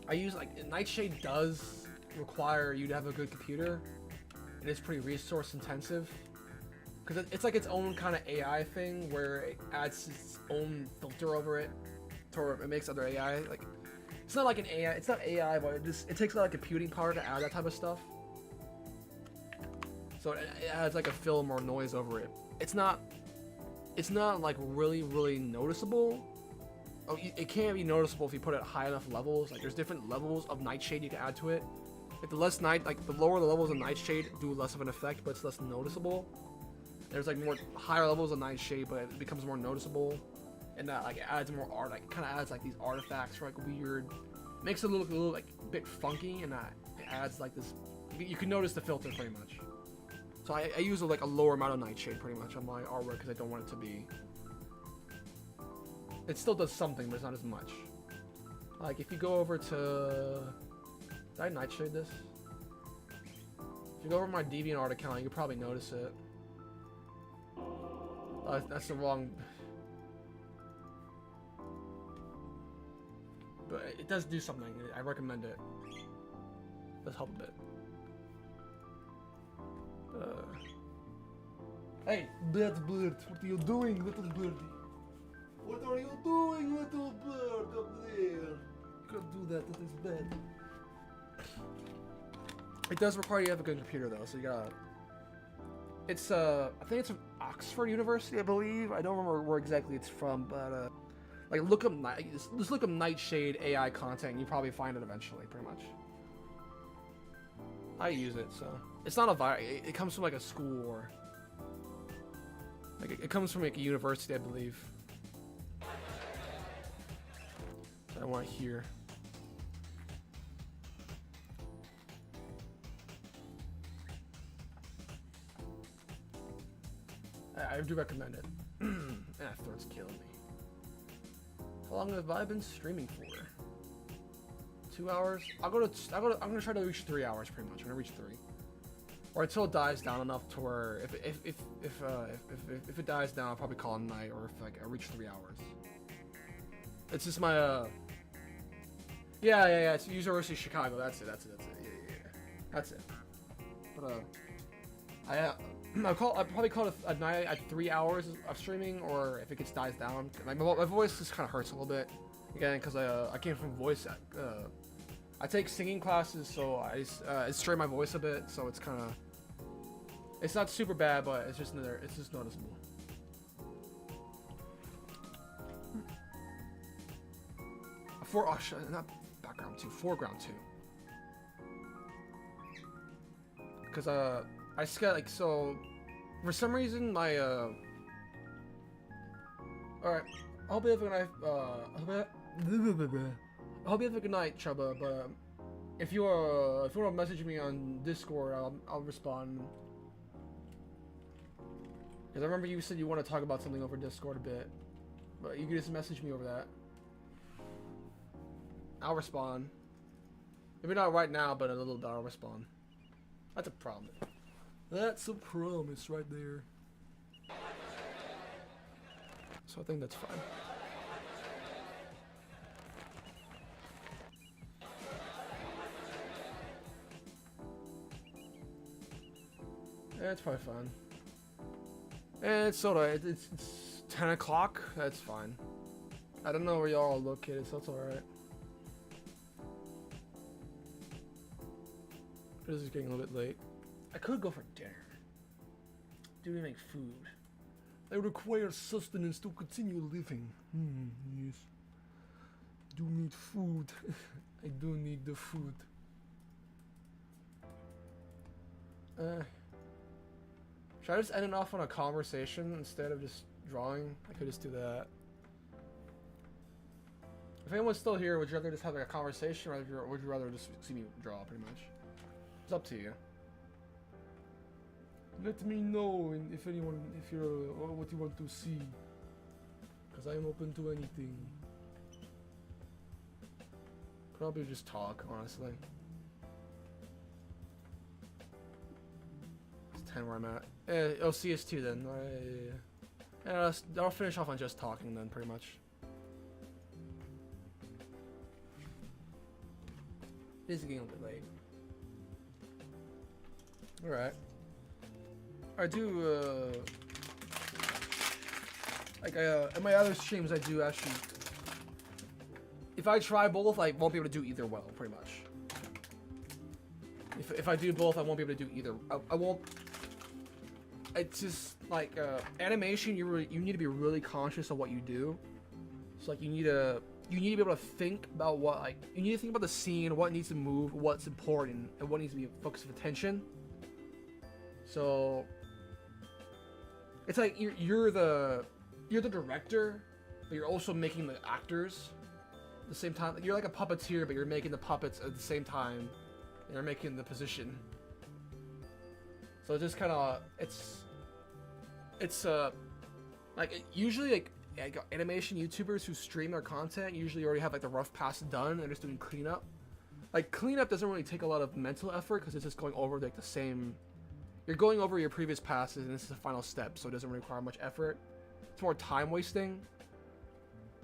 I use like Nightshade does require you to have a good computer, and it's pretty resource intensive because it's like its own kind of AI thing where it adds its own filter over it, or it makes other AI like it's not like an AI. It's not AI, but it takes a lot of computing power to add that type of stuff. So it adds like a film or noise over it. It's not like really noticeable. Oh, it can't be noticeable if you put it at high enough levels. Like there's different levels of nightshade you can add to it. Like the lower the levels of nightshade do less of an effect, but it's less noticeable. There's like more higher levels of nightshade, but it becomes more noticeable, and that like it adds more art. Like kind of adds like these artifacts or like weird, makes it look a little like a bit funky, and that it adds like this. You can notice the filter pretty much. So I use like a lower amount of nightshade pretty much on my artwork because I don't want it to be. It still does something, but it's not as much. Like if you go over to, did I nightshade this? If you go over to my DeviantArt account, you can probably notice it. That's the wrong. But it does do something. I recommend it. It does help a bit. Hey, bird, what are you doing, little birdie? What are you doing, little bird up there? You can't do that to this bed. It does require you to have a good computer though, so you gotta... It's, I think it's from Oxford University, I believe. I don't remember where exactly it's from, but, like, look up, just look up Nightshade AI content, and you probably find it eventually, pretty much. I use it, so... It's not a virus, it comes from, like, a school, or... Like, it comes from, like, a university, I believe. I want to hear. I do recommend it. Throat's killing me. How long have I been streaming for? 2 hours? I'm gonna try to reach 3 hours pretty much. I'm gonna reach 3, or until it dies down enough to where if it dies down, I'll probably call it night, or if like I reach 3 hours. It's just my yeah. It's University of Chicago. That's it. Yeah. That's it. But I'd probably call it a night at 3 hours of streaming, or if it gets dies down. My voice just kind of hurts a little bit, again, because I came from voice. I take singing classes, so I strain my voice a bit, so it's kind of, it's not super bad, but it's just noticeable. Not background 2, foreground 2. Because I scared, like, so for some reason my alright, I hope you have a good night. I hope you have a good night, Chubba. But if you want to message me on Discord, I'll respond. Because I remember you said you want to talk about something over Discord a bit, but you can just message me over that. I'll respond. Maybe not right now, but in a little bit I'll respond. That's a promise. That's a promise right there. So I think that's fine. Yeah, it's probably fine. And it's sort of, it's 10 o'clock. That's fine. I don't know where y'all are located, so it's alright. This is getting a little bit late. I could go for dinner. Do we make food? I require sustenance to continue living. Yes. Do need food. I do need the food. Should I just end it off on a conversation instead of just drawing? I could just do that. If anyone's still here, would you rather just have like a conversation, or would you rather just see me draw, pretty much? It's up to you. Let me know if you're what you want to see, because I'm open to anything. Probably just talk, honestly. It's 10 where I'm at. Oh, CS2 then. I'll finish off on just talking then, pretty much. It is getting a little bit late. Alright. I do, like, in my other streams, I do actually, if I try both, I won't be able to do either well, pretty much. If I do both, I won't be able to do either. I won't, it's just, like, animation, you need to be really conscious of what you do. So, like, you need to be able to think about what, like, you need to think about the scene, what needs to move, what's important, and what needs to be a focus of attention. So it's like you're the director, but you're also making the actors at the same time. You're like a puppeteer, but you're making the puppets at the same time, and you're making the position. So it's just kind of it's like usually like animation YouTubers who stream their content usually already have like the rough pass done and they're just doing cleanup. Like cleanup doesn't really take a lot of mental effort because it's just going over like the same. You're going over your previous passes, and this is the final step, so it doesn't require much effort. It's more time wasting.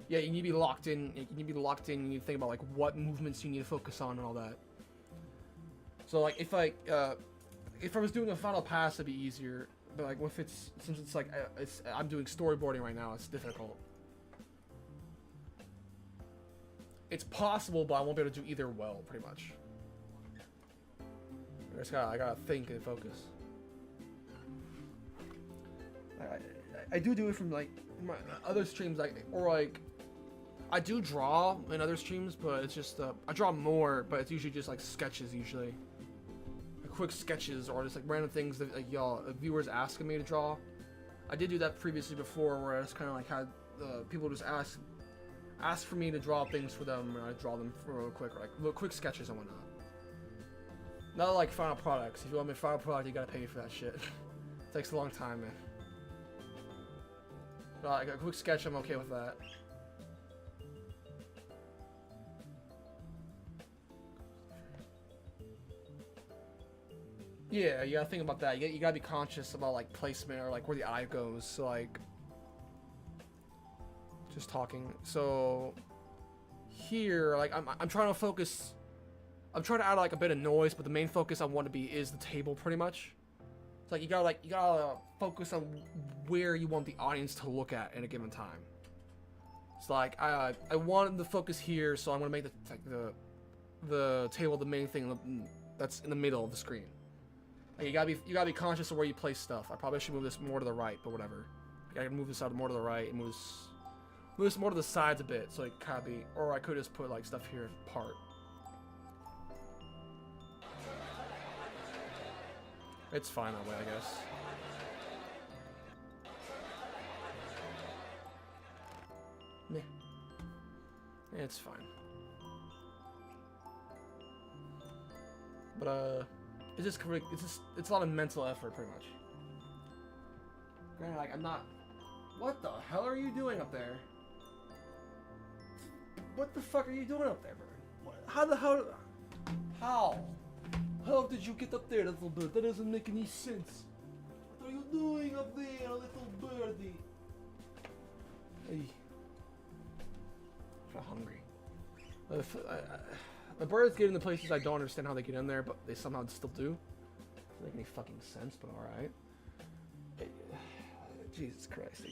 Yeah, you need to be locked in. You need to be locked in. You need to think about like what movements you need to focus on and all that. So like if I was doing a final pass, it'd be easier. But like since it's like I'm doing storyboarding right now, it's difficult. it's possible, but I won't be able to do either well, pretty much. I gotta think and focus. I do it from like my other streams, like, or like I do draw in other streams, but it's just I draw more, but it's usually just like sketches, usually like quick sketches or just like random things that like y'all viewers asking me to draw. I did do that previously before, where I just kind of like had people just ask for me to draw things for them, and I draw them for real quick, or like little quick sketches and whatnot. Not like final products. If you want me final product, you gotta pay me for that shit. It takes a long time, man. But like a quick sketch, I'm okay with that. Yeah, you gotta think about that. You gotta be conscious about like placement or like where the eye goes. So like, just talking. So here, like I'm trying to focus. I'm trying to add like a bit of noise, but the main focus I want to be is the table, pretty much. It's like you gotta focus on where you want the audience to look at a given time. It's like I wanted the focus here, so I'm gonna make the table the main thing that's in the middle of the screen. Like you gotta be conscious of where you place stuff. I probably should move this more to the right, but whatever. I can move this out more to the right and move this more to the sides a bit, so it kind of be. Or I could just put like stuff here apart. It's fine that way, I guess. Meh. It's fine. But it's a lot of mental effort, pretty much. Granted, like I'm not. What the hell are you doing up there? What the fuck are you doing up there, bro? How the hell? How? How did you get up there, little bird? That doesn't make any sense. What are you doing up there, little birdie? Hey. I'm hungry. The birds get into places I don't understand how they get in there, but they somehow still do. Doesn't make any fucking sense, but alright. Jesus Christ.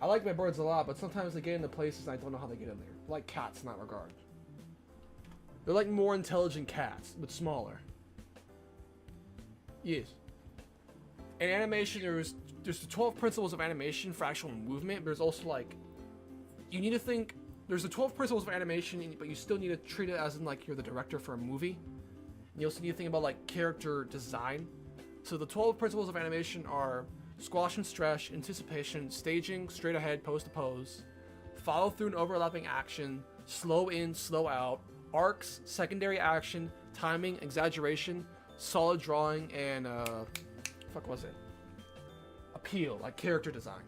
I like my birds a lot, but sometimes they get into places and I don't know how they get in there. Like cats in that regard. They're like more intelligent cats, but smaller. Yes. In animation, there's the 12 principles of animation for actual movement. But there's also like, you need to think. There's the 12 principles of animation, but you still need to treat it as in like you're the director for a movie. And you also need to think about like character design. So the 12 principles of animation are squash and stretch, anticipation, staging, straight ahead, pose to pose, follow through and overlapping action, slow in, slow out, arcs, secondary action, timing, exaggeration, solid drawing, and fuck was it? Appeal, like character design.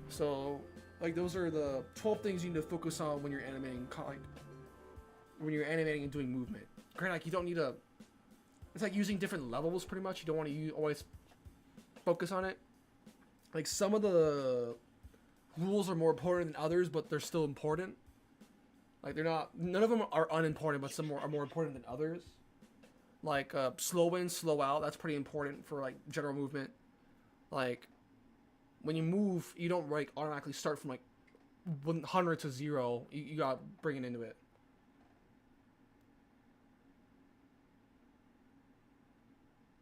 So like those are the 12 things you need to focus on when you're animating, like when you're animating and doing movement. Granted, like you don't need to. It's like using different levels, pretty much. You don't want to always focus on it. Like some of the rules are more important than others, but they're still important. Like they're not. None of them are unimportant, but some are more important than others. Like slow in, slow out. That's pretty important for like general movement. Like when you move, you don't like automatically start from like 100 to 0. You gotta bring it into it.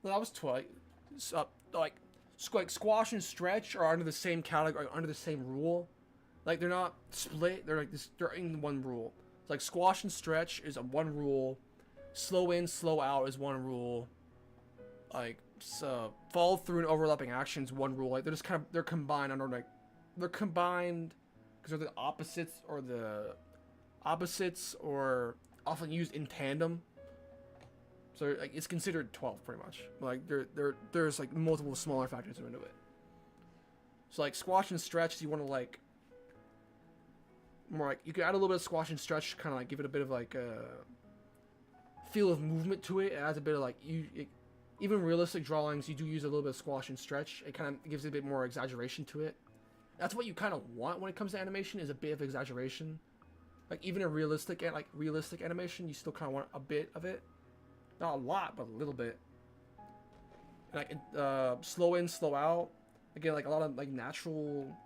Well, that was twice. Like squash and stretch are under the same category, under the same rule. Like they're not split. They're like this. They're in one rule. It's like squash and stretch is a one rule. Slow in, slow out is one rule. Like follow through and overlapping actions one rule. Like they're just they're combined under like they're combined because they're the opposites or often used in tandem. So like it's considered 12 pretty much. Like there's like multiple smaller factors into it. So like squash and stretch, you want to like more like you can add a little bit of squash and stretch, kind of like give it a bit of like a feel of movement to it. It adds a bit of like even realistic drawings, you do use a little bit of squash and stretch. It kind of gives it a bit more exaggeration to it. That's what you kind of want when it comes to animation, is a bit of exaggeration. Like even a realistic animation, you still kind of want a bit of it. Not a lot, but a little bit. And like slow in, slow out. Again, like a lot of like natural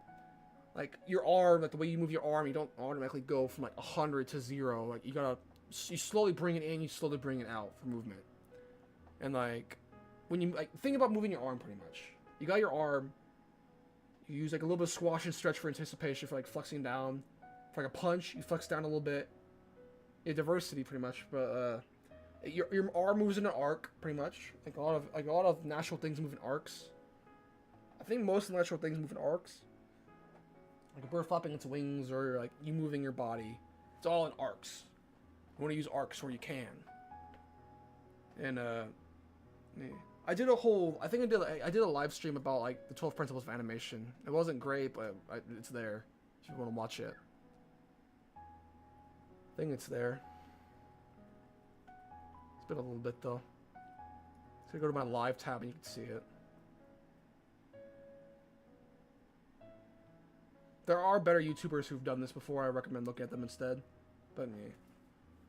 like your arm, like the way you move your arm, you don't automatically go from like 100 to 0. Like you slowly bring it in, you slowly bring it out for movement. And like when you like think about moving your arm, pretty much, you got your arm. You use like a little bit of squash and stretch for anticipation, for like flexing down. For like a punch, you flex down a little bit. Yeah, diversity pretty much, but your arm moves in an arc pretty much. Like a lot of natural things move in arcs. I think most natural things move in arcs. Like a bird flapping its wings, or like you moving your body. It's all in arcs. You want to use arcs where you can. And yeah. I did a live stream about like the 12 principles of animation. It wasn't great, but it's there if you want to watch it. I think it's there. It's been a little bit though. So go to my live tab and you can see it. There are better YouTubers who've done this before. I recommend looking at them instead. But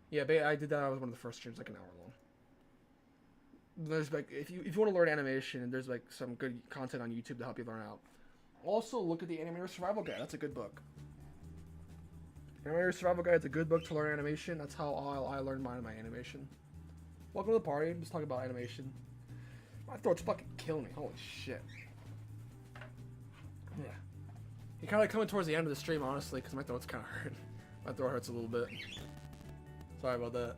yeah, I did that. I was one of the first streams, like an hour long. There's like if you want to learn animation, there's like some good content on YouTube to help you learn out. Also, look at the Animator Survival Guide. That's a good book. Animator Survival Guide is a good book to learn animation. That's how I learned my animation. Welcome to the party. I'm just talking about animation. My throat's fucking killing me. Holy shit. Yeah. You're kind of coming towards the end of the stream, honestly, because my throat's kind of hurting. My throat hurts a little bit. Sorry about that.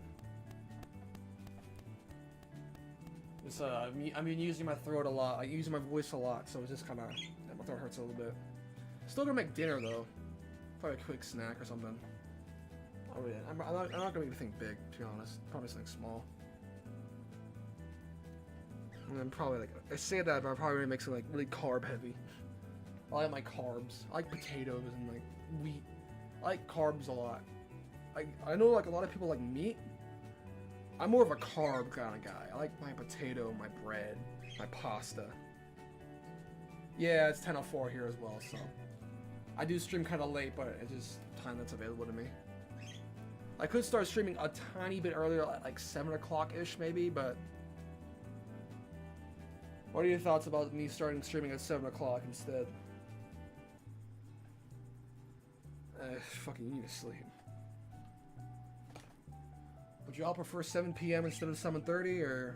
It's, I've been using my throat a lot. I use my voice a lot, so it's just kind of... Yeah, my throat hurts a little bit. Still gonna make dinner, though. Probably a quick snack or something. Oh, yeah. I'm not gonna make anything big, to be honest. Probably something small. And then probably, like... I say that, but I'm probably gonna make something, like, really carb-heavy. I like my carbs. I like potatoes and, like, wheat. I like carbs a lot. I know, like, a lot of people like meat. I'm more of a carb kind of guy. I like my potato, my bread, my pasta. Yeah, it's 10:04 here as well, so... I do stream kind of late, but it's just time that's available to me. I could start streaming a tiny bit earlier, like 7 o'clock-ish maybe, but... What are your thoughts about me starting streaming at 7 o'clock instead? Fucking you need to sleep. Would y'all prefer 7 p.m. instead of 7:30, or...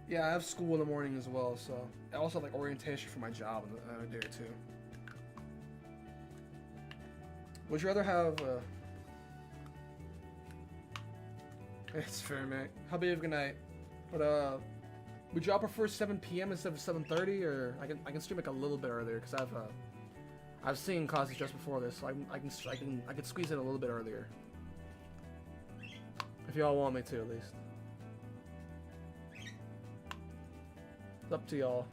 Yeah, I have school in the morning as well, so... I also have, like, orientation for my job in a day or two. Would you rather have, It's fair, mate. Have a good night. But, would y'all prefer 7 p.m. instead of 7:30, or... I can stream, like, a little bit earlier, because I've seen classes just before this, so I can squeeze it a little bit earlier. If y'all want me to, at least. It's up to y'all.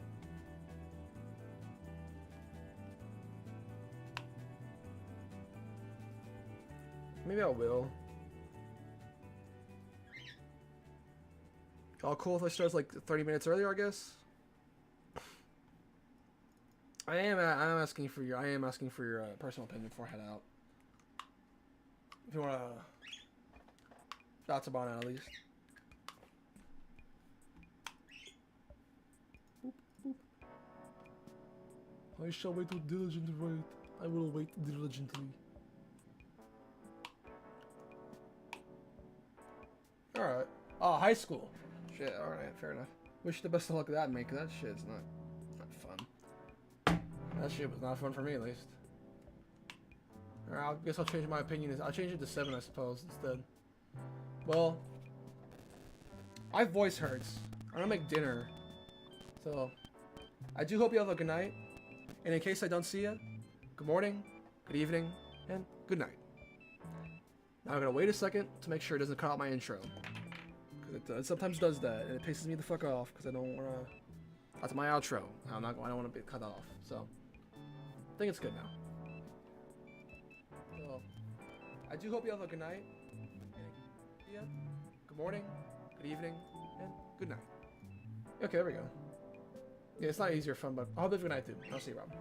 Maybe I will. Y'all cool if I start like 30 minutes earlier, I guess? I am asking for your personal opinion before I head out. If you wanna thoughts about it at least. Boop, boop. I shall wait with diligent wait. I will wait diligently. Alright. Oh, high school. Shit, alright, fair enough. Wish you the best of luck with that, mate, 'cause that shit's not fun. That shit was not fun for me, at least. Alright, I guess I'll change my opinion. I'll change it to 7, I suppose, instead. Well, my voice hurts. I'm gonna make dinner. So, I do hope you have a good night. And in case I don't see you, good morning, good evening, and good night. Now I'm gonna wait a second to make sure it doesn't cut out my intro. Because it sometimes does that, and it pisses me the fuck off, because I don't wanna... That's my outro. I don't wanna be cut off, so... I think it's good now. So, I do hope you have a good night. Yeah. Good morning, good evening, and good night. Okay, there we go. Yeah, it's not easier fun, but I hope you have a good night too. I'll see you, Rob.